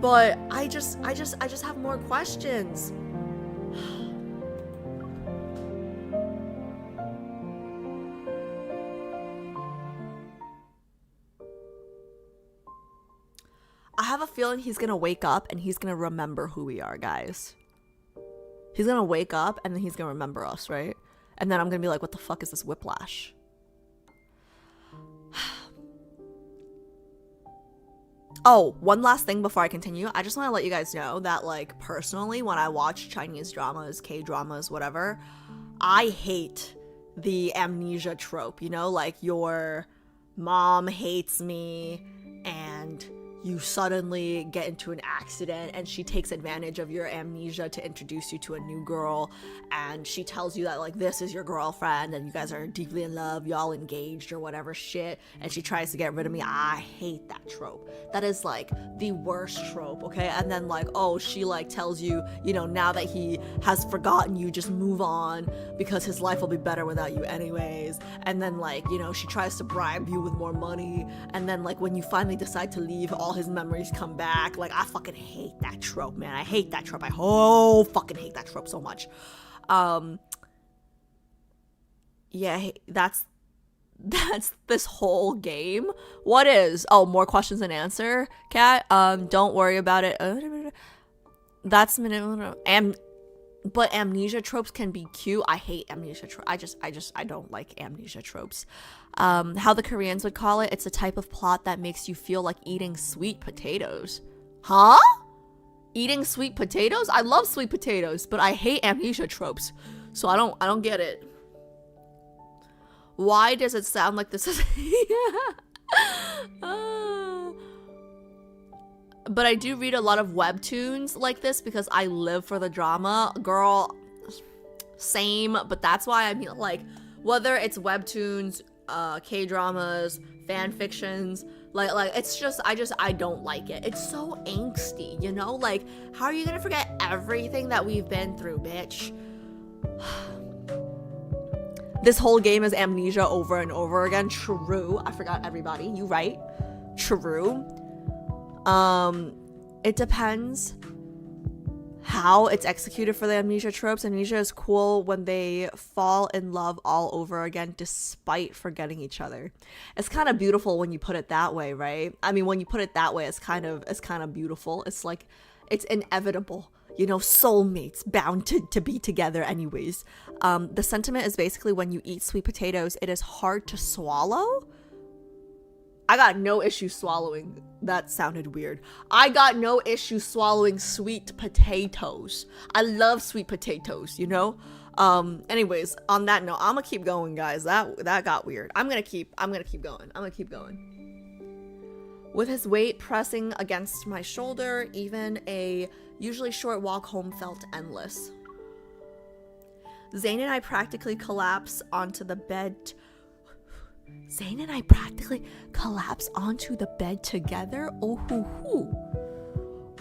but I just have more questions. I have a feeling he's gonna wake up and he's gonna remember who we are, guys. He's gonna wake up and then he's gonna remember us, right? And then I'm gonna be like, what the fuck is this whiplash? Oh, one last thing before I continue. I just want to let you guys know that, like, personally, when I watch Chinese dramas, K-dramas, whatever, I hate the amnesia trope, you know? Like, your mom hates me and you suddenly get into an accident and she takes advantage of your amnesia to introduce you to a new girl, and she tells you that, like, this is your girlfriend and you guys are deeply in love, y'all engaged or whatever shit, and she tries to get rid of me. I hate that trope. That is, like, the worst trope, okay? And then, like, oh, she, like, tells you, you know, now that he has forgotten you, just move on because his life will be better without you anyways. And then, like, you know, she tries to bribe you with more money, and then, like, when you finally decide to leave, all his memories come back. Like, I fucking hate that trope, man. I hate that trope. I fucking hate that trope so much. Yeah, that's this whole game. What is? Oh, more questions and answer, Cat. Don't worry about it. That's but amnesia tropes can be cute. I hate amnesia tropes. I don't like amnesia tropes. How the Koreans would call it, it's a type of plot that makes you feel like eating sweet potatoes. Huh? Eating sweet potatoes? I love sweet potatoes, but I hate amnesia tropes. So I don't get it. Why does it sound like this is But I do read a lot of webtoons like this because I live for the drama. Girl, same, but that's why I mean, like, whether it's webtoons, K-dramas, fan fictions, like it's just I don't like it. It's so angsty, you know? Like, how are you gonna forget everything that we've been through, bitch? This whole game is amnesia over and over again. True. I forgot everybody. You right. True. It depends how it's executed for the amnesia tropes. Amnesia is cool when they fall in love all over again despite forgetting each other. It's kind of beautiful when you put it that way, right? I mean, when you put it that way, it's kind of beautiful. It's like, it's inevitable, you know, soulmates bound to be together anyways. The sentiment is basically when you eat sweet potatoes, it is hard to swallow. I got no issue swallowing. That sounded weird. I got no issue swallowing sweet potatoes. I love sweet potatoes, you know? Anyways, on that note, I'm gonna keep going, guys. That got weird. I'm gonna keep going. With his weight pressing against my shoulder, even a usually short walk home felt endless. Zayne and I practically collapse onto the bed together.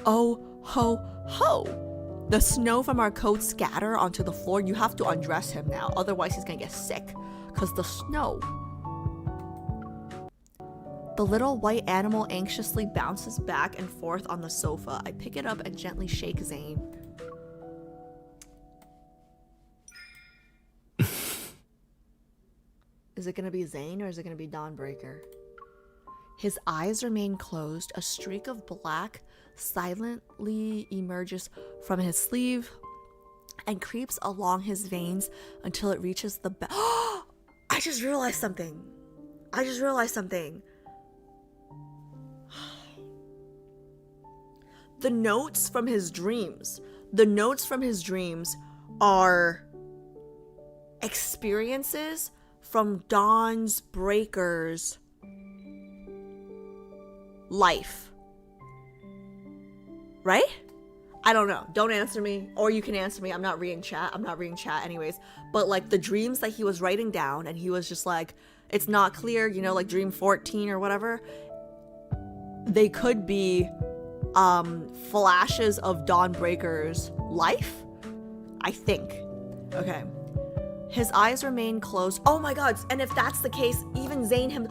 Oh ho ho. The snow from our coats scatter onto the floor. You have to undress him now, otherwise he's gonna get sick. Cause the snow. The little white animal anxiously bounces back and forth on the sofa. I pick it up and gently shake Zayne. Is it gonna be Zayne or is it gonna be Dawnbreaker? His eyes remain closed. A streak of black silently emerges from his sleeve and creeps along his veins until it reaches the back. I just realized something. The notes from his dreams are experiences from Dawnbreaker's life. Right? I don't know. Don't answer me. Or you can answer me. I'm not reading chat anyways. But like the dreams that he was writing down and he was just like, it's not clear, you know, like dream 14 or whatever. They could be flashes of Dawnbreaker's life, I think. Okay. His eyes remain closed. Oh my god, and if that's the case, even Zayne him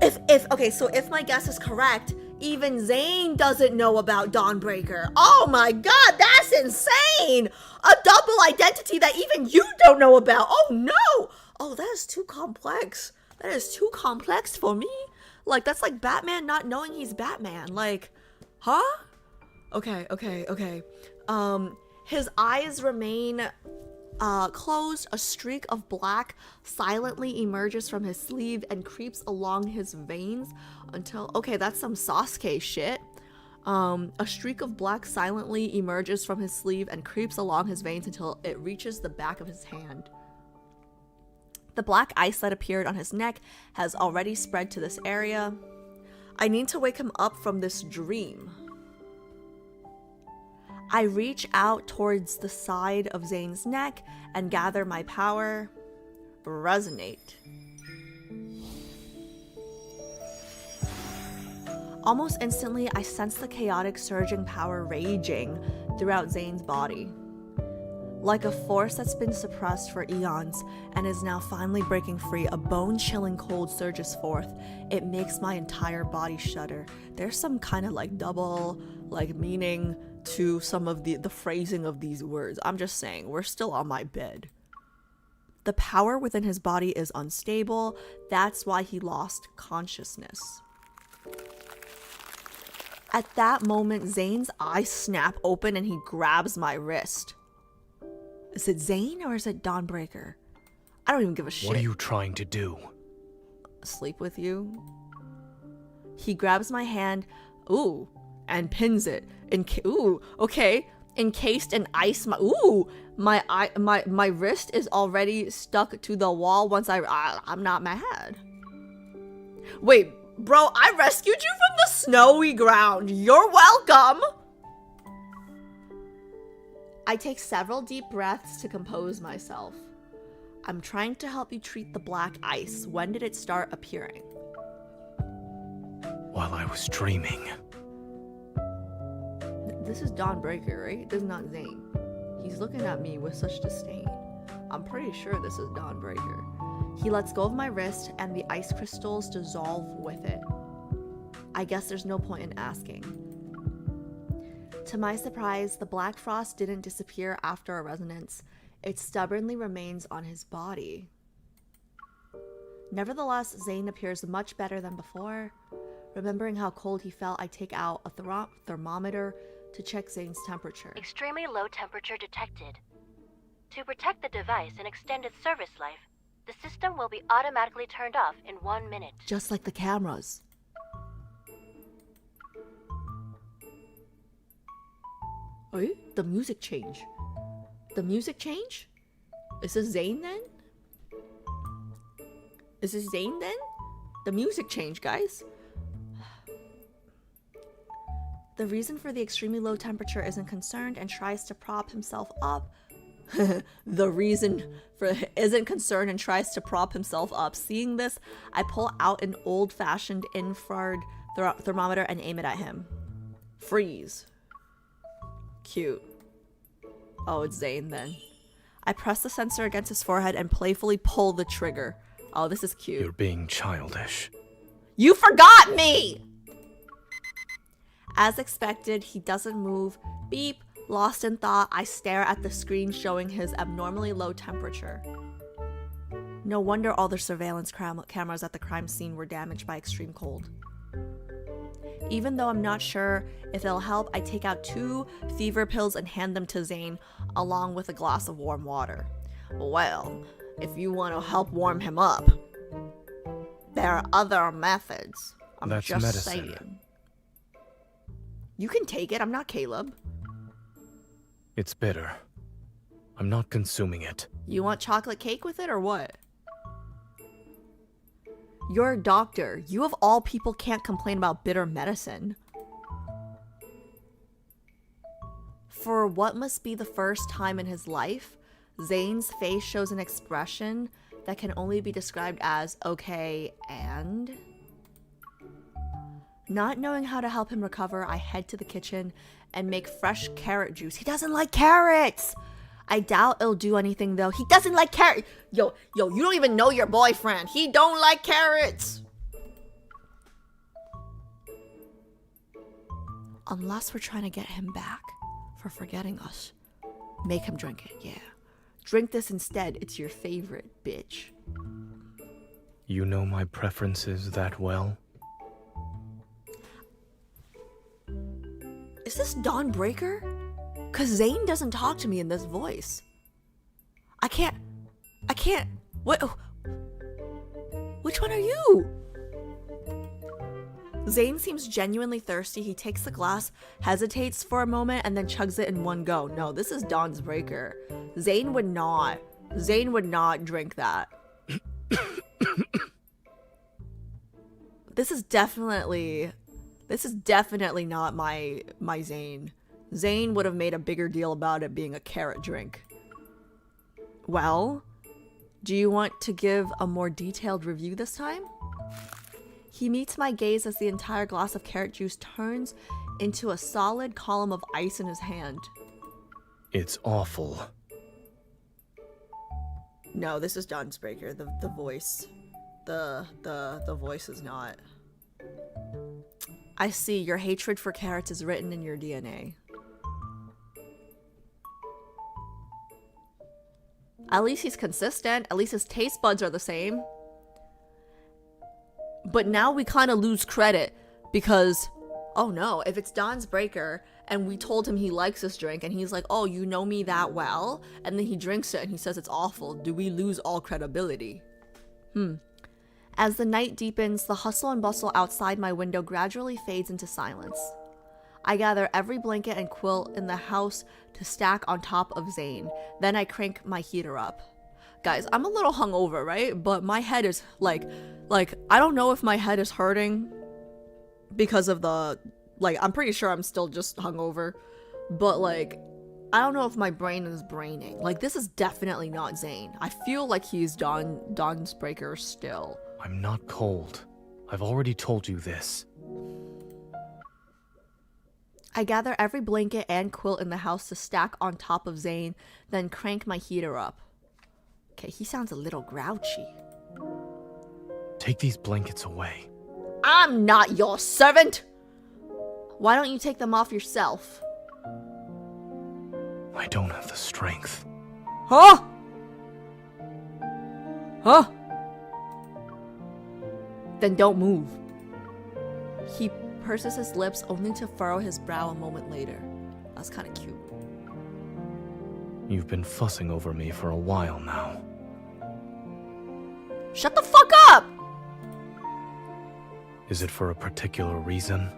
if my guess is correct, even Zayne doesn't know about Dawnbreaker. Oh my god, that's insane! A double identity that even you don't know about. Oh no! Oh, that is too complex. That is too complex for me. Like, that's like Batman not knowing he's Batman. Like, huh? Okay. His eyes remain closed. A streak of black silently emerges from his sleeve and creeps along his veins until... Okay, that's some Sasuke shit. A streak of black silently emerges from his sleeve and creeps along his veins until it reaches the back of his hand. The black ice that appeared on his neck has already spread to this area. I need to wake him up from this dream. I reach out towards the side of Zayne's neck and gather my power. Resonate. Almost instantly, I sense the chaotic surging power raging throughout Zayne's body. Like a force that's been suppressed for eons and is now finally breaking free, a bone-chilling cold surges forth. It makes my entire body shudder. There's some kind of like double meaning to some of the phrasing of these words. I'm just saying, we're still on my bed. The power within his body is unstable. That's why he lost consciousness. At that moment, Zayne's eyes snap open and he grabs my wrist. Is it Zayne or is it Dawnbreaker? I don't even give a shit. What are you trying to do? Sleep with you? He grabs my hand, and pins it. Encased in ice. My wrist is already stuck to the wall once I'm not mad. Wait, bro, I rescued you from the snowy ground. You're welcome. I take several deep breaths to compose myself. I'm trying to help you treat the black ice. When did it start appearing? While I was dreaming. This is Dawnbreaker, right? This is not Zayne. He's looking at me with such disdain. I'm pretty sure this is Dawnbreaker. He lets go of my wrist and the ice crystals dissolve with it. I guess there's no point in asking. To my surprise, the black frost didn't disappear after a resonance. It stubbornly remains on his body. Nevertheless, Zayne appears much better than before. Remembering how cold he felt, I take out a thermometer to check Zayne's temperature. Extremely low temperature detected. To protect the device and extend its service life, the system will be automatically turned off in 1 minute. Just like the cameras. Oh, the music change. The music change? Is this Zayne then? Is this Zayne then? The music change, guys. The reason for the extremely low temperature isn't concerned and tries to prop himself up. The reason for isn't concerned and tries to prop himself up. Seeing this, I pull out an old-fashioned infrared thermometer and aim it at him. Freeze. Cute. Oh, it's Zayne then. I press the sensor against his forehead and playfully pull the trigger. Oh, this is cute. You're being childish. You forgot me! As expected, he doesn't move. Beep. Lost in thought, I stare at the screen showing his abnormally low temperature. No wonder all the surveillance cameras at the crime scene were damaged by extreme cold. Even though I'm not sure if it'll help, I take out 2 fever pills and hand them to Zayne, along with a glass of warm water. Well, if you want to help warm him up, there are other methods. That's just medicine. saying. You can take it, I'm not Caleb. It's bitter. I'm not consuming it. You want chocolate cake with it or what? You're a doctor. You of all people can't complain about bitter medicine. For what must be the first time in his life, Zayne's face shows an expression that can only be described as okay and... Not knowing how to help him recover, I head to the kitchen and make fresh carrot juice. He doesn't like carrots! I doubt it'll do anything though. He doesn't like carrots! Yo, you don't even know your boyfriend. He don't like carrots! Unless we're trying to get him back for forgetting us. Make him drink it, yeah. Drink this instead. It's your favorite, bitch. You know my preferences that well? Is this Dawn Breaker? Cause Zayne doesn't talk to me in this voice. I can't. What? Which one are you? Zayne seems genuinely thirsty. He takes the glass, hesitates for a moment, and then chugs it in one go. No, this is Dawn's Breaker. Zayne would not drink that. This is definitely not my Zayne. Zayne would have made a bigger deal about it being a carrot drink. Well, do you want to give a more detailed review this time? He meets my gaze as the entire glass of carrot juice turns into a solid column of ice in his hand. It's awful. No, this is Dawn's Breaker. The voice. The voice is not. I see. Your hatred for carrots is written in your DNA. At least he's consistent. At least his taste buds are the same. But now we kind of lose credit because, oh no, if it's Dawn's Breaker and we told him he likes this drink and he's like, oh, you know me that well, and then he drinks it and he says it's awful, do we lose all credibility? As the night deepens, the hustle and bustle outside my window gradually fades into silence. I gather every blanket and quilt in the house to stack on top of Zayne. Then I crank my heater up. Guys, I'm a little hungover, right? But my head is like I don't know if my head is hurting because of the, I'm pretty sure I'm still just hungover. But I don't know if my brain is braining. This is definitely not Zayne. I feel like he's Dawn's Breaker still. I'm not cold. I've already told you this. I gather every blanket and quilt in the house to stack on top of Zayne, then crank my heater up. Okay, he sounds a little grouchy. Take these blankets away. I'm not your servant! Why don't you take them off yourself? I don't have the strength. Huh? Then don't move. He purses his lips only to furrow his brow a moment later. That's kind of cute. You've been fussing over me for a while now. Shut the fuck up! Is it for a particular reason?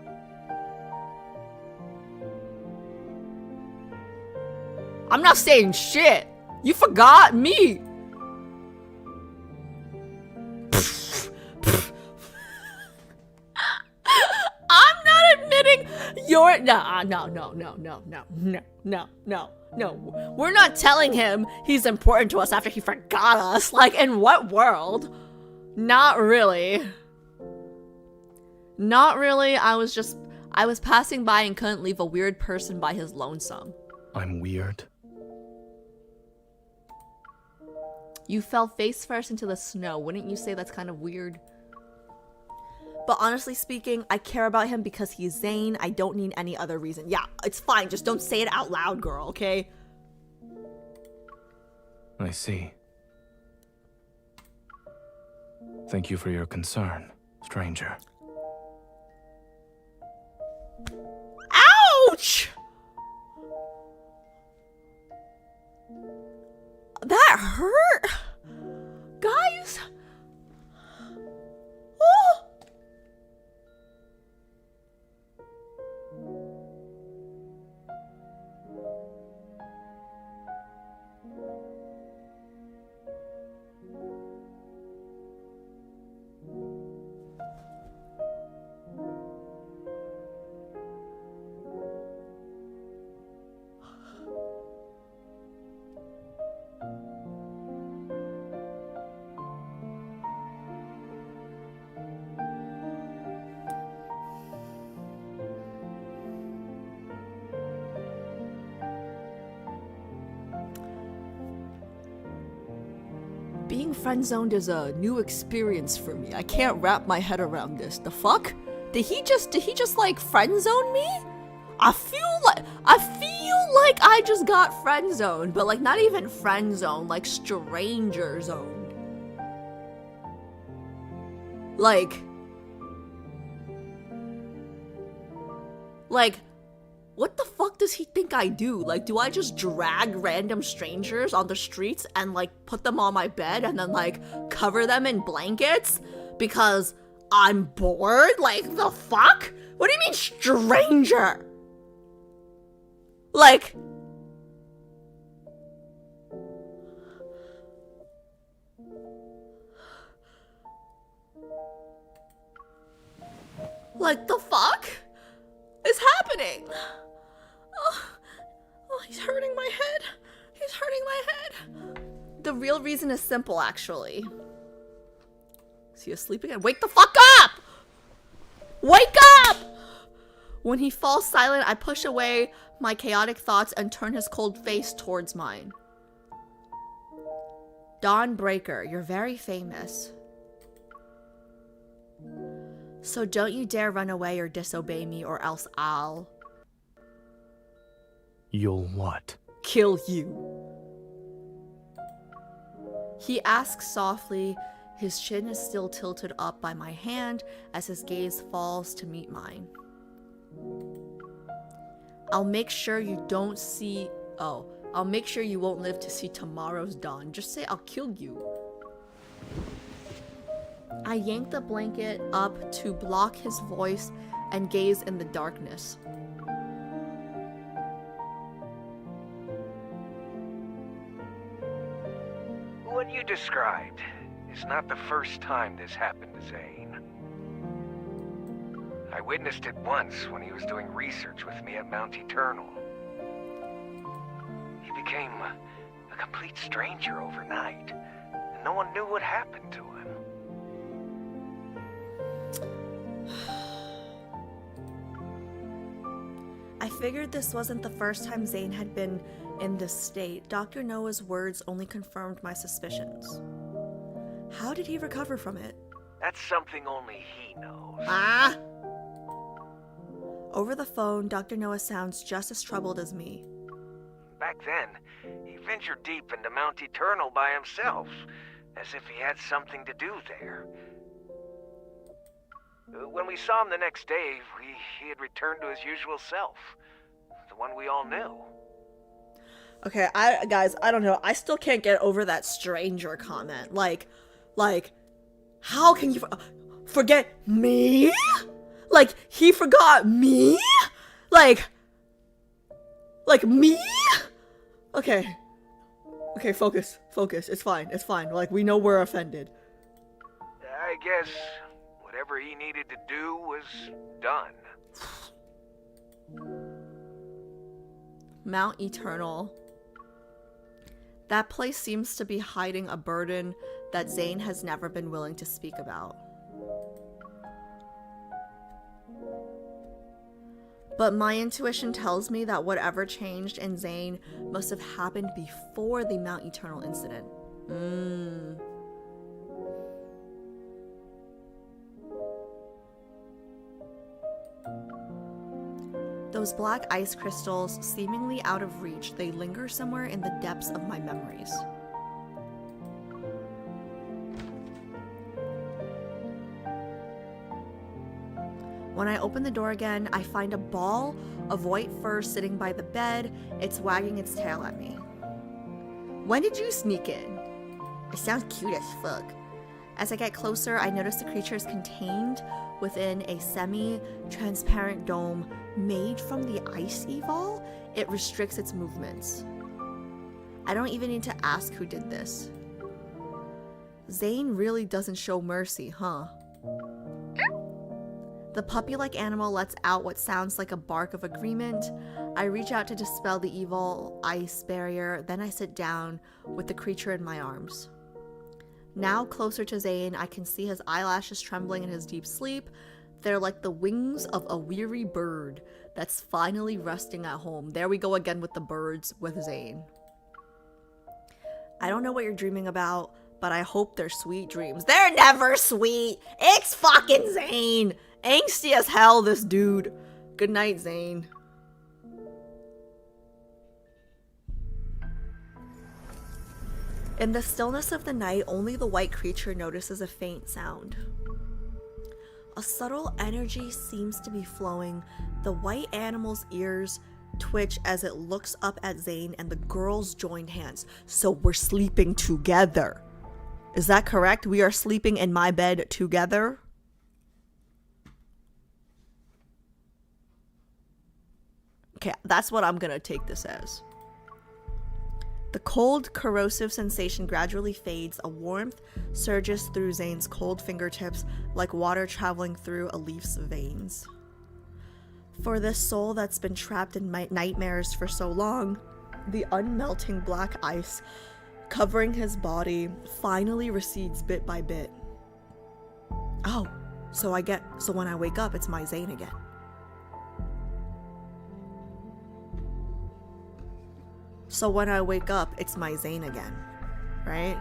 I'm not saying shit. You forgot me. I'm not admitting you're no. We're not telling him he's important to us after he forgot us. In what world? Not really. Not really. I was passing by and couldn't leave a weird person by his lonesome. I'm weird. You fell face first into the snow. Wouldn't you say that's kind of weird? But honestly speaking, I care about him because he's Zayne. I don't need any other reason. Yeah, it's fine. Just don't say it out loud, girl, okay? I see. Thank you for your concern, stranger. Ouch! That hurt! Guys! Oh! Being friend-zoned is a new experience for me. I can't wrap my head around this. The fuck? Did he just like friend-zone me? I feel like I just got friend-zoned, but like not even friend-zoned, like stranger-zoned. Like, what the fuck does he think I do? Like, do I just drag random strangers on the streets and like put them on my bed and then like cover them in blankets because I'm bored? Like, the fuck? What do you mean stranger? Like, the fuck is happening? Oh, he's hurting my head. He's hurting my head. The real reason is simple, actually. Is he asleep again? Wake the fuck up! Wake up! When he falls silent, I push away my chaotic thoughts and turn his cold face towards mine. Dawnbreaker, you're very famous. So don't you dare run away or disobey me, or else I'll... You'll what? Kill you. He asks softly, his chin is still tilted up by my hand as his gaze falls to meet mine. I'll make sure you don't see... Oh, I'll make sure you won't live to see tomorrow's dawn. Just say I'll kill you. I yank the blanket up to block his voice and gaze in the darkness. What you described is not the first time this happened to Zayne. I witnessed it once when he was doing research with me at Mount Eternal. He became a complete stranger overnight, and no one knew what happened to him. I figured this wasn't the first time Zayne had been in this state. Dr. Noah's words only confirmed my suspicions. How did he recover from it? That's something only he knows. Ah! Over the phone, Dr. Noah sounds just as troubled as me. Back then, he ventured deep into Mount Eternal by himself, as if he had something to do there. When we saw him the next day, he had returned to his usual self. The one we all knew. Okay, guys, I don't know. I still can't get over that stranger comment. Like, how can you forget me? Like, he forgot me? Like me? Okay, focus. It's fine. Like, we know we're offended. I guess whatever he needed to do was done. Mount Eternal. That place seems to be hiding a burden that Zayne has never been willing to speak about. But my intuition tells me that whatever changed in Zayne must have happened before the Mount Eternal incident. Those black ice crystals, seemingly out of reach, they linger somewhere in the depths of my memories. When I open the door again, I find a ball of white fur sitting by the bed. It's wagging its tail at me. When did you sneak in? It sounds cute as fuck. As I get closer, I notice the creature is contained within a semi-transparent dome made from the ice evol. It restricts its movements. I don't even need to ask who did this. Zayne really doesn't show mercy, huh? The puppy-like animal lets out what sounds like a bark of agreement. I reach out to dispel the evil ice barrier, then I sit down with the creature in my arms. Now closer to Zayne, I can see his eyelashes trembling in his deep sleep. They're like the wings of a weary bird that's finally resting at home. There we go again with the birds with Zayne. I don't know what you're dreaming about, but I hope they're sweet dreams. They're never sweet. It's fucking Zayne. Angsty as hell, this dude. Good night, Zayne. In the stillness of the night, only the white creature notices a faint sound. A subtle energy seems to be flowing. The white animal's ears twitch as it looks up at Zayne, and the girls join hands. So we're sleeping together. Is that correct? We are sleeping in my bed together? Okay, that's what I'm gonna take this as. The cold, corrosive sensation gradually fades. A warmth surges through Zayne's cold fingertips like water traveling through a leaf's veins. For this soul that's been trapped in nightmares for so long, the unmelting black ice covering his body finally recedes bit by bit. Oh, so when I wake up, it's my Zayne again. So when I wake up, it's my Zayne again, right?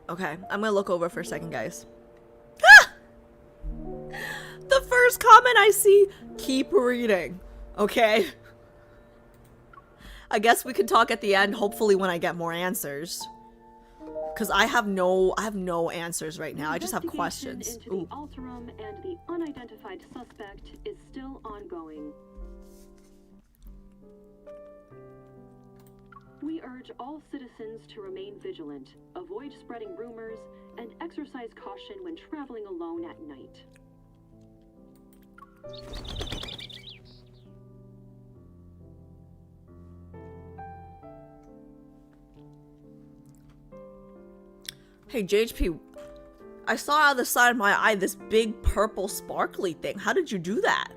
Okay, I'm gonna look over for a second, guys. Ah! The first comment I see, keep reading, okay? I guess we can talk at the end, hopefully when I get more answers. Because I have no answers right now. I just have questions. Into the Alterum and the unidentified suspect is still ongoing. We urge all citizens to remain vigilant, avoid spreading rumors, and exercise caution when traveling alone at night. Hey, JHP, I saw out of the side of my eye this big purple sparkly thing. How did you do that?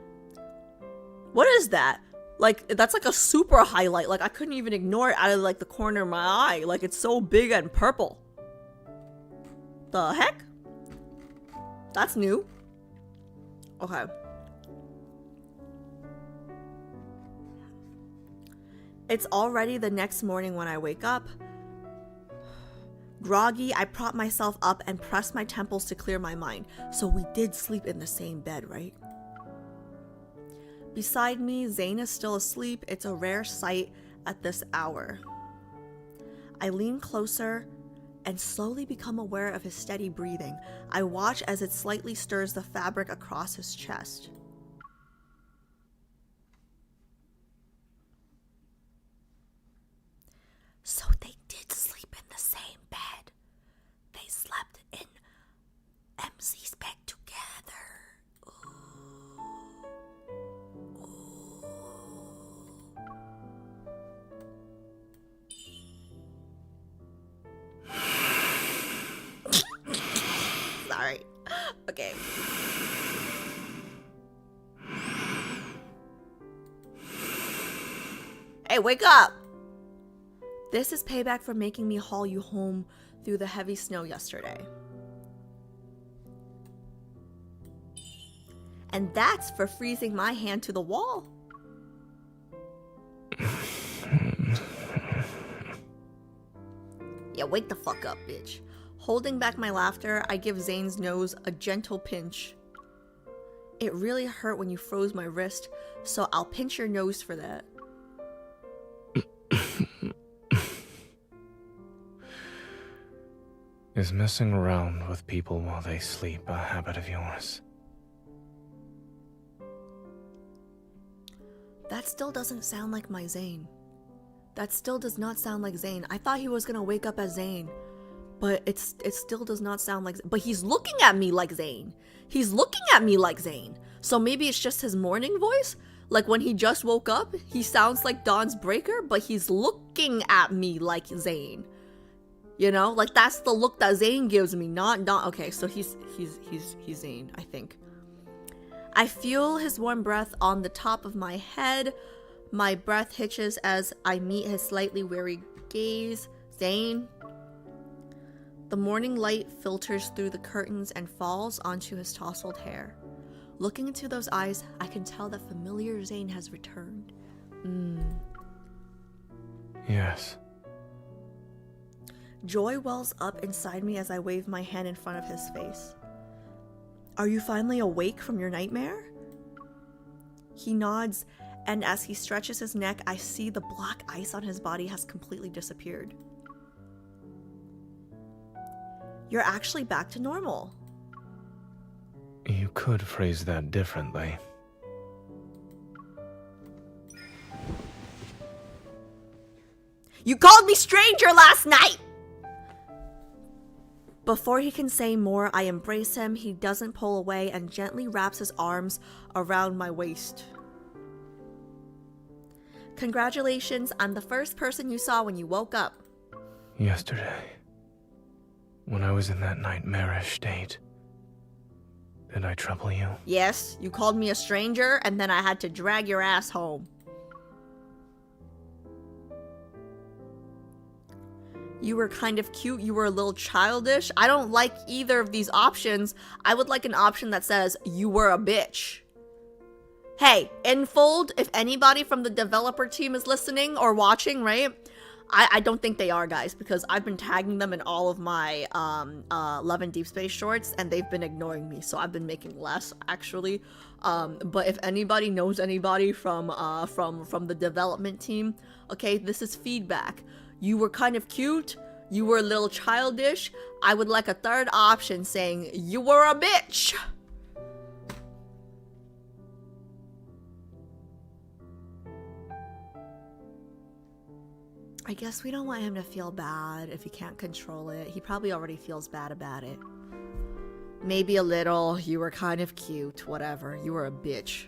What is that? Like, that's like a super highlight. Like, I couldn't even ignore it out of, like, the corner of my eye. Like, it's so big and purple. The heck? That's new. Okay. It's already the next morning when I wake up. Groggy, I prop myself up and press my temples to clear my mind. So we did sleep in the same bed, right? Beside me, Zayne is still asleep. It's a rare sight at this hour. I lean closer and slowly become aware of his steady breathing. I watch as it slightly stirs the fabric across his chest. So they did sleep in the same bed. They slept in MC's bed together. Sorry. Okay. Hey, wake up! This is payback for making me haul you home through the heavy snow yesterday. And that's for freezing my hand to the wall. Yeah, wake the fuck up, bitch. Holding back my laughter, I give Zayne's nose a gentle pinch. It really hurt when you froze my wrist, so I'll pinch your nose for that. Is messing around with people while they sleep a habit of yours? That still doesn't sound like my Zayne. That still does not sound like Zayne. I thought he was gonna wake up as Zayne, but it still does not sound like. But he's looking at me like Zayne. He's looking at me like Zayne. So maybe it's just his morning voice. Like when he just woke up, he sounds like Dawn's Breaker, but he's looking at me like Zayne. You know, like that's the look that Zayne gives me, not Dawn. Okay, so he's Zayne, I think. I feel his warm breath on the top of my head. My breath hitches as I meet his slightly weary gaze. Zayne? The morning light filters through the curtains and falls onto his tousled hair. Looking into those eyes, I can tell that familiar Zayne has returned. Yes. Joy wells up inside me as I wave my hand in front of his face. Are you finally awake from your nightmare? He nods, and as he stretches his neck, I see the black ice on his body has completely disappeared. You're actually back to normal. You could phrase that differently. You called me stranger last night! Before he can say more, I embrace him. He doesn't pull away and gently wraps his arms around my waist. Congratulations, I'm the first person you saw when you woke up. Yesterday, when I was in that nightmarish state, did I trouble you? Yes, you called me a stranger, and then I had to drag your ass home. You were kind of cute, you were a little childish. I don't like either of these options. I would like an option that says, you were a bitch. Hey, Infold, if anybody from the developer team is listening or watching, right? I don't think they are, guys, because I've been tagging them in all of my Love and Deepspace shorts, and they've been ignoring me, so I've been making less, actually. But if anybody knows anybody from the development team, okay, this is feedback. You were kind of cute, you were a little childish. I would like a third option saying, you were a bitch. I guess we don't want him to feel bad if he can't control it. He probably already feels bad about it. Maybe a little, you were kind of cute, whatever. You were a bitch.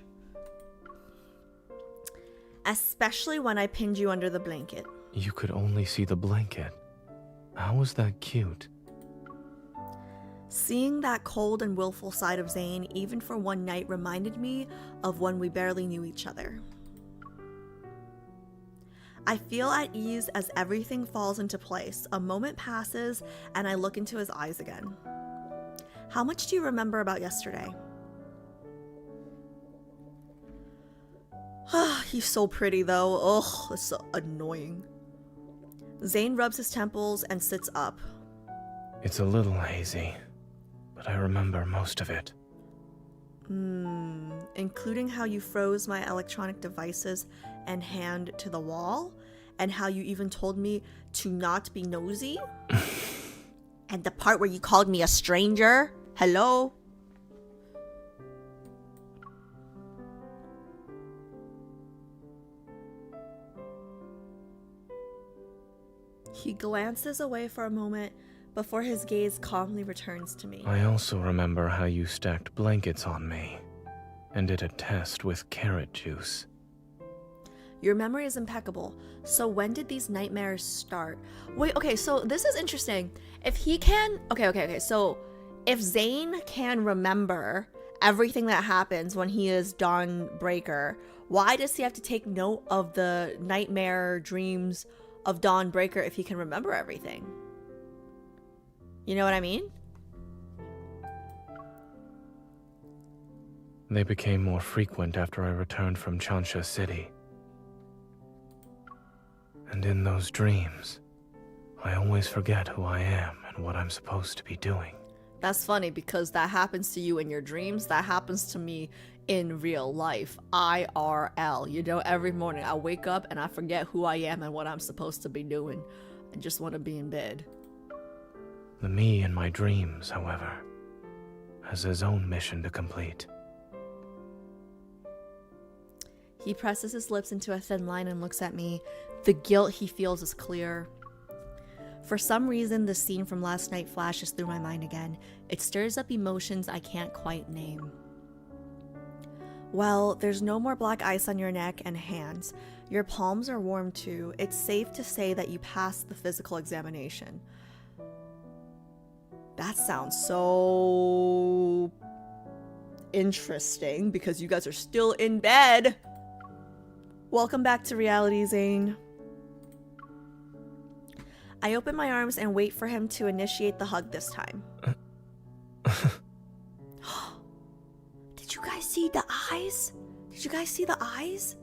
Especially when I pinned you under the blanket. You could only see the blanket. How was that cute? Seeing that cold and willful side of Zayne, even for one night, reminded me of when we barely knew each other. I feel at ease as everything falls into place. A moment passes, and I look into his eyes again. How much do you remember about yesterday? He's so pretty, though. Ugh, it's so annoying. Zayne rubs his temples and sits up. It's a little hazy, but I remember most of it. Including how you froze my electronic devices and hand to the wall, and how you even told me to not be nosy, and the part where you called me a stranger. Hello? He glances away for a moment before his gaze calmly returns to me. I also remember how you stacked blankets on me and did a test with carrot juice. Your memory is impeccable. So when did these nightmares start? Wait, okay, so this is interesting. If he can... Okay. So if Zayne can remember everything that happens when he is Dawnbreaker, why does he have to take note of the nightmare dreams of Dawnbreaker if he can remember everything? You know what I mean? They became more frequent after I returned from Chansha City. And in those dreams, I always forget who I am and what I'm supposed to be doing. That's funny because that happens to you in your dreams. That happens to me in real life. IRL. You know, every morning I wake up and I forget who I am and what I'm supposed to be doing. I just want to be in bed. The me in my dreams, however, has his own mission to complete. He presses his lips into a thin line and looks at me. The guilt he feels is clear. For some reason, the scene from last night flashes through my mind again. It stirs up emotions I can't quite name. Well, there's no more black ice on your neck and hands. Your palms are warm too. It's safe to say that you passed the physical examination. That sounds so interesting because you guys are still in bed. Welcome back to reality, Zayne. I open my arms and wait for him to initiate the hug this time. Did you guys see the eyes? Did you guys see the eyes?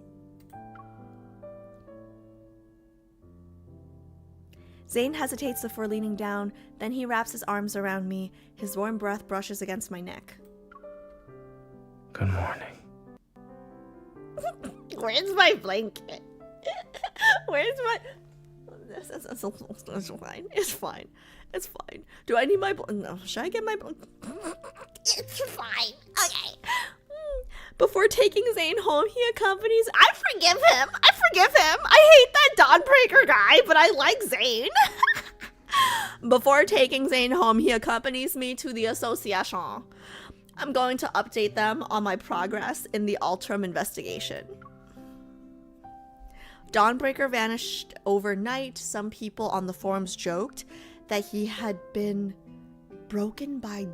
Zayne hesitates before leaning down, then he wraps his arms around me. His warm breath brushes against my neck. Good morning. Where's my blanket? Where's my... It's fine. It's fine. It's fine. Do I need my no? Should I get my It's fine. Okay. Before taking Zayne home, he accompanies. I forgive him. I hate that Dawnbreaker guy, but I like Zayne. Before taking Zayne home, he accompanies me to the association. I'm going to update them on my progress in the Altrum investigation. Dawnbreaker vanished overnight. Some people on the forums joked that he had been broken by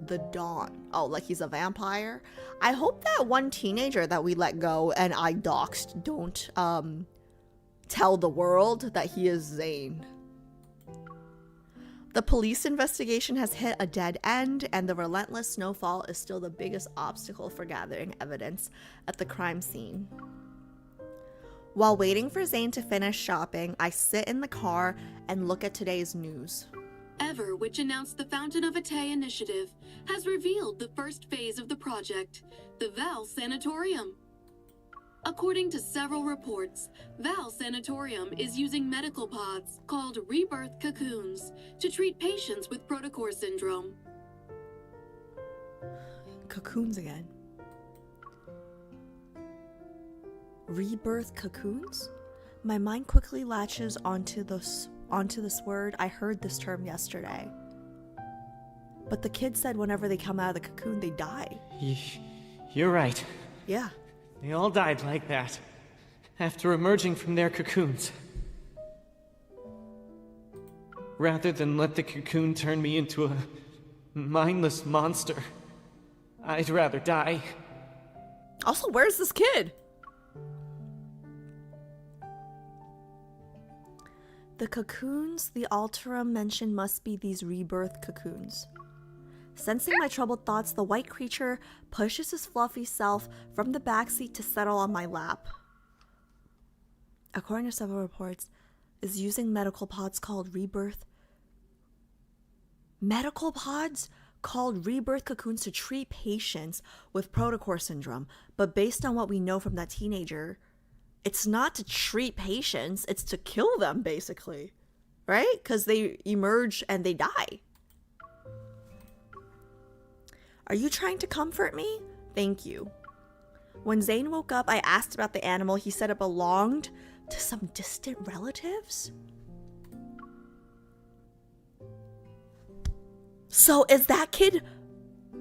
the dawn. Oh, like he's a vampire? I hope that one teenager that we let go and I doxed don't tell the world that he is Zayne. The police investigation has hit a dead end, and the relentless snowfall is still the biggest obstacle for gathering evidence at the crime scene. While waiting for Zayne to finish shopping, I sit in the car and look at today's news. Ever, which announced the Fountain of Atay initiative, has revealed the first phase of the project, the Val Sanatorium. According to several reports, Val Sanatorium is using medical pods called Rebirth cocoons to treat patients with protocore syndrome. Cocoons again. Rebirth cocoons? My mind quickly latches onto this word. I heard this term yesterday. But the kid said whenever they come out of the cocoon, they die. You're right. Yeah. They all died like that, after emerging from their cocoons. Rather than let the cocoon turn me into a mindless monster, I'd rather die. Also, where's this kid? The cocoons the Alterum mentioned must be these rebirth cocoons. Sensing my troubled thoughts, the white creature pushes his fluffy self from the backseat to settle on my lap. According to several reports, is using medical pods called Rebirth cocoons to treat patients with protocore syndrome. But based on what we know from that teenager, it's not to treat patients, it's to kill them, basically. Right? Because they emerge and they die. Are you trying to comfort me? Thank you. When Zayne woke up, I asked about the animal. He said it belonged to some distant relatives? So is that kid...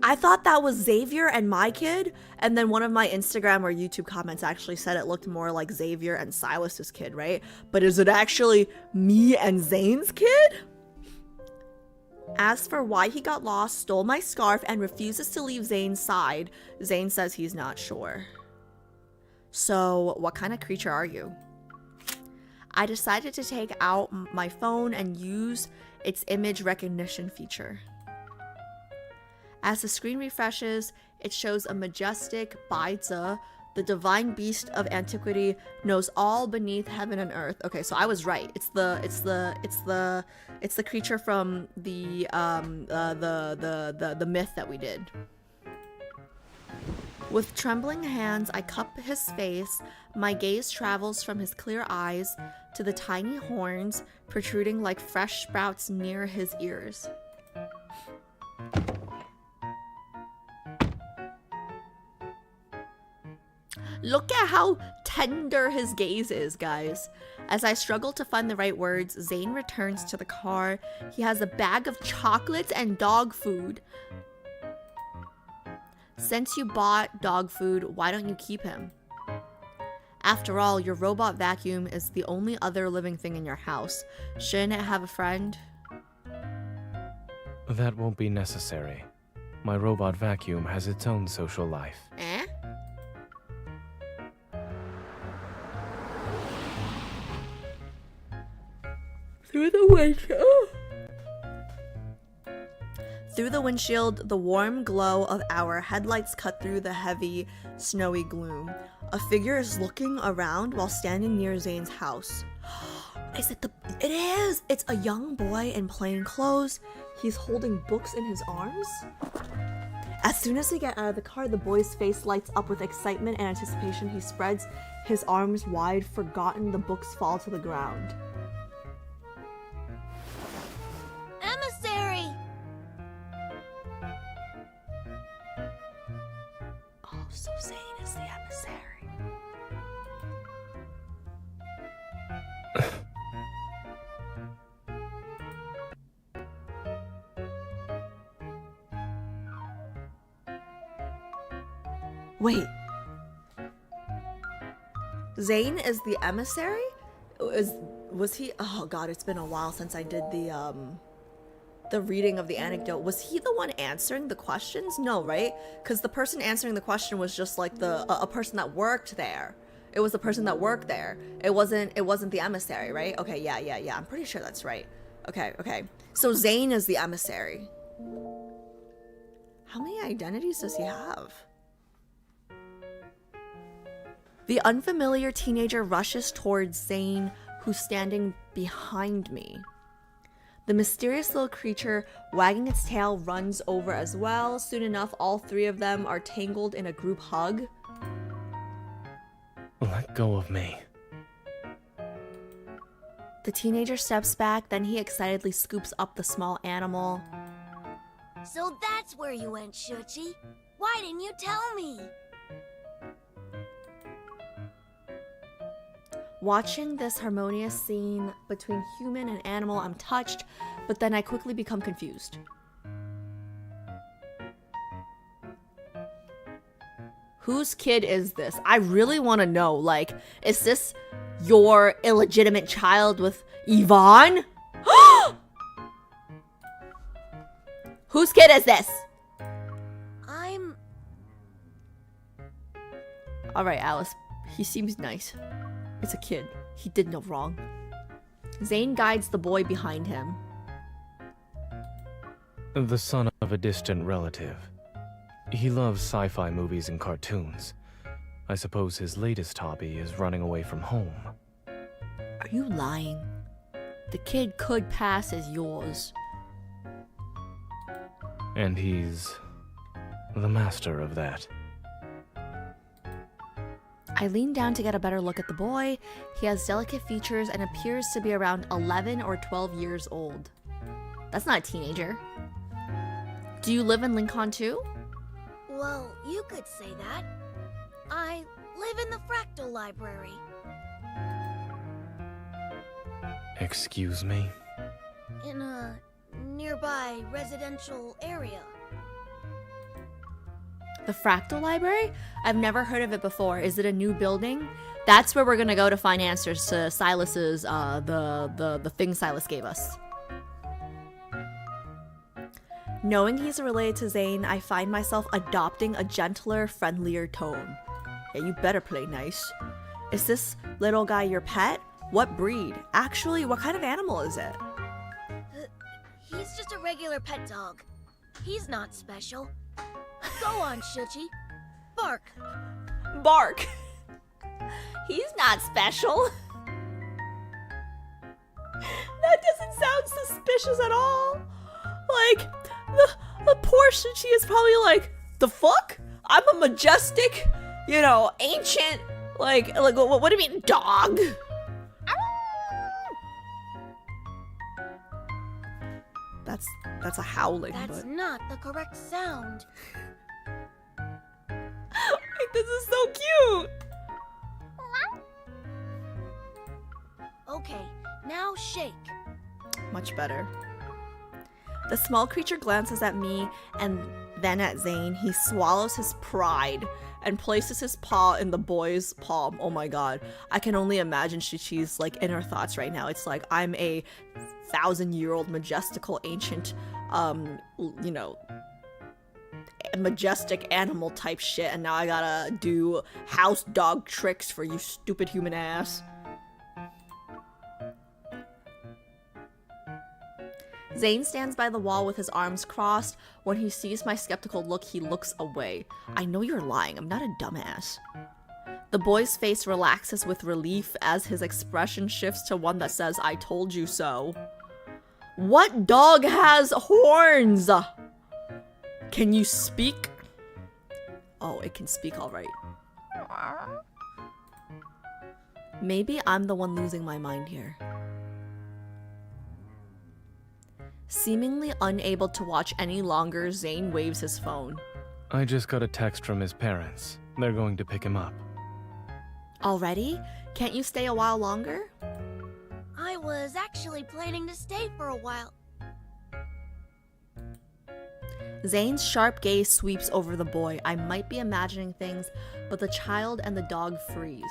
I thought that was Xavier and my kid, and then one of my Instagram or YouTube comments actually said it looked more like Xavier and Silas's kid, right? But is it actually me and Zayne's kid? As for why he got lost, stole my scarf, and refuses to leave Zayne's side, Zayne says he's not sure. So, what kind of creature are you? I decided to take out my phone and use its image recognition feature. As the screen refreshes, it shows a majestic Baizi, the divine beast of antiquity, knows all beneath heaven and earth. Okay, so I was right. It's the creature from the myth that we did. With trembling hands, I cup his face. My gaze travels from his clear eyes to the tiny horns protruding like fresh sprouts near his ears. Look at how tender his gaze is, guys. As I struggle to find the right words, Zayne returns to the car. He has a bag of chocolates and dog food. Since you bought dog food, why don't you keep him? After all, your robot vacuum is the only other living thing in your house. Shouldn't it have a friend? That won't be necessary. My robot vacuum has its own social life. Eh? Through the Through the windshield, the warm glow of our headlights cut through the heavy, snowy gloom. A figure is looking around while standing near Zayne's house. It is! It's a young boy in plain clothes. He's holding books in his arms. As soon as we get out of the car, the boy's face lights up with excitement and anticipation. He spreads his arms wide, forgotten. The books fall to the ground. Emissary! Oh, so Zayne is the emissary. Wait. Zayne is the emissary? Was he? Oh god, it's been a while since I did the reading of the anecdote. Was he the one answering the questions? No, right? Because the person answering the question was just like a person that worked there. It was the person that worked there. It wasn't the emissary, right? Okay, yeah. I'm pretty sure that's right. Okay. So Zayne is the emissary. How many identities does he have? The unfamiliar teenager rushes towards Zayne, who's standing behind me. The mysterious little creature, wagging its tail, runs over as well. Soon enough, all three of them are tangled in a group hug. Let go of me. The teenager steps back, then he excitedly scoops up the small animal. So that's where you went, Shuchi. Why didn't you tell me? Watching this harmonious scene between human and animal, I'm touched, but then I quickly become confused. Whose kid is this? I really want to know, like, is this your illegitimate child with Yvonne? Whose kid is this? Alright, Alice. He seems nice. It's a kid. He did no wrong. Zayne guides the boy behind him. The son of a distant relative. He loves sci-fi movies and cartoons. I suppose his latest hobby is running away from home. Are you lying? The kid could pass as yours. And he's the master of that. I lean down to get a better look at the boy. He has delicate features and appears to be around 11 or 12 years old. That's not a teenager. Do you live in Lincoln too? Well, you could say that. I live in the Fractal Library. Excuse me? In a nearby residential area. The Fractal Library? I've never heard of it before. Is it a new building? That's where we're gonna go to find answers to Silas's, the thing Silas gave us. Knowing he's related to Zayne, I find myself adopting a gentler, friendlier tone. Yeah, you better play nice. Is this little guy your pet? What breed? Actually, what kind of animal is it? He's just a regular pet dog. He's not special. Go on, Shuchi. Bark. Bark. He's not special. That doesn't sound suspicious at all. Like, the poor Shuchi is probably like, the fuck? I'm a majestic, ancient, like what do you mean, dog? That's a howling. That's not the correct sound. This is so cute. Okay, now shake. Much better. The small creature glances at me and then at Zayne. He swallows his pride and places his paw in the boy's palm. Oh my god. I can only imagine she's like in her thoughts right now. It's like I'm a 1,000-year-old majestical ancient majestic animal type shit, and now I gotta do house dog tricks for you stupid human ass. Zayne stands by the wall with his arms crossed. When he sees my skeptical look, he looks away. I know you're lying. I'm not a dumbass. The boy's face relaxes with relief as his expression shifts to one that says, I told you so. What dog has horns? Can you speak? Oh, it can speak all right. Maybe I'm the one losing my mind here. Seemingly unable to watch any longer, Zayne waves his phone. I just got a text from his parents. They're going to pick him up. Already? Can't you stay a while longer? I was actually planning to stay for a while. Zayne's sharp gaze sweeps over the boy. I might be imagining things, but the child and the dog freeze.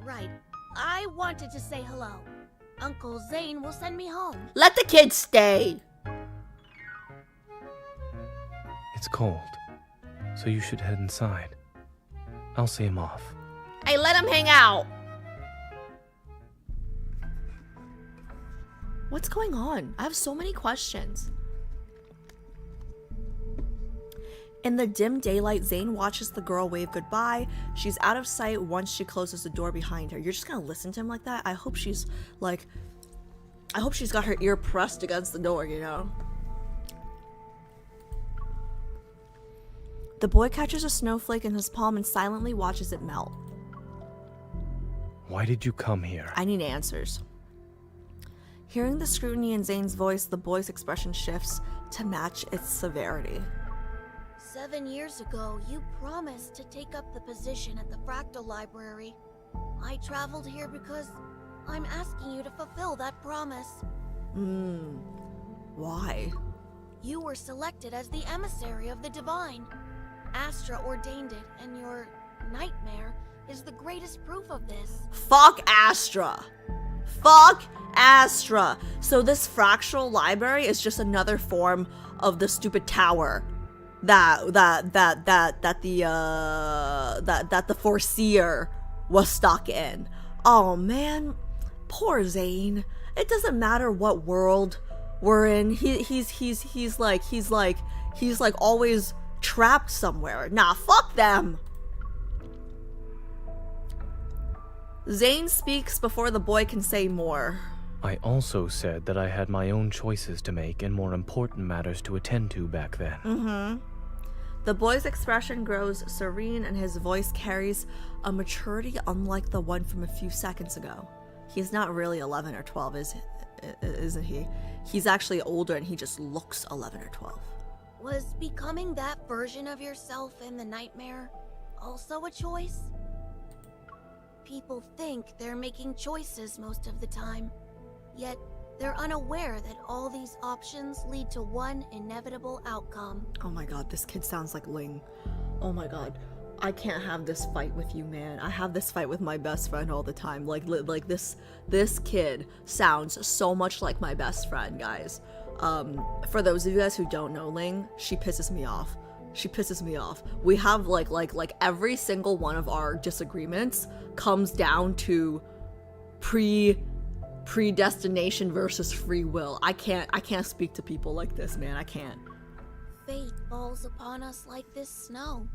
Right. I wanted to say hello. Uncle Zayne will send me home. Let the kid stay! It's cold, so you should head inside. I'll see him off. Hey, let him hang out! What's going on? I have so many questions. In the dim daylight, Zayne watches the girl wave goodbye. She's out of sight once she closes the door behind her. You're just gonna listen to him like that? I hope she's got her ear pressed against the door, you know? The boy catches a snowflake in his palm and silently watches it melt. Why did you come here? I need answers. Hearing the scrutiny in Zayne's voice, the boy's expression shifts to match its severity. 7 years ago, you promised to take up the position at the Fractal Library. I traveled here because I'm asking you to fulfill that promise. Why? You were selected as the emissary of the Divine. Astra ordained it, and your nightmare is the greatest proof of this. Fuck Astra! Fuck Astra! So this fractal library is just another form of the stupid tower that the Foreseer was stuck in. Oh man, poor Zayne. It doesn't matter what world we're in. He's like always trapped somewhere. Nah, fuck them. Zayne speaks before the boy can say more. I also said that I had my own choices to make and more important matters to attend to back then. The boy's expression grows serene and his voice carries a maturity unlike the one from a few seconds ago. He's not really 11 or 12, isn't he? He's actually older and he just looks 11 or 12. Was becoming that version of yourself in the nightmare also a choice? People think they're making choices most of the time, yet they're unaware that all these options lead to one inevitable outcome. Oh my god, this kid sounds like Ling. Oh my god, I can't have this fight with you, man. I have this fight with my best friend all the time. Like this kid sounds so much like my best friend, guys. For those of you guys who don't know Ling, she pisses me off. She pisses me off. We have like every single one of our disagreements comes down to predestination versus free will. I can't speak to people like this, man. I can't. Fate falls upon us like this snow.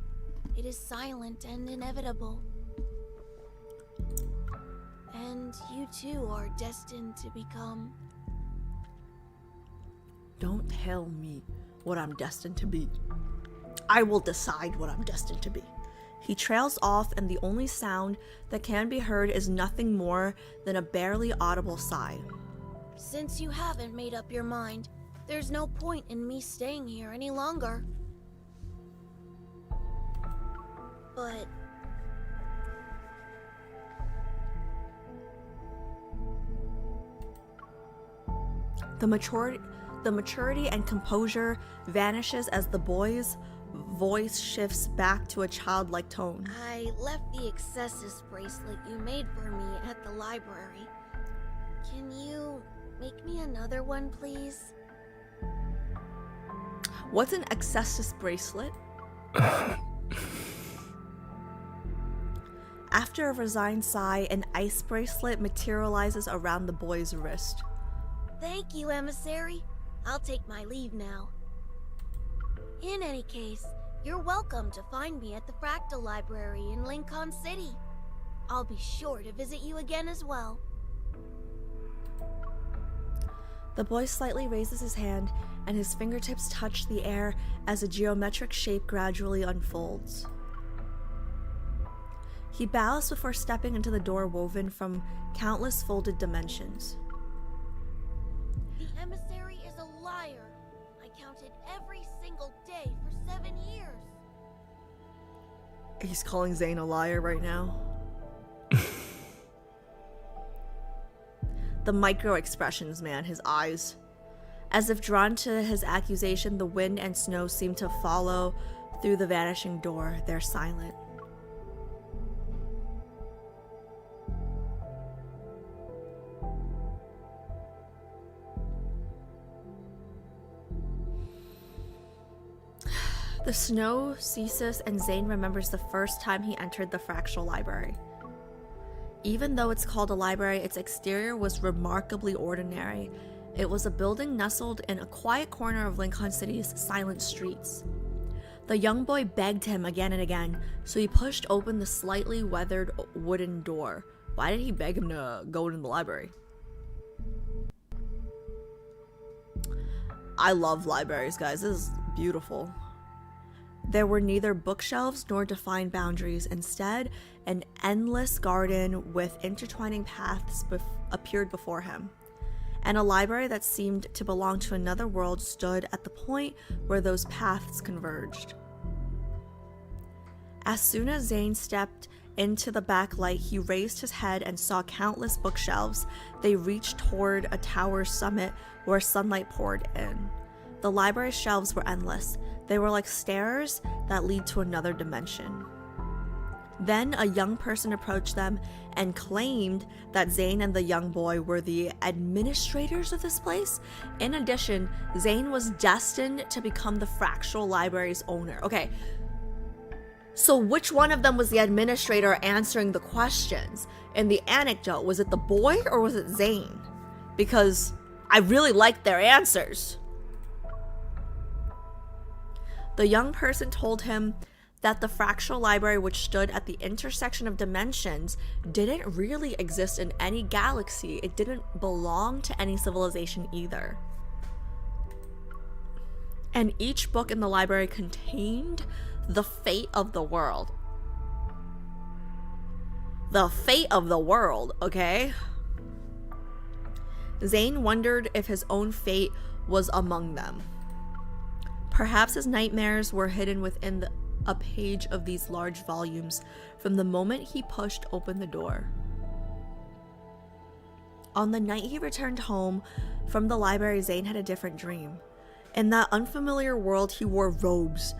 It is silent and inevitable. And you too are destined to become... Don't tell me what I'm destined to be. I will decide what I'm destined to be. He trails off, and the only sound that can be heard is nothing more than a barely audible sigh. Since you haven't made up your mind, there's no point in me staying here any longer. But... The maturity and composure vanishes as the boy's voice shifts back to a childlike tone. I left the Excessus bracelet you made for me at the library. Can you make me another one, please? What's an Excessus bracelet? After a resigned sigh, an ice bracelet materializes around the boy's wrist. Thank you, emissary. I'll take my leave now. In any case, you're welcome to find me at the Fractal Library in Lincoln City. I'll be sure to visit you again as well. The boy slightly raises his hand, and his fingertips touch the air as a geometric shape gradually unfolds. He bows before stepping into the door woven from countless folded dimensions. The emissary is a liar. I counted every single day for 7 years. He's calling Zayne a liar right now. The micro expressions, man, his eyes. As if drawn to his accusation, the wind and snow seem to follow through the vanishing door. They're silent. The snow ceases, and Zayne remembers the first time he entered the Fractal Library. Even though it's called a library, its exterior was remarkably ordinary. It was a building nestled in a quiet corner of Lincoln City's silent streets. The young boy begged him again and again, so he pushed open the slightly weathered wooden door. Why did he beg him to go in the library? I love libraries, guys. This is beautiful. There were neither bookshelves nor defined boundaries. Instead, an endless garden with intertwining paths appeared before him. And a library that seemed to belong to another world stood at the point where those paths converged. As soon as Zayne stepped into the backlight, he raised his head and saw countless bookshelves. They reached toward a tower's summit where sunlight poured in. The library's shelves were endless. They were like stairs that lead to another dimension. Then a young person approached them and claimed that Zayne and the young boy were the administrators of this place. In addition, Zayne was destined to become the Fractal Library's owner. Okay, so which one of them was the administrator answering the questions? In the anecdote, was it the boy or was it Zayne? Because I really liked their answers. The young person told him that the Fractal Library, which stood at the intersection of dimensions, didn't really exist in any galaxy. It didn't belong to any civilization either. And each book in the library contained the fate of the world. The fate of the world, okay? Zayne wondered if his own fate was among them. Perhaps his nightmares were hidden within a page of these large volumes from the moment he pushed open the door. On the night he returned home from the library, Zayne had a different dream. In that unfamiliar world, he wore robes.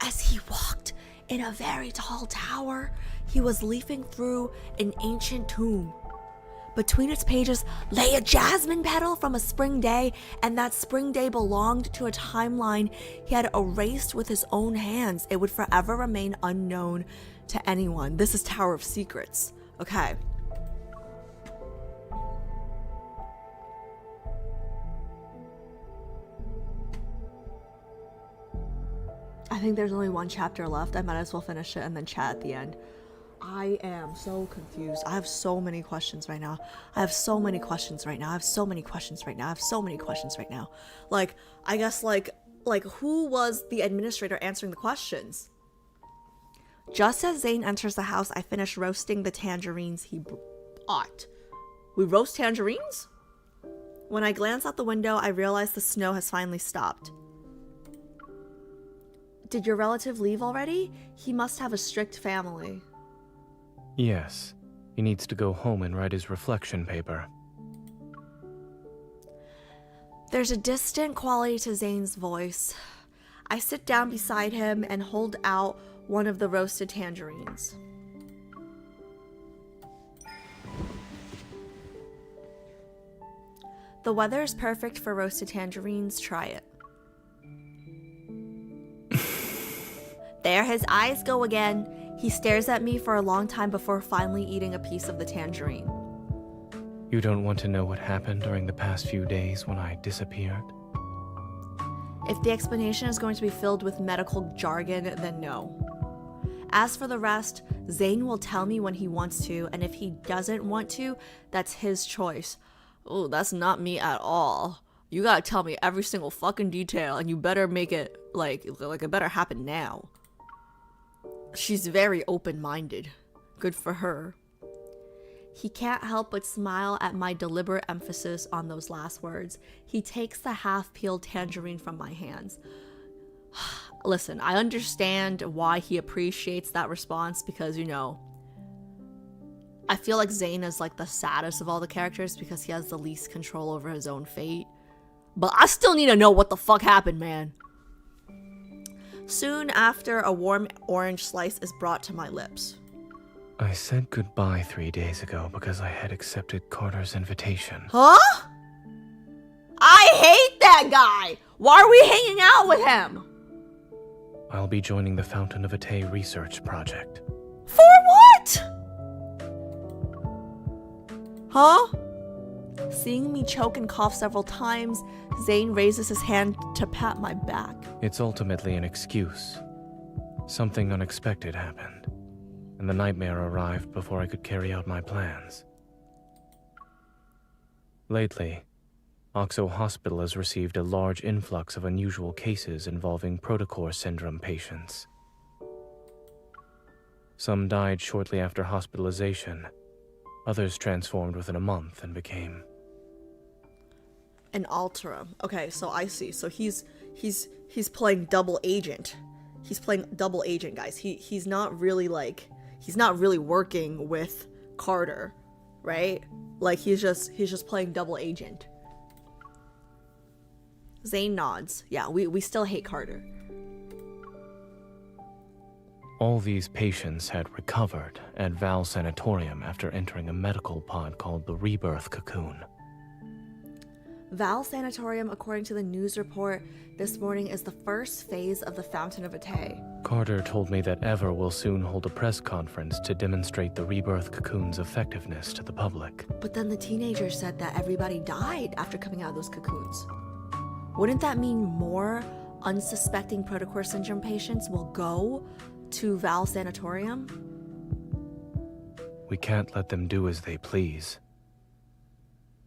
As he walked in a very tall tower, he was leafing through an ancient tomb. Between its pages lay a jasmine petal from a spring day, and that spring day belonged to a timeline he had erased with his own hands. It would forever remain unknown to anyone. This is Tower of Secrets. Okay. I think there's only one chapter left. I might as well finish it and then chat at the end. I am so confused. I have so many questions right now. Like, I guess like who was the administrator answering the questions? Just as Zayne enters the house, I finish roasting the tangerines he bought. We roast tangerines? When I glance out the window, I realize the snow has finally stopped. Did your relative leave already? He must have a strict family. Yes. He needs to go home and write his reflection paper. There's a distant quality to Zayne's voice. I sit down beside him and hold out one of the roasted tangerines. The weather is perfect for roasted tangerines. Try it. There his eyes go again. He stares at me for a long time before finally eating a piece of the tangerine. You don't want to know what happened during the past few days when I disappeared? If the explanation is going to be filled with medical jargon, then no. As for the rest, Zayne will tell me when he wants to, and if he doesn't want to, that's his choice. Oh, that's not me at all. You gotta tell me every single fucking detail, and you better make it, like it better happen now. She's very open-minded. Good for her. He can't help but smile at my deliberate emphasis on those last words. He takes the half-peeled tangerine from my hands. Listen, I understand why he appreciates that response because, you know, I feel like Zayne is like the saddest of all the characters because he has the least control over his own fate. But I still need to know what the fuck happened, man. Soon after, a warm orange slice is brought to my lips. I said goodbye 3 days ago because I had accepted Carter's invitation. Huh? I hate that guy! Why are we hanging out with him? I'll be joining the Fountain of Atay research project. For what? Huh? Seeing me choke and cough several times, Zayne raises his hand to pat my back. It's ultimately an excuse. Something unexpected happened, and the nightmare arrived before I could carry out my plans. Lately, Oxo Hospital has received a large influx of unusual cases involving protocore syndrome patients. Some died shortly after hospitalization. Others transformed within a month and became... An Altera. Okay, so I see. So he's playing double agent. He's playing double agent, guys. He's not really working with Carter, right? Like he's just playing double agent. Zayne nods. Yeah, we still hate Carter. All these patients had recovered at Val Sanatorium after entering a medical pod called the Rebirth cocoon. Val Sanatorium, according to the news report this morning, is the first phase of the Fountain of Atay. Carter told me that Ever will soon hold a press conference to demonstrate the Rebirth cocoon's effectiveness to the public. But then the teenagers said that everybody died after coming out of those cocoons. Wouldn't that mean more unsuspecting protocore syndrome patients will go to Val Sanatorium? We can't let them do as they please.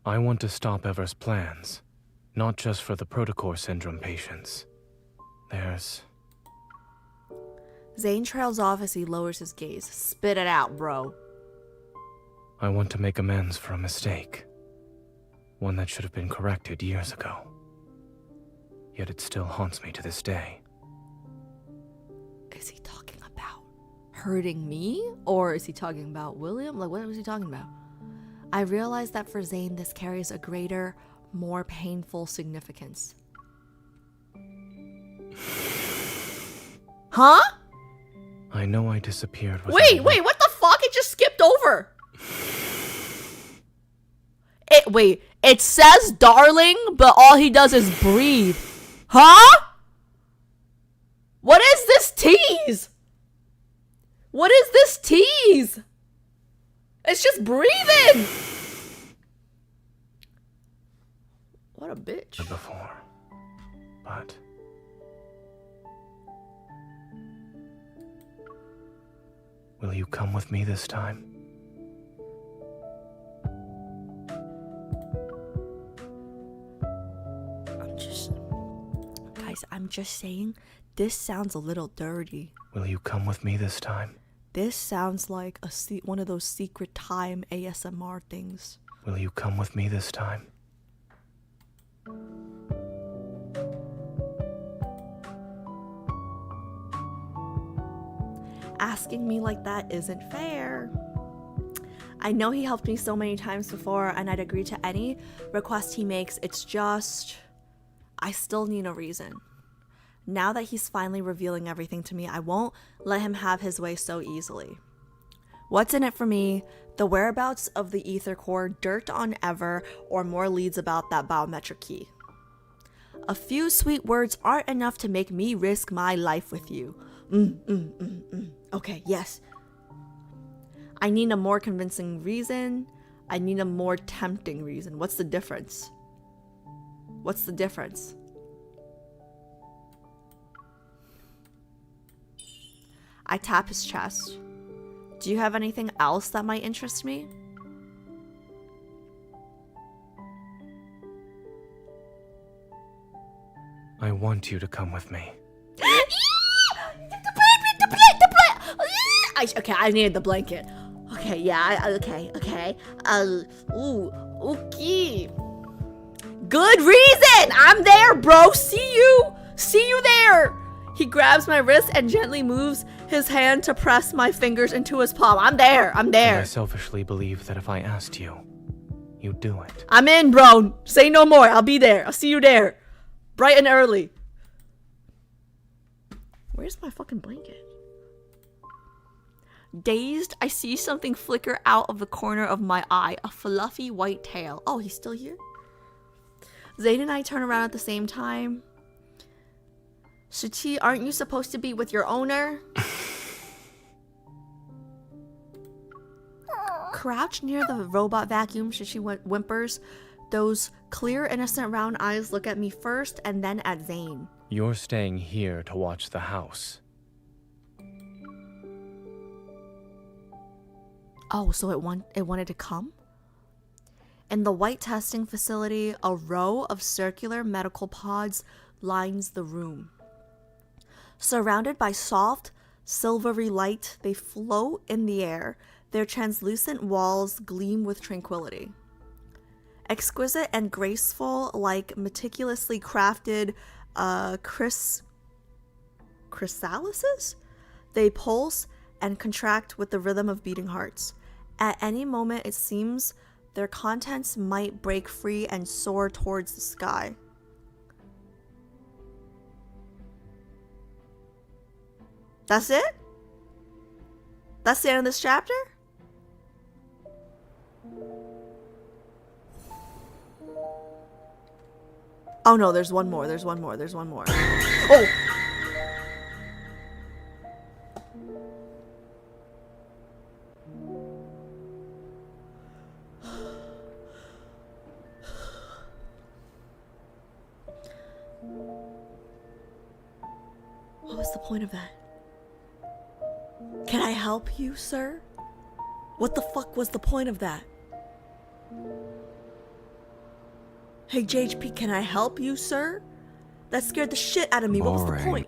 I want to stop Ever's plans, not just for the protocore syndrome patients. There's... Zayne trails off as he lowers his gaze. Spit it out, bro. I want to make amends for a mistake. One that should have been corrected years ago. Yet it still haunts me to this day. Is he talking about hurting me? Or is he talking about William? Like, what was he talking about? I realize that for Zayne, this carries a greater, more painful significance. Huh? I know I disappeared with... Wait, what the fuck? It just skipped over. It says darling, but all he does is breathe. Huh? What is this tease? What is this tease? It's just breathing. What a bitch. Before, but... Will you come with me this time? I'm just saying, this sounds a little dirty. Will you come with me this time? This sounds like one of those secret time ASMR things. Will you come with me this time? Asking me like that isn't fair. I know he helped me so many times before, and I'd agree to any request he makes. It's just... I still need a reason. Now that he's finally revealing everything to me, I won't let him have his way so easily. What's in it for me? The whereabouts of the ether core, dirt on Ever, or more leads about that biometric key. A few sweet words aren't enough to make me risk my life with you. Okay, yes. I need a more convincing reason. I need a more tempting reason. What's the difference? What's the difference? I tap his chest. Do you have anything else that might interest me? I want you to come with me. Okay, I needed the blanket. Okay, yeah, okay. Okay. Good reason! I'm there, bro! See you there! He grabs my wrist and gently moves his hand to press my fingers into his palm. I'm there. And I selfishly believe that if I asked you, you'd do it. I'm in, bro. Say no more. I'll be there. I'll see you there. Bright and early. Where's my fucking blanket? Dazed, I see something flicker out of the corner of my eye. A fluffy white tail. Oh, he's still here? Zayne and I turn around at the same time. Shichi, aren't you supposed to be with your owner? Crouched near the robot vacuum, Shichi whimpers. Those clear, innocent round eyes look at me first and then at Zayne. You're staying here to watch the house. Oh, so it wanted to come? In the white testing facility, a row of circular medical pods lines the room. Surrounded by soft, silvery light, they float in the air. Their translucent walls gleam with tranquility. Exquisite and graceful, like meticulously crafted chrysalises, they pulse and contract with the rhythm of beating hearts. At any moment, it seems their contents might break free and soar towards the sky. That's it? That's the end of this chapter? Oh no, there's one more. Oh! What was the point of that? Can I help you, sir? What the fuck was the point of that? Hey, JHP, can I help you, sir? That scared the shit out of me. What was the point?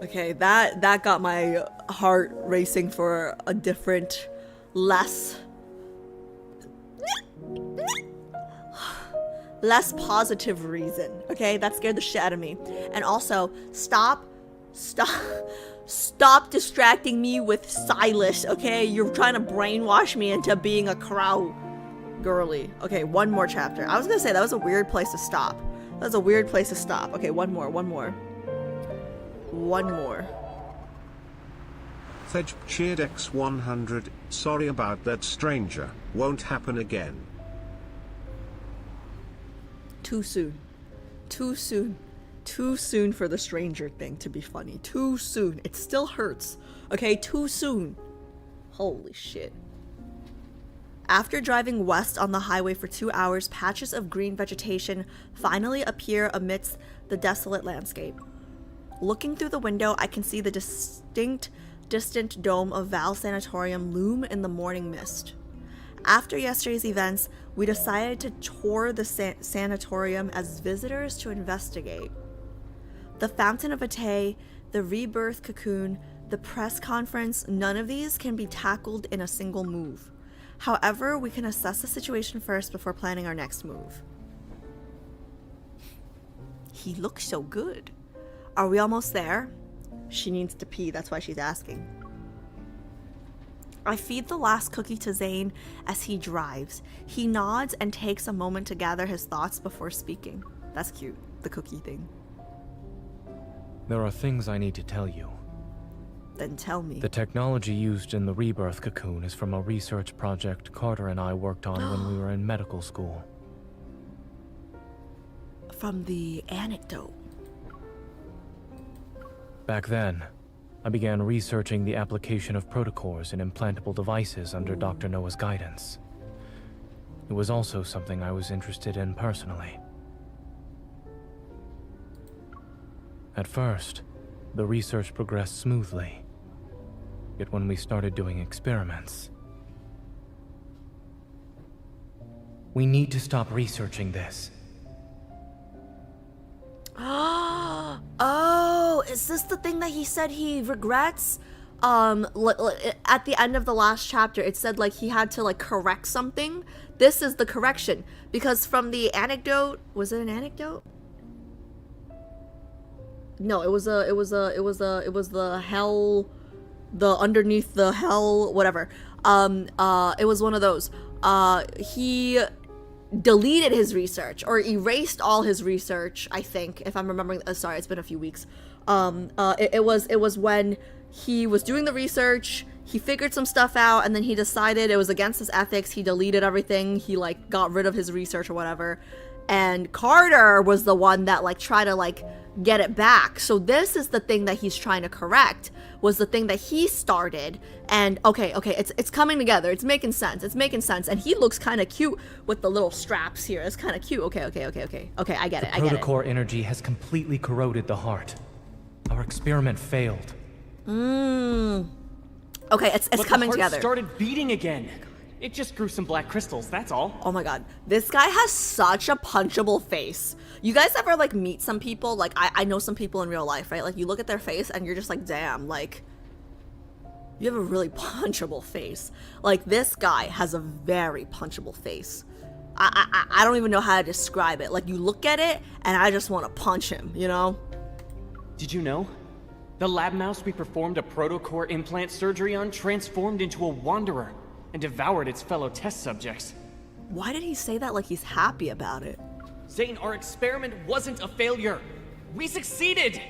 Okay, that got my heart racing for a different, less positive reason. Okay, that scared the shit out of me. And also, stop distracting me with Silas, okay? You're trying to brainwash me into being a crow girly. Okay, one more chapter. I was gonna say that was a weird place to stop. Okay, one more. Thej cheered X100. Sorry about that, stranger. Won't happen again. Too soon for the stranger thing to be funny. Too soon. It still hurts. Okay, too soon. Holy shit. After driving west on the highway for 2 hours, patches of green vegetation finally appear amidst the desolate landscape. Looking through the window, I can see the distant dome of Val Sanatorium loom in the morning mist. After yesterday's events, we decided to tour the sanatorium as visitors to investigate. The Fountain of Ate, the Rebirth cocoon, the press conference, none of these can be tackled in a single move. However, we can assess the situation first before planning our next move. He looks so good. Are we almost there? She needs to pee, that's why she's asking. I feed the last cookie to Zayne as he drives. He nods and takes a moment to gather his thoughts before speaking. That's cute, the cookie thing. There are things I need to tell you. Then tell me. The technology used in the Rebirth cocoon is from a research project Carter and I worked on when we were in medical school. From the anecdote. Back then, I began researching the application of protocors in implantable devices under Dr. Noah's guidance. It was also something I was interested in personally. At first, the research progressed smoothly. Yet when we started doing experiments... We need to stop researching this. Oh, is this the thing that he said he regrets? At the end of the last chapter, it said like he had to like correct something. This is the correction, because from the anecdote, was it an anecdote? No, it was the hell, the underneath the hell, whatever. It was one of those. He deleted his research or erased all his research, I think, if I'm remembering. Sorry, it's been a few weeks. It was when he was doing the research, he figured some stuff out, and then he decided it was against his ethics. He deleted everything. He like got rid of his research or whatever. And Carter was the one that like tried to like get it back. So this is the thing that he's trying to correct, was the thing that he started. And okay, it's coming together. It's making sense. And he looks kind of cute with the little straps here. It's kind of cute. Okay, I get it. I get it. Protocore energy has completely corroded the heart. Our experiment failed. Okay, it's coming together. The heart started beating again. It just grew some black crystals, that's all. Oh my god. This guy has such a punchable face. You guys ever like meet some people? Like I know some people in real life, right? Like you look at their face and you're just like, damn, like you have a really punchable face. Like this guy has a very punchable face. I don't even know how to describe it. Like you look at it and I just want to punch him, you know? Did you know? The lab mouse we performed a protocore implant surgery on transformed into a wanderer and devoured its fellow test subjects. Why did he say that like he's happy about it? Zayne, our experiment wasn't a failure. We succeeded!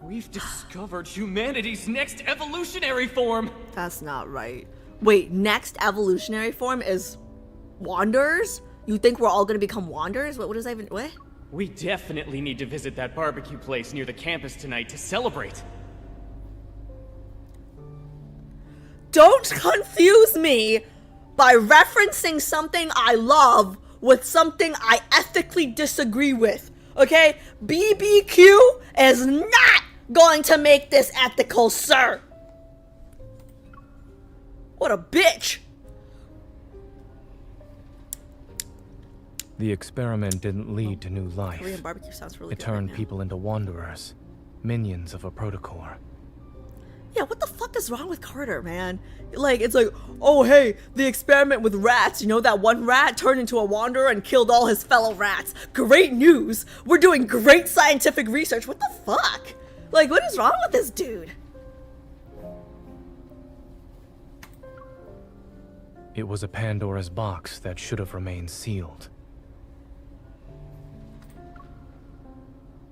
We've discovered humanity's next evolutionary form! That's not right. Wait, next evolutionary form is wanderers? You think we're all gonna become wanderers? What does that even, what? We definitely need to visit that barbecue place near the campus tonight to celebrate. Don't confuse me by referencing something I love with something I ethically disagree with, okay? BBQ is not going to make this ethical, sir. What a bitch. The experiment didn't lead to new life. Korean barbecue sounds really good. It right turned now. people into wanderers, minions of a protocore. Yeah, what the fuck is wrong with Carter, man? Like, it's like, oh, hey, the experiment with rats, you know, that one rat turned into a wanderer and killed all his fellow rats. Great news. We're doing great scientific research. What the fuck? Like, what is wrong with this dude? It was a Pandora's box that should have remained sealed.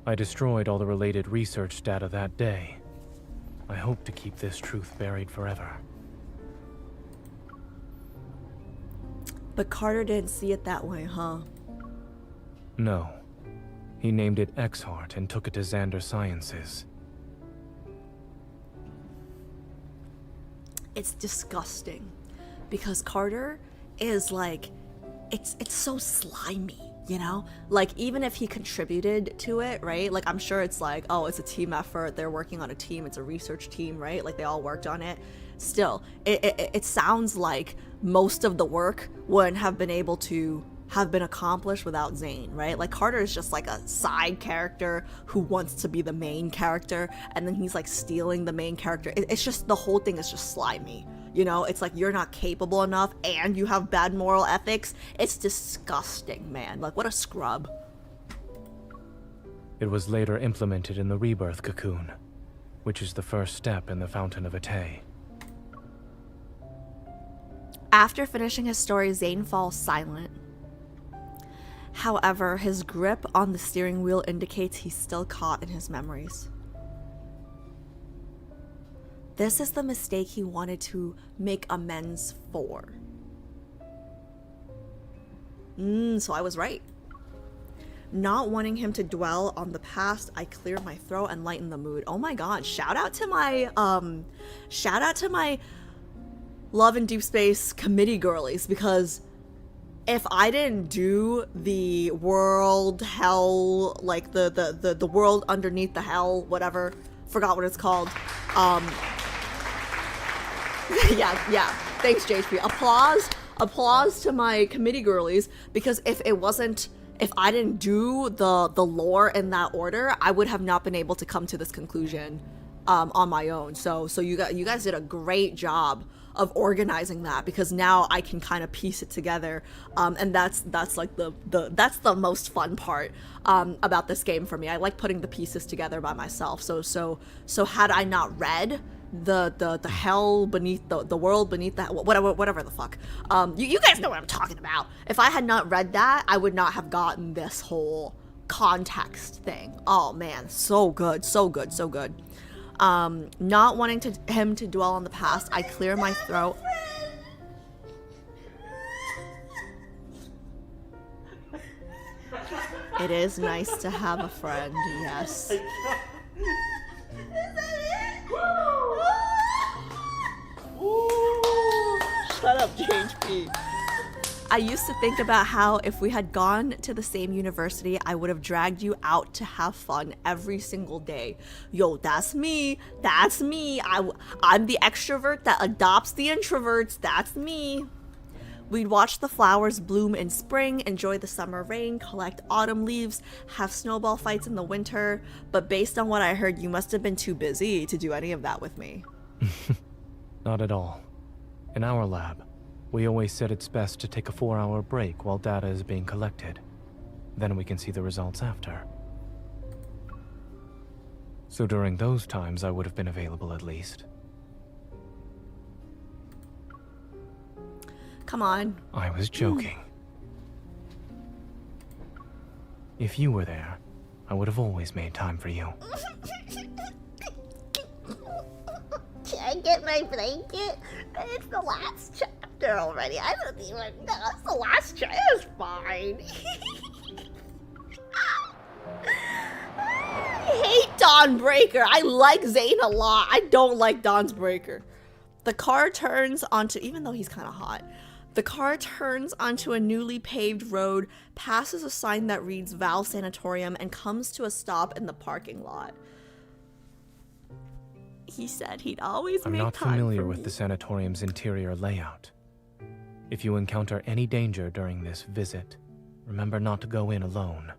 I destroyed all the related research data that day. I hope to keep this truth buried forever. But Carter didn't see it that way, huh? No. He named it X-Heart and took it to Xander Sciences. It's disgusting. Because Carter is like, it's so slimy. You know, like even if he contributed to it, right? Like I'm sure it's like, oh, it's a team effort. They're working on a team. It's a research team, right? Like they all worked on it. Still, it sounds like most of the work wouldn't have been able to have been accomplished without Zayne, right? Like Carter is just like a side character who wants to be the main character, and then he's like stealing the main character. It's just, the whole thing is just slimy. You know, it's like you're not capable enough and you have bad moral ethics. It's disgusting, man. Like, what a scrub. It was later implemented in the Rebirth cocoon, which is the first step in the Fountain of Ate. After finishing his story, Zayne falls silent. However, his grip on the steering wheel indicates he's still caught in his memories. This is the mistake he wanted to make amends for. So I was right. Not wanting him to dwell on the past, I clear my throat and lighten the mood. Oh my god, shout out to my Love and Deepspace committee girlies, because if I didn't do the world hell, like the world underneath the hell, whatever, forgot what it's called. Yeah. Thanks, JHP. Applause to my committee girlies, because if I didn't do the lore in that order, I would have not been able to come to this conclusion on my own. So you guys did a great job of organizing that, because now I can kind of piece it together, and that's like that's the most fun part about this game for me. I like putting the pieces together by myself. So had I not read the hell beneath the world beneath the whatever the fuck, you guys know what I'm talking about. If I had not read that, I would not have gotten this whole context thing. Oh man, so good. Not wanting him to dwell on the past, I clear my throat. It is nice to have a friend, yes. Shut up, JHP. I used to think about how if we had gone to the same university, I would have dragged you out to have fun every single day. Yo, that's me. I'm the extrovert that adopts the introverts. That's me. We'd watch the flowers bloom in spring, enjoy the summer rain, collect autumn leaves, have snowball fights in the winter. But based on what I heard, you must have been too busy to do any of that with me. Not at all. In our lab, we always said it's best to take a 4-hour break while data is being collected. Then we can see the results after. So during those times, I would have been available at least. Come on. I was joking. If you were there, I would have always made time for you. Can I get my blanket? It's the last chapter already. I don't even know. It's the last chapter. It's fine. I hate Dawnbreaker. I like Zayne a lot. I don't like Dawnbreaker. The car turns onto, even though he's kind of hot, the car turns onto a newly paved road, passes a sign that reads Val Sanatorium, and comes to a stop in the parking lot. He said he'd always I'm make not time familiar for with me. the sanatorium's interior layout. If you encounter any danger during this visit, remember not to go in alone.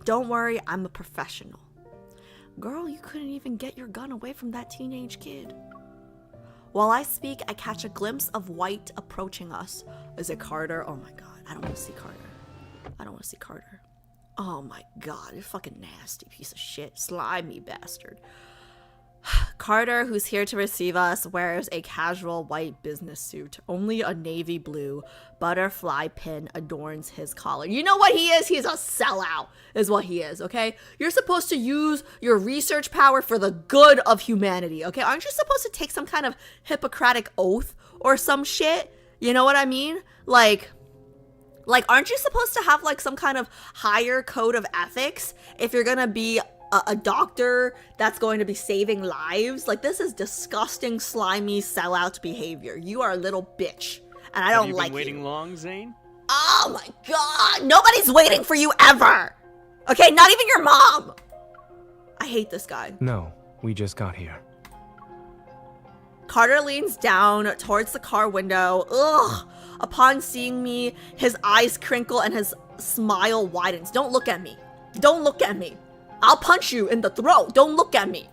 Don't worry, I'm a professional. Girl, you couldn't even get your gun away from that teenage kid. While I speak, I catch a glimpse of white approaching us. Is it Carter? Oh my god, I don't want to see Carter. Oh my god, you're fucking nasty piece of shit, slimy bastard. Carter, who's here to receive us, wears a casual white business suit. Only a navy blue butterfly pin adorns his collar. You know what he is? He's a sellout, is what he is, okay? You're supposed to use your research power for the good of humanity, okay? Aren't you supposed to take some kind of Hippocratic oath or some shit? You know what I mean? Like, aren't you supposed to have, like, some kind of higher code of ethics if you're gonna be a doctor that's going to be saving lives? Like, this is disgusting, slimy, sellout behavior. You are a little bitch, and I don't like you. Have you been waiting long, Zayne? Oh my god, nobody's waiting for you ever. Okay, not even your mom. I hate this guy. No, we just got here. Carter leans down towards the car window. Ugh. Upon seeing me, his eyes crinkle and his smile widens. Don't look at me. Don't look at me. I'll punch you in the throat. Don't look at me.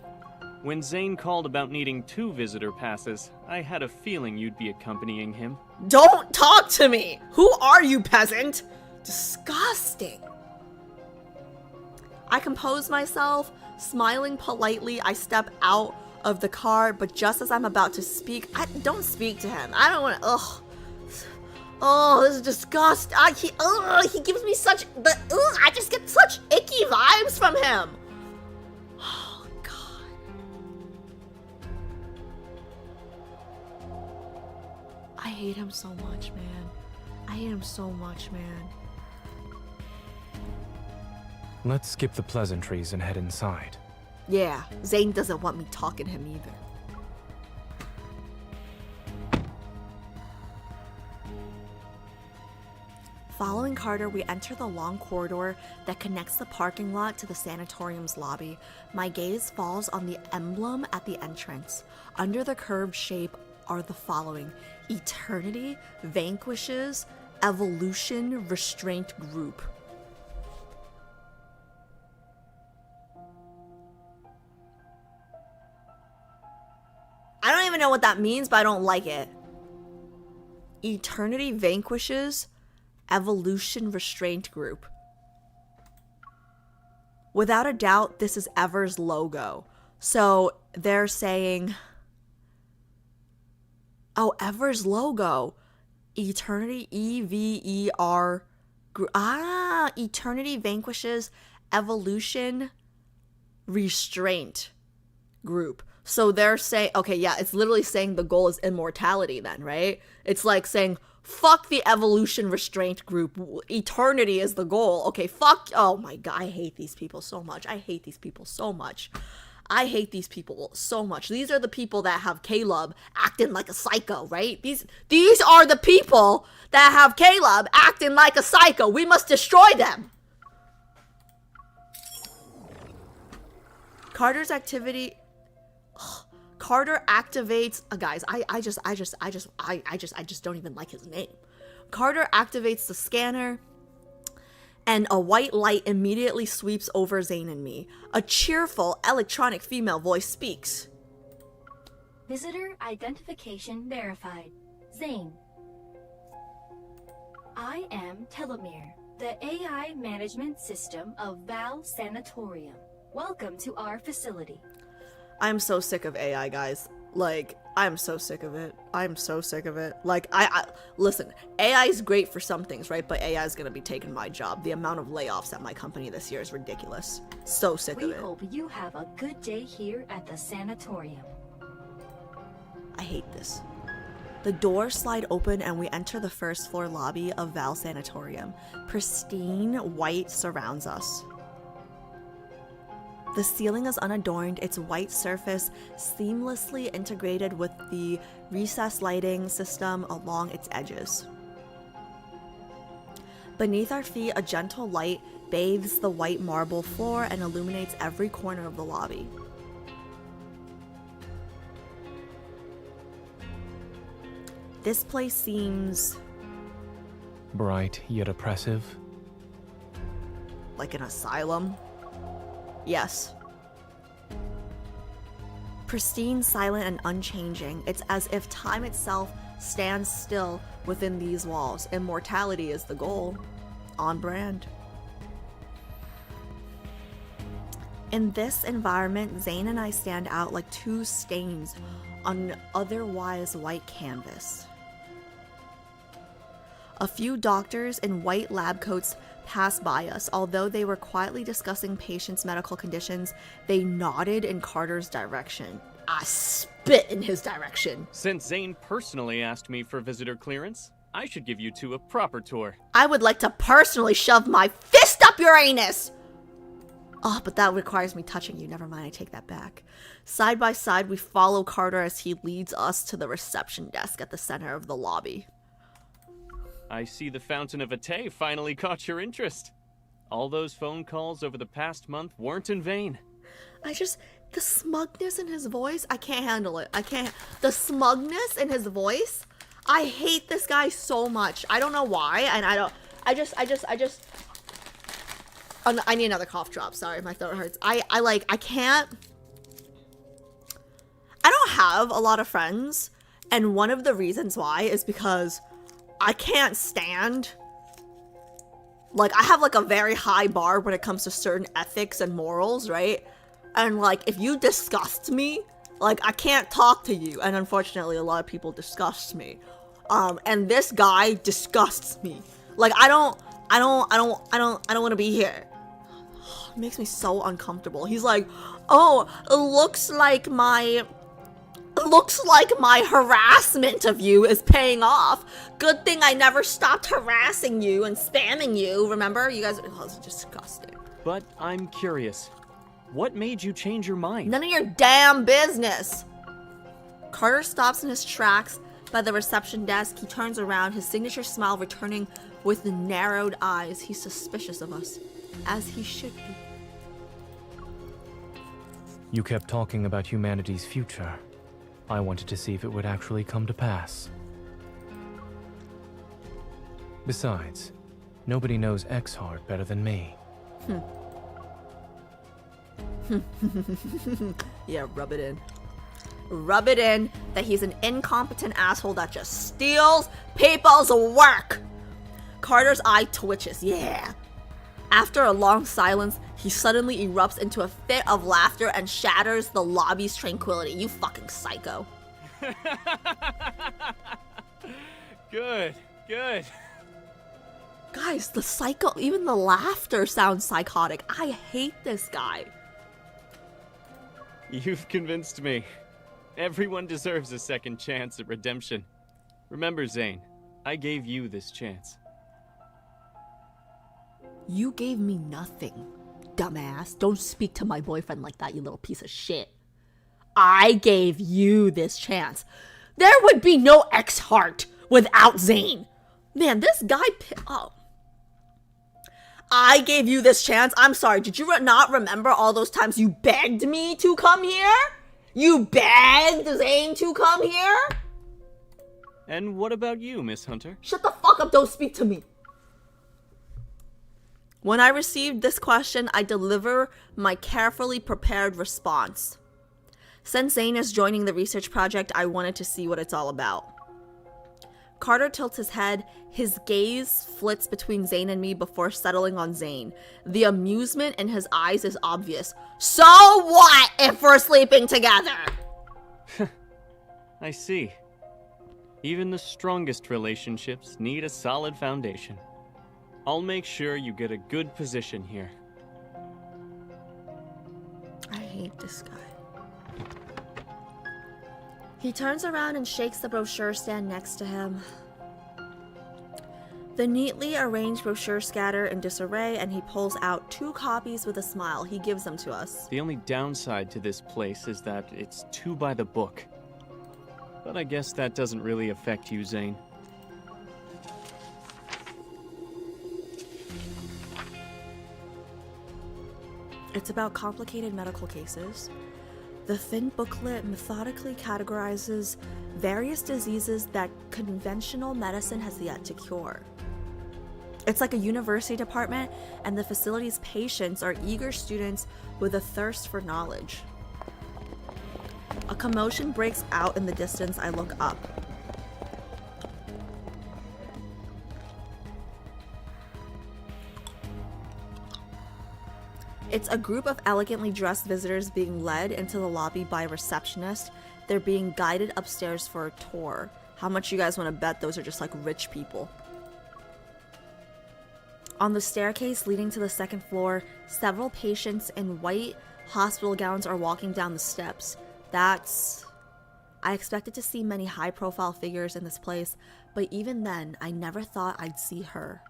When Zayne called about needing 2 visitor passes, I had a feeling you'd be accompanying him. Don't talk to me. Who are you, peasant? Disgusting. I compose myself. Smiling politely, I step out of the car, but just as I'm about to speak, don't speak to him. I don't want to. Ugh. Oh, this is disgusting. He gives me such. I just get such icky vibes from him. Oh, God. I hate him so much, man. I hate him so much, man. Let's skip the pleasantries and head inside. Yeah, Zayne doesn't want me talking to him either. Following Carter, we enter the long corridor that connects the parking lot to the sanatorium's lobby. My gaze falls on the emblem at the entrance. Under the curved shape are the following: Eternity Vanquishes Evolution Restraint Group. I don't even know what that means, but I don't like it. Eternity Vanquishes Evolution Restraint Group. Without a doubt, this is Ever's logo. So they're saying, oh, Ever's logo. Eternity, EVER. Eternity Vanquishes Evolution Restraint Group. So they're saying, okay, yeah, it's literally saying the goal is immortality then, right? It's like saying, fuck the evolution restraint group. Eternity is the goal. Okay, fuck. Oh my god, I hate these people so much. I hate these people so much. I hate these people so much. These are the people that have Caleb acting like a psycho, right? These are the people that have Caleb acting like a psycho. We must destroy them. Carter's activity. Carter activates, guys, I just don't even like his name. Carter activates the scanner, and a white light immediately sweeps over Zayne and me. A cheerful, electronic female voice speaks. Visitor identification verified. Zayne. I am Telomere, the AI management system of Val Sanatorium. Welcome to our facility. I'm so sick of AI, guys. Like, I'm so sick of it. I'm so sick of it. Like, I listen, AI is great for some things, right? But AI is gonna be taking my job. The amount of layoffs at my company this year is ridiculous. So sick of it. We hope you have a good day here at the sanatorium. I hate this. The doors slide open and we enter the first floor lobby of Val Sanatorium. Pristine white surrounds us. The ceiling is unadorned, its white surface seamlessly integrated with the recessed lighting system along its edges. Beneath our feet, a gentle light bathes the white marble floor and illuminates every corner of the lobby. This place seems bright yet oppressive. Like an asylum. Yes. Pristine, silent, and unchanging. It's as if time itself stands still within these walls. Immortality is the goal. On brand. In this environment, Zayne and I stand out like two stains on an otherwise white canvas. A few doctors in white lab coats passed by us. Although they were quietly discussing patients' medical conditions, they nodded in Carter's direction. I spit in his direction. Since Zayne personally asked me for visitor clearance, I should give you two a proper tour. I would like to personally shove my fist up your anus! Oh, but that requires me touching you. Never mind, I take that back. Side by side, we follow Carter as he leads us to the reception desk at the center of the lobby. I see the Fountain of Ate finally caught your interest. All those phone calls over the past month weren't in vain. The smugness in his voice, I can't handle it. The smugness in his voice, I hate this guy so much. I don't know why, and I need another cough drop. Sorry, my throat hurts. I don't have a lot of friends, and one of the reasons why is because I can't stand, like, I have like a very high bar when it comes to certain ethics and morals, right? And like, if you disgust me, like, I can't talk to you. And unfortunately, a lot of people disgust me. And this guy disgusts me. Like, I don't want to be here. It makes me so uncomfortable. He's like, oh, it looks like my harassment of you is paying off. Good thing I never stopped harassing you and spamming you. Remember? You guys, oh, it's disgusting. But I'm curious. What made you change your mind? None of your damn business! Carter stops in his tracks by the reception desk. He turns around, his signature smile returning with narrowed eyes. He's suspicious of us, as he should be. You kept talking about humanity's future. I wanted to see if it would actually come to pass. Besides, nobody knows X-Heart better than me. Yeah, rub it in. Rub it in that he's an incompetent asshole that just steals people's work. Carter's eye twitches. Yeah. After a long silence, he suddenly erupts into a fit of laughter and shatters the lobby's tranquility. You fucking psycho. Good, good. Guys, the psycho, even the laughter sounds psychotic. I hate this guy. You've convinced me. Everyone deserves a second chance at redemption. Remember, Zayne, I gave you this chance. You gave me nothing, dumbass. Don't speak to my boyfriend like that, you little piece of shit. I gave you this chance. There would be no X-Heart without Zayne. Man, this guy... Oh. I gave you this chance. I'm sorry. Did you not remember all those times you begged me to come here? You begged Zayne to come here? And what about you, Miss Hunter? Shut the fuck up. Don't speak to me. When I received this question, I deliver my carefully prepared response. Since Zayne is joining the research project, I wanted to see what it's all about. Carter tilts his head. His gaze flits between Zayne and me before settling on Zayne. The amusement in his eyes is obvious. So what if we're sleeping together? I see. Even the strongest relationships need a solid foundation. I'll make sure you get a good position here. I hate this guy. He turns around and shakes the brochure stand next to him. The neatly arranged brochures scatter in disarray, and he pulls out 2 copies with a smile. He gives them to us. The only downside to this place is that it's too by the book. But I guess that doesn't really affect you, Zayne. It's about complicated medical cases. The thin booklet methodically categorizes various diseases that conventional medicine has yet to cure. It's like a university department, and the facility's patients are eager students with a thirst for knowledge. A commotion breaks out in the distance. I look up. It's a group of elegantly dressed visitors being led into the lobby by a receptionist. They're being guided upstairs for a tour. How much you guys want to bet those are just like rich people? On the staircase leading to the second floor, several patients in white hospital gowns are walking down the steps. I expected to see many high-profile figures in this place, but even then, I never thought I'd see her.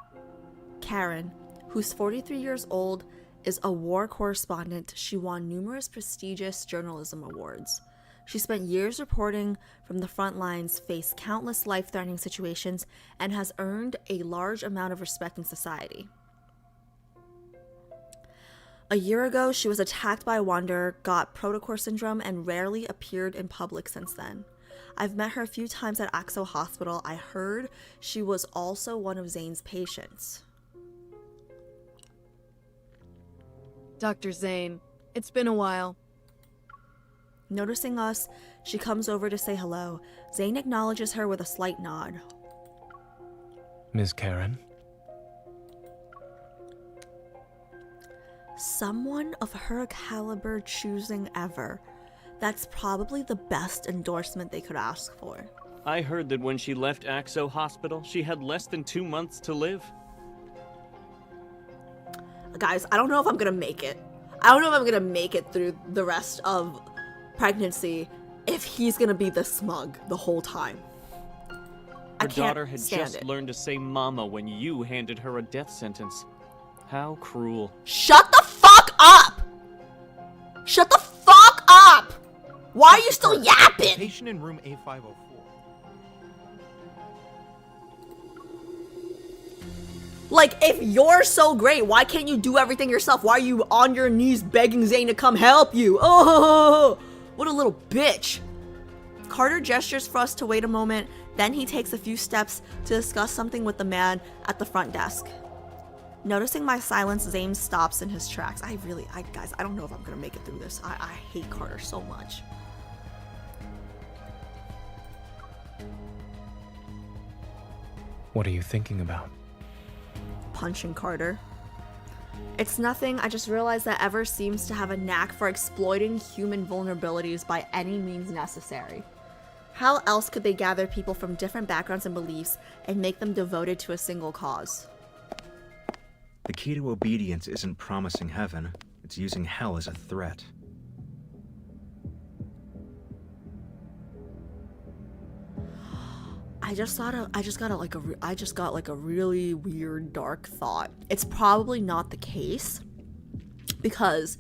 Karen, who's 43 years old, is a war correspondent. She won numerous prestigious journalism awards. She spent years reporting from the front lines, faced countless life-threatening situations, and has earned a large amount of respect in society. A year ago, she was attacked by a wanderer, got protocore syndrome, and rarely appeared in public since then. I've met her a few times at Axo Hospital. I heard she was also one of Zayne's patients. Dr. Zayne, it's been a while. Noticing us, she comes over to say hello. Zayne acknowledges her with a slight nod. Ms. Karen? Someone of her caliber choosing ever. That's probably the best endorsement they could ask for. I heard that when she left Axo Hospital, she had less than 2 months to live. Guys, I don't know if I'm gonna make it. I don't know if I'm gonna make it through the rest of pregnancy if he's gonna be this smug the whole time. Her daughter had just learned to say mama when you handed her a death sentence. How cruel. Shut the fuck up! Shut the fuck up! Why are you still yapping? Patient in room A504. Like, if you're so great, why can't you do everything yourself? Why are you on your knees begging Zayne to come help you? Oh, what a little bitch. Carter gestures for us to wait a moment, then he takes a few steps to discuss something with the man at the front desk. Noticing my silence, Zayne stops in his tracks. Guys, I don't know if I'm gonna make it through this. I hate Carter so much. What are you thinking about? Punching Carter. It's nothing, I just realized that Ever seems to have a knack for exploiting human vulnerabilities by any means necessary. How else could they gather people from different backgrounds and beliefs and make them devoted to a single cause? The key to obedience isn't promising heaven, it's using hell as a threat. I just got like a really weird dark thought. It's probably not the case because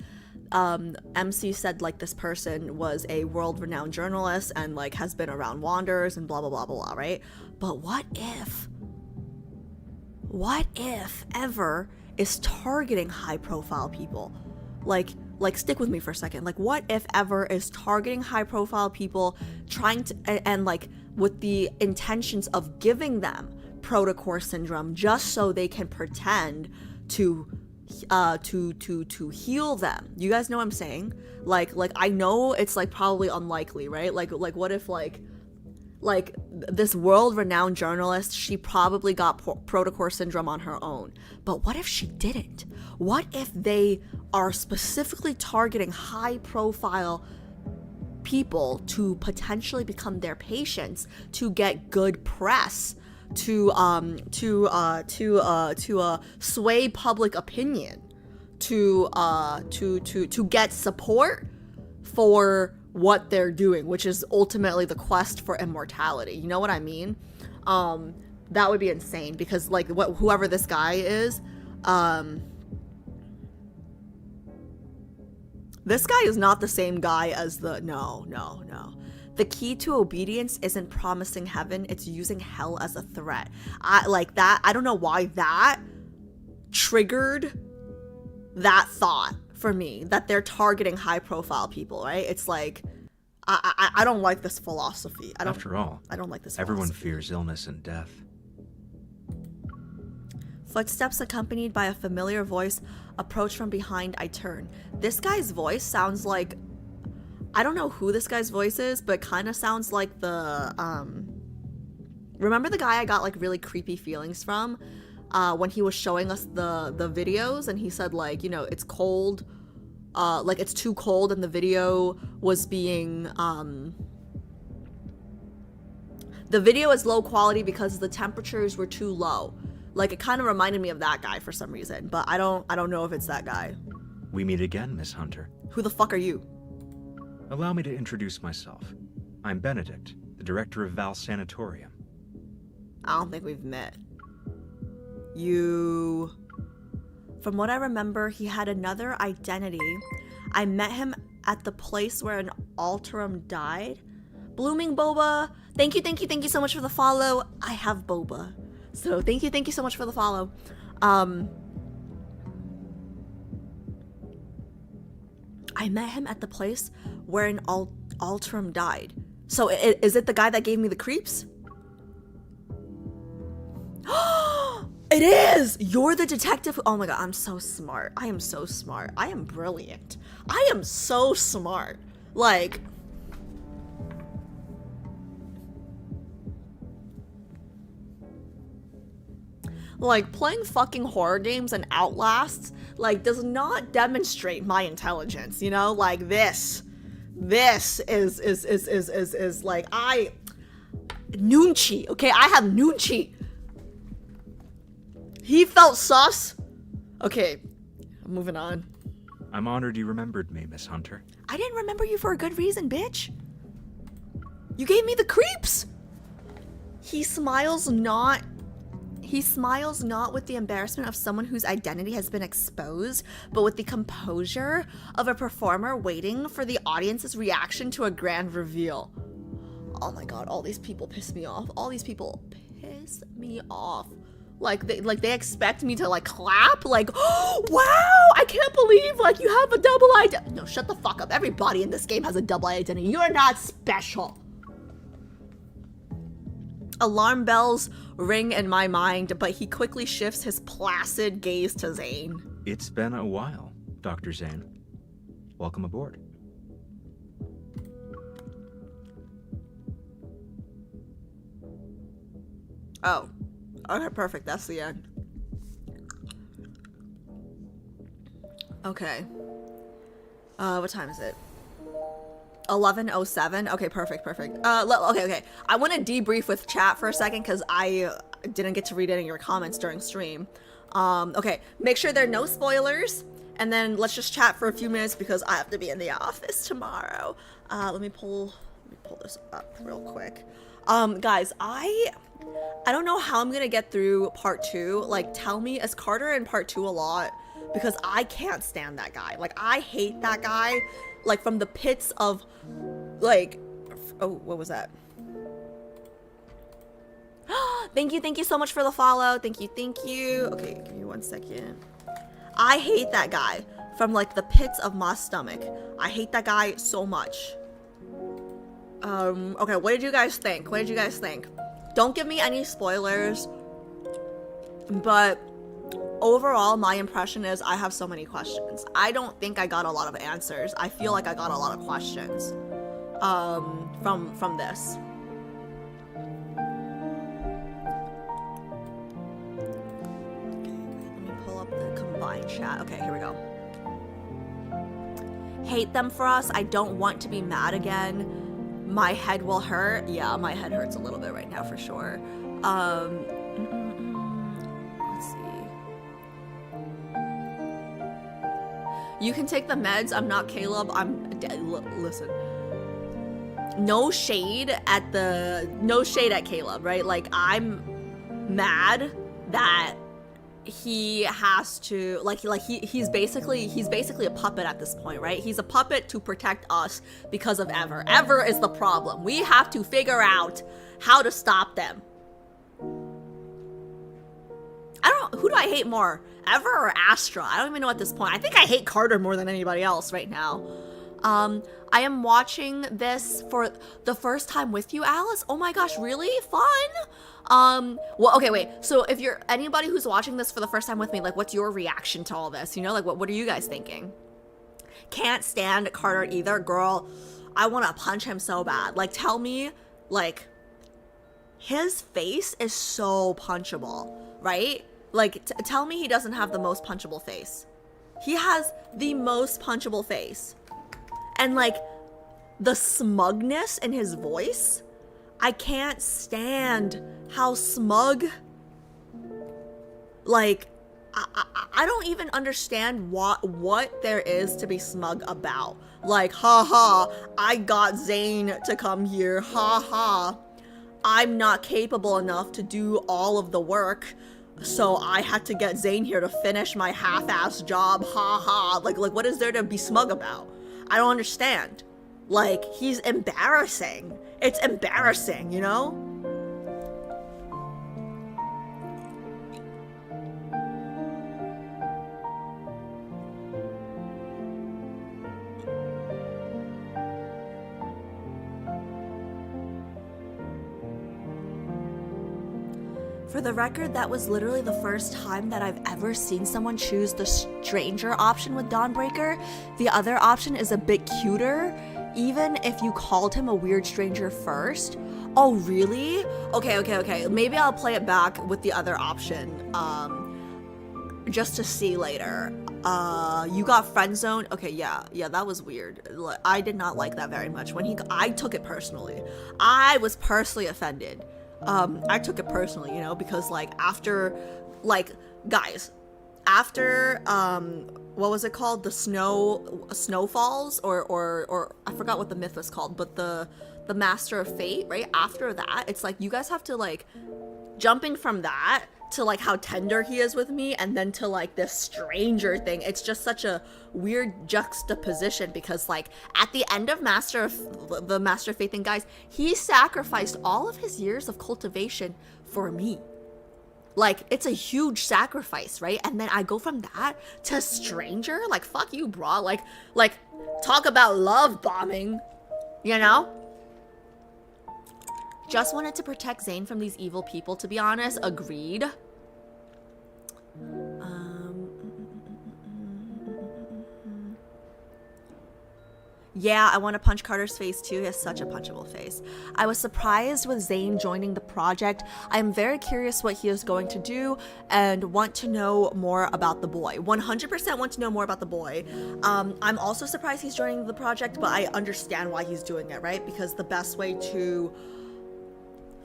MC said like this person was a world-renowned journalist and like has been around Wanderers and blah blah blah blah blah, right? But what if Ever is targeting high-profile people? Like stick with me for a second. Like, what if Ever is targeting high-profile people, trying to and like with the intentions of giving them protocore syndrome just so they can pretend to heal them? You guys know what I'm saying? Like I know it's like probably unlikely, right? Like what if like this world-renowned journalist, she probably got protocore syndrome on her own. But what if she didn't? What if they are specifically targeting high-profile people to potentially become their patients, to get good press, to sway public opinion, to get support for what they're doing, which is ultimately the quest for immortality. You know what I mean? That would be insane because like whoever this guy is, this guy is not the same guy as the no. The key to obedience isn't promising heaven, it's using hell as a threat. I don't know why that triggered that thought for me, that they're targeting high profile people, right? It's like I don't like this philosophy. After all, I don't like this everyone philosophy. fears illness and death. Footsteps accompanied by a familiar voice approach from behind. I turn. This guy's voice sounds like, I don't know who this guy's voice is, but kind of sounds like the remember the guy I got like really creepy feelings from when he was showing us the videos, and he said like, you know, it's cold, like it's too cold, and the video was being the video is low quality because the temperatures were too low. Like, it kind of reminded me of that guy for some reason, but I don't know if it's that guy. We meet again, Miss Hunter. Who the fuck are you? Allow me to introduce myself. I'm Benedict, the director of Val Sanatorium. I don't think we've met. You... From what I remember, he had another identity. I met him at the place where an Alterum died. Blooming Boba! Thank you so much for the follow. I have Boba. So thank you so much for the follow. I met him at the place where an Alterum died. So is it the guy that gave me the creeps? It is! You're the detective. Oh my god, I'm so smart. I am so smart. I am brilliant. I am so smart. Like... Like, playing fucking horror games and Outlasts, like, does not demonstrate my intelligence, you know? Like, this is like, Noonchi, okay? I have Noonchi. He felt sus. Okay, moving on. I'm honored you remembered me, Miss Hunter. I didn't remember you for a good reason, bitch. You gave me the creeps. He smiles not He smiles not with the embarrassment of someone whose identity has been exposed, but with the composure of a performer waiting for the audience's reaction to a grand reveal. Oh my god, all these people piss me off. All these people piss me off. Like they expect me to like clap, like, oh, wow, I can't believe like you have a double identity. No, shut the fuck up. Everybody in this game has a double identity. You're not special. Alarm bells ring in my mind, but he quickly shifts his placid gaze to Zayne. It's been a while, Dr. Zayne. Welcome aboard. Oh. Okay, perfect. That's the end. Okay. What time is it? 11:07. Okay, perfect. Okay. I want to debrief with chat for a second because I didn't get to read any of your comments during stream. Okay, make sure there are no spoilers, and then let's just chat for a few minutes because I have to be in the office tomorrow. Let me pull this up real quick. Guys, I don't know how I'm gonna get through part 2. Like, tell me, is Carter in part 2 a lot? Because I can't stand that guy. Like, I hate that guy. Like, from the pits of, like, oh, what was that? Thank you so much for the follow. Thank you. Okay, give me 1 second. I hate that guy from, like, the pits of my stomach. I hate that guy so much. Okay, what did you guys think? Don't give me any spoilers, but overall, my impression is I have so many questions. I don't think I got a lot of answers. I feel like I got a lot of questions from this. Okay, let me pull up the combined chat. Okay, here we go. Hate them for us. I don't want to be mad again. My head will hurt. Yeah, my head hurts a little bit right now for sure. Let's see. You can take the meds. I'm not Caleb. Listen. No shade at Caleb, right? Like, I'm mad that he has to he's basically a puppet at this point, right? He's a puppet to protect us because of Ever. Ever is the problem. We have to figure out how to stop them. Who do I hate more, Ever or Astra? I don't even know at this point. I think I hate Carter more than anybody else right now. I am watching this for the first time with you, Alice. Oh my gosh, really? Fun? Well, okay, wait. So if you're anybody who's watching this for the first time with me, like, what's your reaction to all this? You know, like, what are you guys thinking? Can't stand Carter either. Girl, I want to punch him so bad. Like, tell me, like, his face is so punchable, right? Like, tell me he doesn't have the most punchable face. He has the most punchable face. And, like, the smugness in his voice, I can't stand how smug, like, I don't even understand what there is to be smug about. Like, haha, I got Zayne to come here, haha, I'm not capable enough to do all of the work, so I had to get Zayne here to finish my half-ass job, haha. Like, what is there to be smug about? I don't understand. Like, he's embarrassing. It's embarrassing, you know? For the record, that was literally the first time that I've ever seen someone choose the stranger option with Dawnbreaker. The other option is a bit cuter, even if you called him a weird stranger first. Oh, really? Okay. Maybe I'll play it back with the other option, just to see later. You got friend zoned? Okay, yeah, that was weird. I did not like that very much. I took it personally. I was personally offended. I took it personally, you know, because, like, after, like, guys, after, what was it called? The snowfalls, or I forgot what the myth was called, but the Master of Fate, right? After that, it's like, you guys have to, like, jumping from that to like how tender he is with me, and then to like this stranger thing. It's just such a weird juxtaposition, because like at the end of Master of Faith and guys, he sacrificed all of his years of cultivation for me. Like, it's a huge sacrifice, right? And then I go from that to stranger. Like, fuck you, bro. Like talk about love bombing, you know? Just wanted to protect Zayne from these evil people, to be honest. Agreed. Yeah, I want to punch Carter's face too. He has such a punchable face. I was surprised with Zayne joining the project. I am very curious what he is going to do and want to know more about the boy. 100% want to know more about the boy. I'm also surprised he's joining the project, but I understand why he's doing it, right? Because the best way to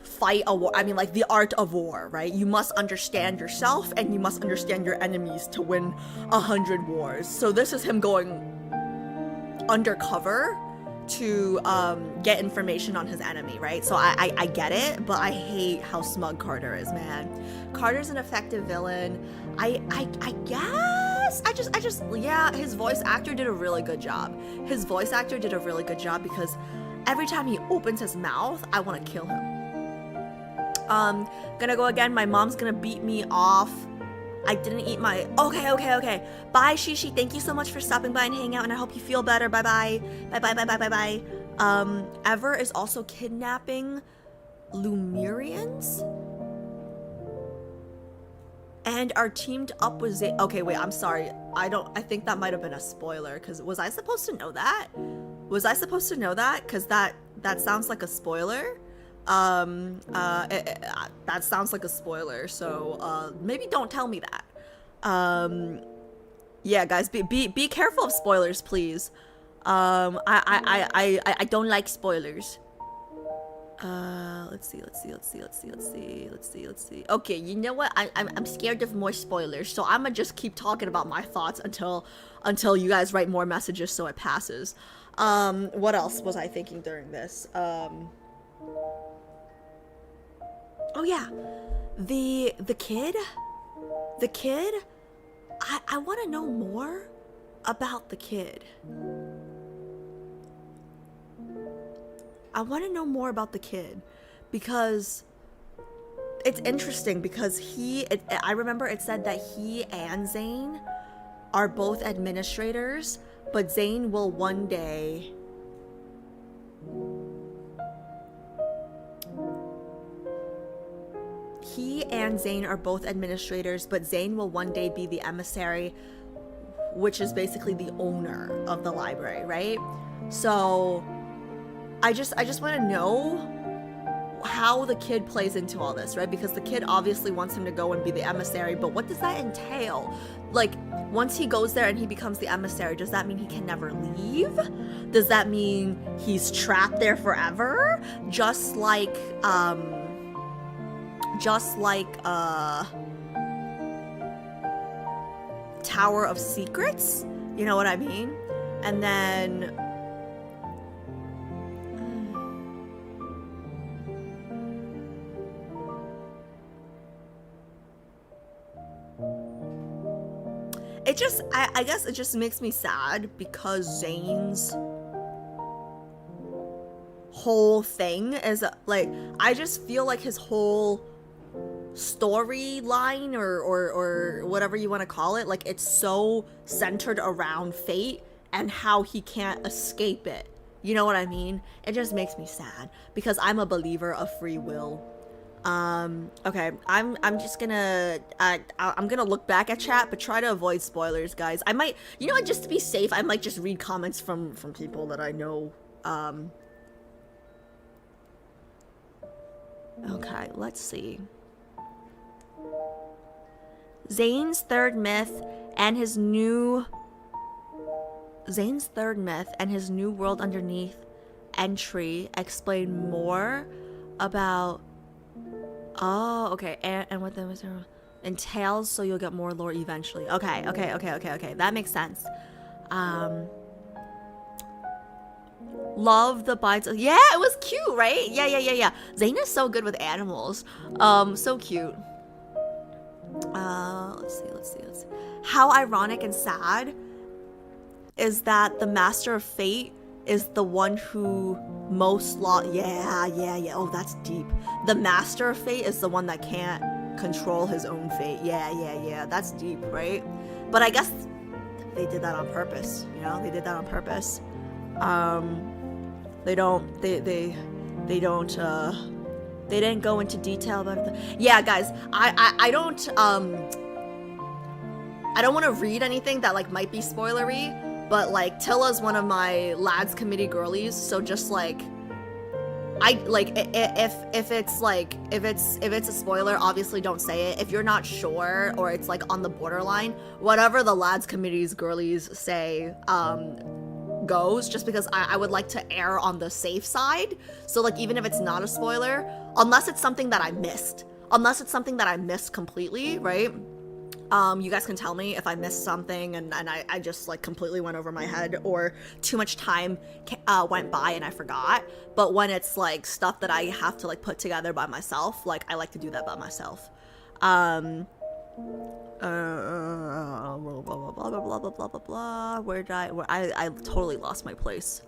fight a war, I mean, like the art of war, right? You must understand yourself and you must understand your enemies to win 100 wars. So this is him going undercover to get information on his enemy, right? So I get it, but I hate how smug Carter is, man. Carter's an effective villain. I guess yeah, his voice actor did a really good job. Because every time he opens his mouth, I want to kill him. Gonna go again. My mom's gonna beat me off. I didn't eat my... Okay. Bye, Shishi. Thank you so much for stopping by and hanging out, and I hope you feel better. Bye-bye. Bye-bye. Ever is also kidnapping Lumerians and are teamed up with Zayne. Okay, wait, I'm sorry. I think that might have been a spoiler, because was I supposed to know that? Because that sounds like a spoiler. That sounds like a spoiler, so maybe don't tell me that. Yeah, guys, be careful of spoilers, please. I don't like spoilers. Let's see. Okay, you know what? I'm scared of more spoilers, so I'm gonna just keep talking about my thoughts until you guys write more messages so it passes. What else was I thinking during this? Oh yeah, the kid. I want to know more about the kid. Because it's interesting, because I remember it said that he and Zayne are both administrators, but Zayne will one day be the emissary, which is basically the owner of the library, right? So I just want to know how the kid plays into all this, right? Because the kid obviously wants him to go and be the emissary, but what does that entail? Like, once he goes there and he becomes the emissary, does that mean he can never leave? Does that mean he's trapped there forever? Just like Tower of Secrets, you know what I mean? And then I guess it just makes me sad, because Zayne's whole thing is like, I just feel like his whole storyline or whatever you want to call it, like, it's so centered around fate and how he can't escape it. You know what I mean? It just makes me sad, because I'm a believer of free will. Okay, I'm just gonna I'm gonna look back at chat, but try to avoid spoilers, guys. I might, you know what, just to be safe, I might just read comments from people that I know. Okay, let's see. Zayne's third myth and his new world underneath entry explain more about... Oh, okay, and what that entails, so you'll get more lore eventually. Okay, that makes sense. Love the bites. Yeah, it was cute, right? Yeah. Zayne is so good with animals. So cute. Let's see. How ironic and sad is that the Master of Fate is the one who most lost. Yeah. Oh, that's deep. The Master of Fate is the one that can't control his own fate. Yeah. That's deep, right? But I guess they did that on purpose. You know, they did that on purpose. They didn't go into detail about it. Yeah, guys, I don't want to read anything that like might be spoilery, but like Tilla's one of my lads committee girlies, so just like if it's a spoiler, obviously don't say it. If you're not sure or it's like on the borderline, whatever the lads committee's girlies say goes, just because I would like to err on the safe side. So like even if it's not a spoiler, unless it's something that I missed completely, right? You guys can tell me if I missed something and I just like completely went over my head, or too much time went by and I forgot. But when it's like stuff that I have to like put together by myself, like I like to do that by myself. Blah blah blah. Where I totally lost my place.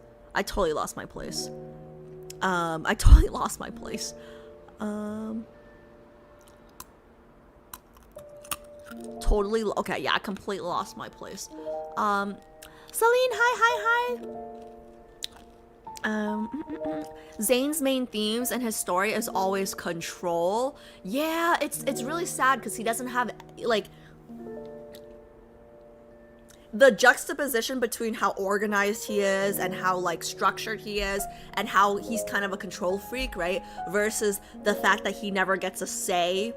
Totally, okay, yeah, I completely lost my place. Celine, hi. Zayne's main themes and his story is always control. Yeah, it's really sad because he doesn't have, like, the juxtaposition between how organized he is and how like structured he is and how he's kind of a control freak, right? Versus the fact that he never gets a say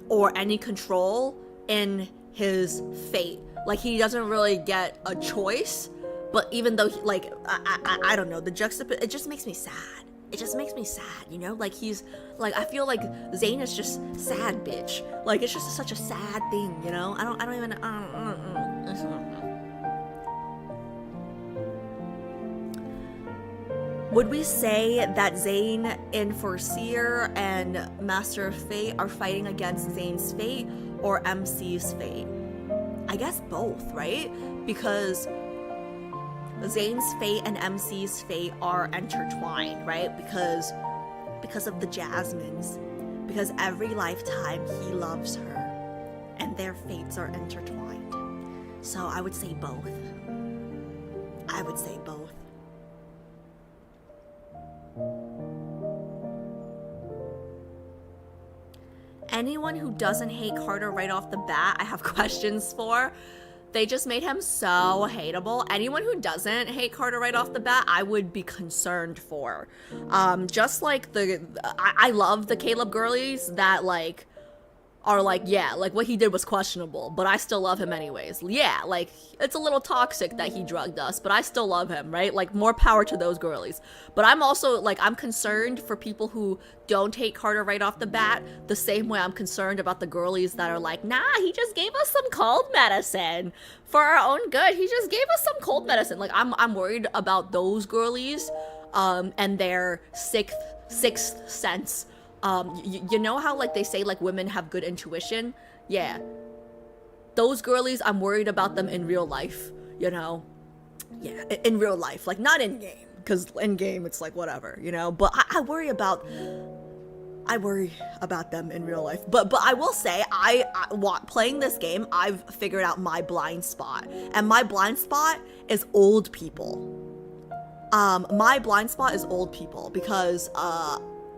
or any control in his fate. Like he doesn't really get a choice, but even though he, like I don't know, the juxtaposition, it just makes me sad. You know, like he's like, I feel like Zayne is just sad bitch. Like it's just such a sad thing, you know? I don't even Would we say that Zayne in Foreseer and Master of Fate are fighting against Zayne's fate or MC's fate? I guess both, right? Because Zayne's fate and MC's fate are intertwined, right? Because of the Jasmines. Because every lifetime he loves her and their fates are intertwined. So I would say both. Anyone who doesn't hate Carter right off the bat, I have questions for. They just made him so hateable. Anyone who doesn't hate Carter right off the bat, I would be concerned for. Just like I love the Caleb girlies that like are like, yeah, like what he did was questionable, but I still love him anyways. Yeah, like it's a little toxic that he drugged us, but I still love him, right? Like more power to those girlies. But I'm also like, I'm concerned for people who don't hate Carter right off the bat, the same way I'm concerned about the girlies that are like, nah, he just gave us some cold medicine for our own good. He just gave us some cold medicine. Like I'm worried about those girlies and their sixth sense. You know how like they say like women have good intuition? Yeah, those girlies, I'm worried about them in real life, you know? Yeah, in real life, like not in game, because in game it's like whatever, you know? But I worry about them in real life. But I will say, playing this game, I've figured out my blind spot, and my blind spot is old people. My blind spot is old people because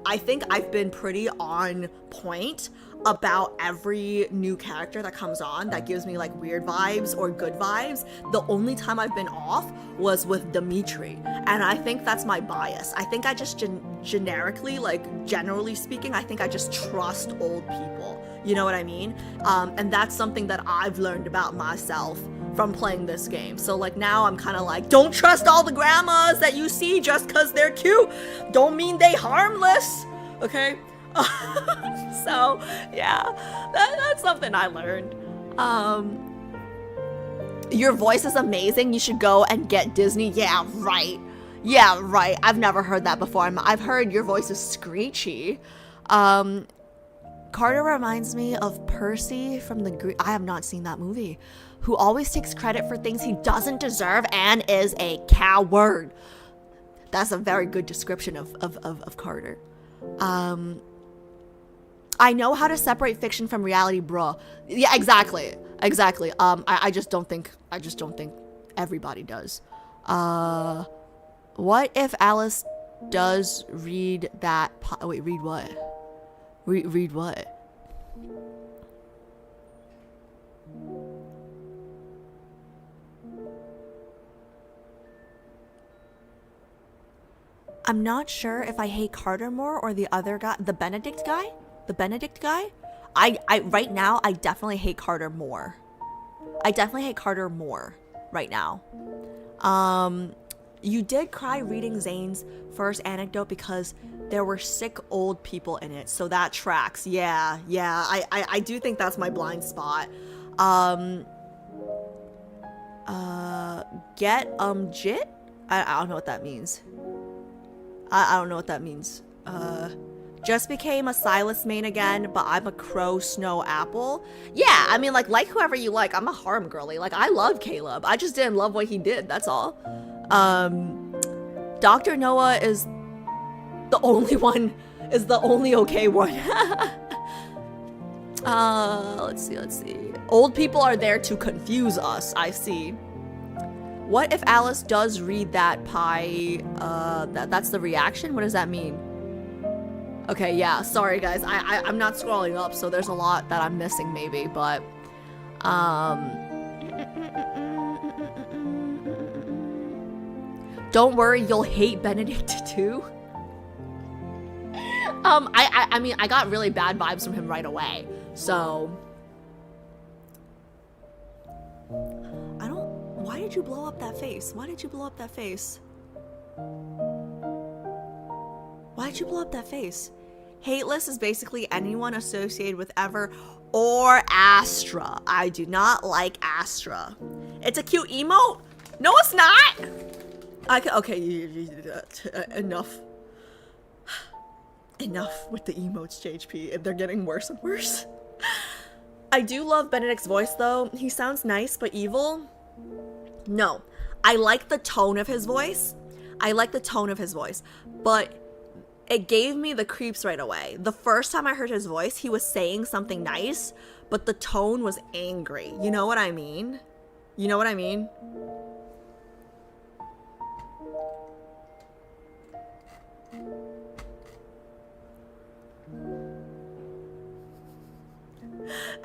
I think I've been pretty on point about every new character that comes on that gives me like weird vibes or good vibes. The only time I've been off was with Dimitri, and I think that's my bias. I think I just generically, like generally speaking, I think I just trust old people. You know what I mean? And that's something that I've learned about myself from playing this game. So like now I'm kind of like, don't trust all the grandmas that you see just because they're cute. Don't mean they harmless, okay? So yeah, that's something I learned. Your voice is amazing. You should go and get Disney. Yeah, right. I've never heard that before. I've heard your voice is screechy. Carter reminds me of Percy from I have not seen that movie, who always takes credit for things he doesn't deserve and is a coward. That's a very good description of Carter. I know how to separate fiction from reality, bruh. Yeah, exactly. I just don't think everybody does. What if Alice does read that wait, read what? Read what? I'm not sure if I hate Carter more or the other guy, the Benedict guy? The Benedict guy? I right now, I definitely hate Carter more. I definitely hate Carter more right now. You did cry reading Zayne's first anecdote because there were sick old people in it, so that tracks. Yeah, I do think that's my blind spot. Get jit? I don't know what that means. I don't know what that means. Just became a Silas main again, but I'm a Crow Snow Apple. Yeah, I mean, like whoever you like. I'm a harem girly. Like, I love Caleb. I just didn't love what he did, that's all. Dr. Noah is the only one, is the only okay one. Let's see. Old people are there to confuse us, I see. What if Alice does read that pie? That's the reaction? What does that mean? Okay, yeah, sorry guys. I'm not scrolling up, so there's a lot that I'm missing maybe, but don't worry, you'll hate Benedict too. I mean, I got really bad vibes from him right away, so why did you blow up that face? Why did you blow up that face? Why did you blow up that face? Hateless is basically anyone associated with Ever or Astra. I do not like Astra. It's a cute emote? No, it's not! Okay, enough. Enough with the emotes, JHP. They're getting worse and worse. I do love Benedict's voice, though. He sounds nice, but evil. No. I like the tone of his voice. But it gave me the creeps right away. The first time I heard his voice, he was saying something nice, but the tone was angry. You know what I mean?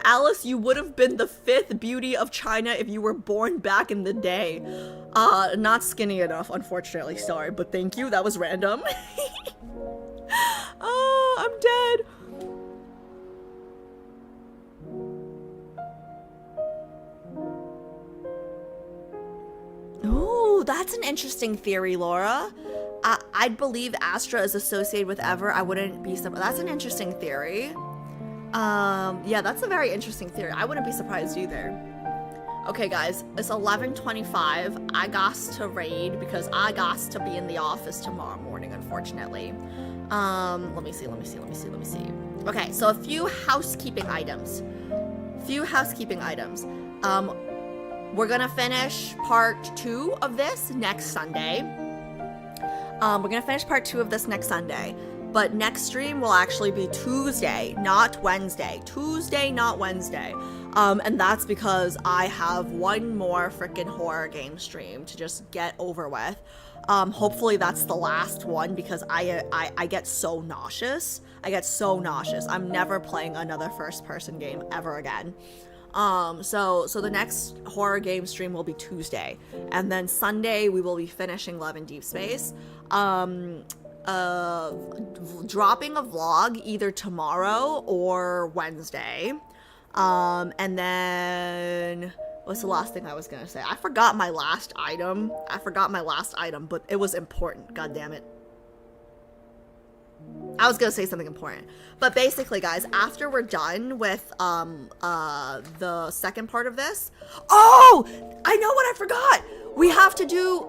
Alice, you would have been the 5th beauty of China if you were born back in the day. Not skinny enough, unfortunately. Sorry, but thank you. That was random. Oh, I'm dead. Ooh, that's an interesting theory, Laura. I'd believe Astra is associated with Ever. I wouldn't be surprised. That's an interesting theory. Yeah, that's a very interesting theory. I wouldn't be surprised either. Okay, guys, it's 11:25. I got to raid because I got to be in the office tomorrow morning, unfortunately. Let me see. Okay, so a few housekeeping items. We're gonna finish part 2 of this next Sunday. But next stream will actually be Tuesday, not Wednesday. And that's because I have one more freaking horror game stream to just get over with. Hopefully that's the last one because I get so nauseous. I'm never playing another first-person game ever again. So the next horror game stream will be Tuesday. And then Sunday we will be finishing Love and Deepspace. Dropping a vlog either tomorrow or Wednesday. And then what's the last thing I was gonna say? I forgot my last item, but it was important. God damn it. I was gonna say something important. But basically, guys, after we're done with the second part of this. Oh! I know what I forgot! We have to do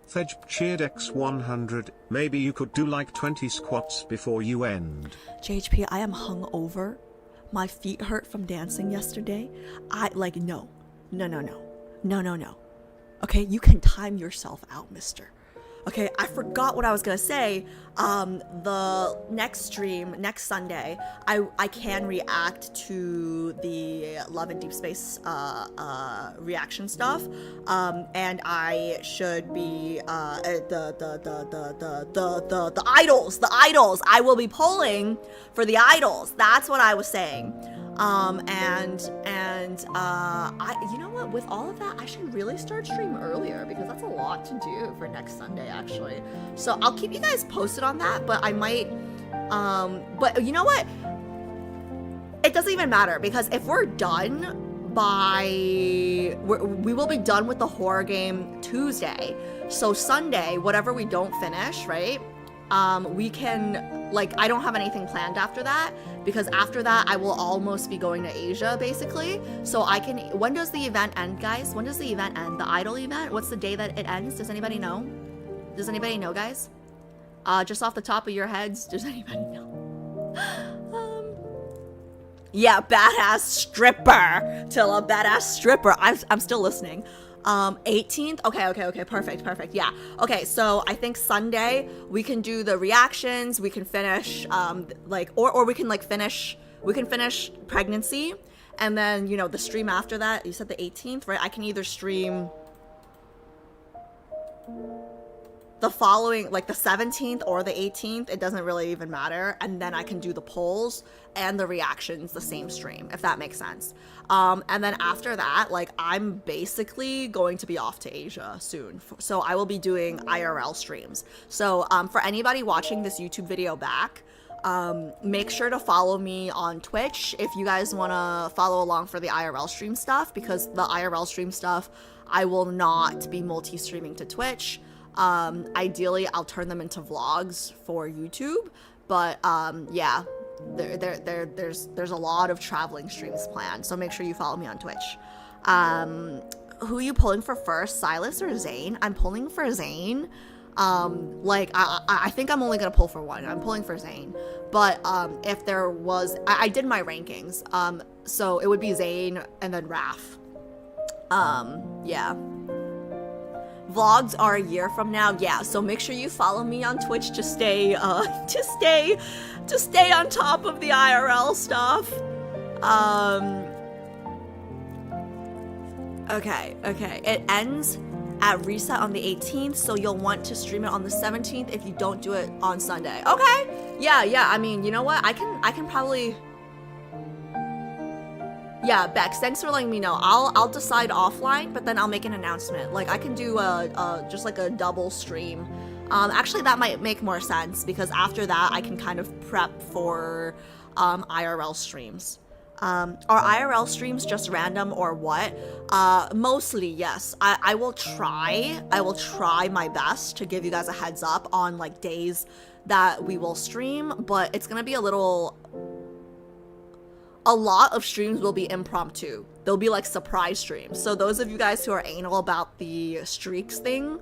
Thej cheered X100. Maybe you could do like 20 squats before you end. JHP, I am hungover. My feet hurt from dancing yesterday. No. Okay, you can time yourself out, mister. Okay, I forgot what I was gonna say. The next stream, next Sunday, I can react to the Love and Deepspace reaction stuff. And I should be the idols. I will be polling for the idols. That's what I was saying. You know what, with all of that, I should really start streaming earlier because that's a lot to do for next Sunday, actually. So I'll keep you guys posted on that, but I might, but you know what? It doesn't even matter because if we're done we will be done with the horror game Tuesday. So Sunday, whatever we don't finish, right? We can, I don't have anything planned after that because after that I will almost be going to Asia basically. So when does the event end, guys? When does the event end? The idol event? What's the day that it ends? Does anybody know? Does anybody know, guys? Just off the top of your heads, does anybody know? Yeah, badass stripper. Tilla, badass stripper. I'm still listening. 18th. Okay, perfect. Yeah. Okay, so I think Sunday we can do the reactions. We can finish or we can finish pregnancy, and then the stream after that. You said the 18th, right? I can either stream the following, the 17th or the 18th. It doesn't really even matter. And then I can do the polls and the reactions the same stream, if that makes sense. And then after that, I'm basically going to be off to Asia soon. So I will be doing IRL streams. So for anybody watching this YouTube video back, make sure to follow me on Twitch if you guys want to follow along for the IRL stream stuff, because the IRL stream stuff, I will not be multi-streaming to Twitch. Ideally, I'll turn them into vlogs for YouTube, but yeah, there's a lot of traveling streams planned, so make sure you follow me on Twitch. Who are you pulling for first, Silas or Zayne? I'm pulling for Zayne. I think I'm only gonna pull for one. I'm pulling for Zayne, but if there was, I did my rankings, so it would be Zayne and then Raph. Yeah. Vlogs are a year from now, yeah. So make sure you follow me on Twitch to stay on top of the IRL stuff. Okay. It ends at reset on the 18th, so you'll want to stream it on the 17th if you don't do it on Sunday. Okay. Yeah. I mean, you know what? I can probably. Yeah, Bex, thanks for letting me know. I'll decide offline, but then I'll make an announcement. I can do just a double stream. Actually, that might make more sense because after that, I can kind of prep for IRL streams. Are IRL streams just random or what? Mostly, yes. I will try my best to give you guys a heads up on days that we will stream, but it's gonna be a lot of streams will be impromptu. They'll be surprise streams. So those of you guys who are anal about the streaks thing,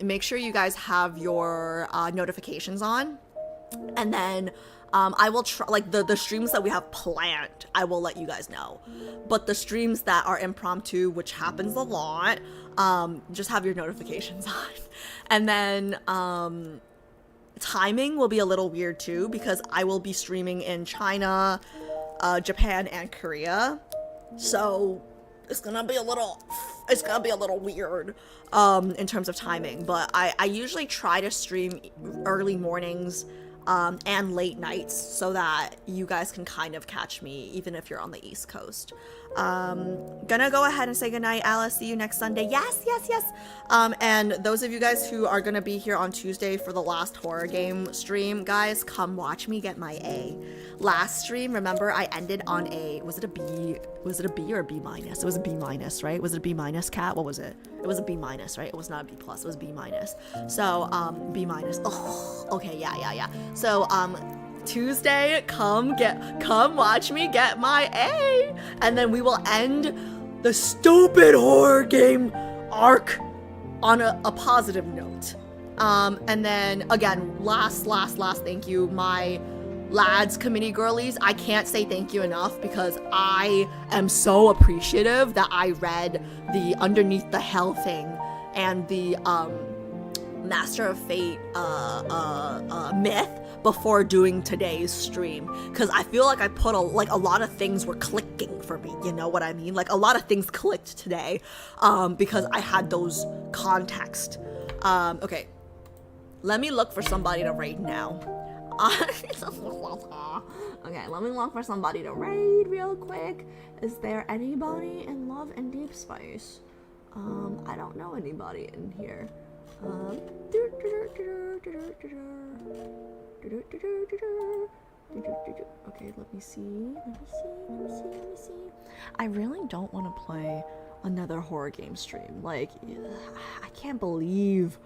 make sure you guys have your notifications on. And then I will try, the streams that we have planned, I will let you guys know. But the streams that are impromptu, which happens a lot, just have your notifications on. And then timing will be a little weird too, because I will be streaming in China, Japan, and Korea, so it's gonna be a little weird in terms of timing. But I usually try to stream early mornings and late nights so that you guys can kind of catch me even if you're on the East Coast. Gonna go ahead and say goodnight, Alice. See you next Sunday. Yes. And those of you guys who are gonna be here on Tuesday for the last horror game stream, guys, come watch me get my A. Last stream, remember, I ended on a, was it a B or a B minus? It was a B minus, right? Was it a B minus, Cat? What was it? It was a B minus, right? It was not a B plus, it was B minus. So, B minus. Oh, okay, yeah. So, Tuesday, come watch me get my A, and then we will end the stupid horror game arc on a positive note. And then again, last thank you, my lads committee girlies. I can't say thank you enough because I am so appreciative that I read the Underneath the Hell thing and the Master of Fate myth before doing today's stream, because I feel like I put a lot of things were clicking for me, you know what I mean? Like a lot of things clicked today because I had those context. Okay, let me look for somebody to raid now. Okay, let me look for somebody to raid real quick. Is there anybody in Love and Deepspace? I don't know anybody in here. Okay, let me see. I really don't want to play another horror game stream. Like, I can't believe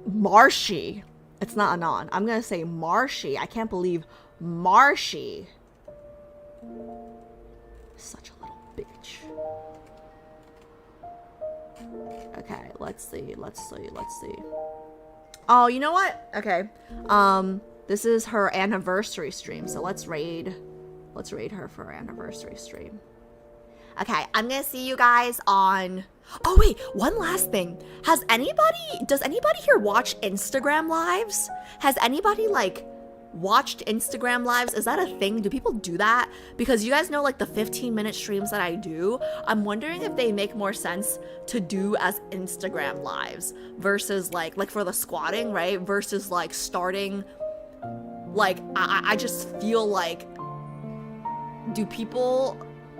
Marshy. It's not Anon. I'm gonna say Marshy. I can't believe Marshy. Such a little bitch. Okay, let's see. Oh, you know what? Okay. This is her anniversary stream, so let's raid her for her anniversary stream. Okay, I'm gonna see you guys on... Oh wait, one last thing. Does anybody here watch Instagram lives? Has anybody like watched Instagram lives? Is that a thing? Do people do that? Because you guys know like the 15-minute streams that I do, I'm wondering if they make more sense to do as Instagram lives versus like for the squatting, right? Versus like starting, like I just feel like,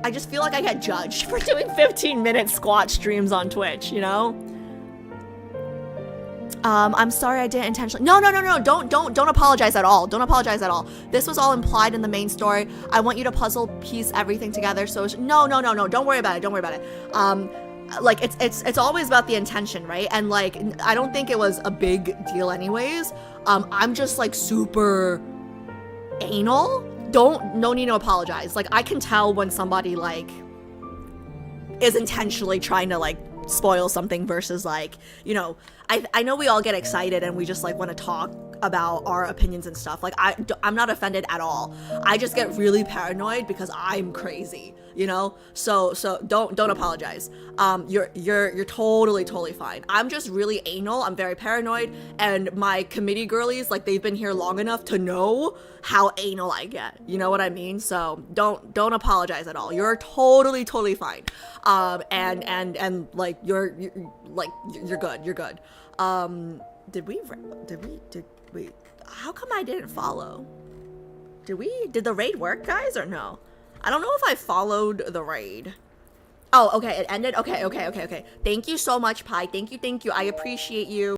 I just feel like I get judged for doing 15-minute squat streams on Twitch, you know? I'm sorry I didn't intentionally. No. Don't apologize at all. Don't apologize at all. This was all implied in the main story. I want you to puzzle piece everything together. So no. Don't worry about it. Like it's always about the intention, right? And like I don't think it was a big deal anyways. I'm just like super anal. No need to apologize. Like I can tell when somebody like is intentionally trying to like spoil something versus like, you know, I know we all get excited and we just like want to talk about our opinions and stuff. Like I'm not offended at all. I just get really paranoid because I'm crazy, you know? So don't apologize. You're totally fine. I'm just really anal. I'm very paranoid, and my committee girlies, like they've been here long enough to know how anal I get. You know what I mean? So don't apologize at all. You're totally fine. And like you're good. You're good. Did we how come I didn't follow? Did the raid work, guys, or no? I don't know if I followed the raid. Oh, okay, it ended. Okay. Thank you so much, Pi. Thank you. I appreciate you.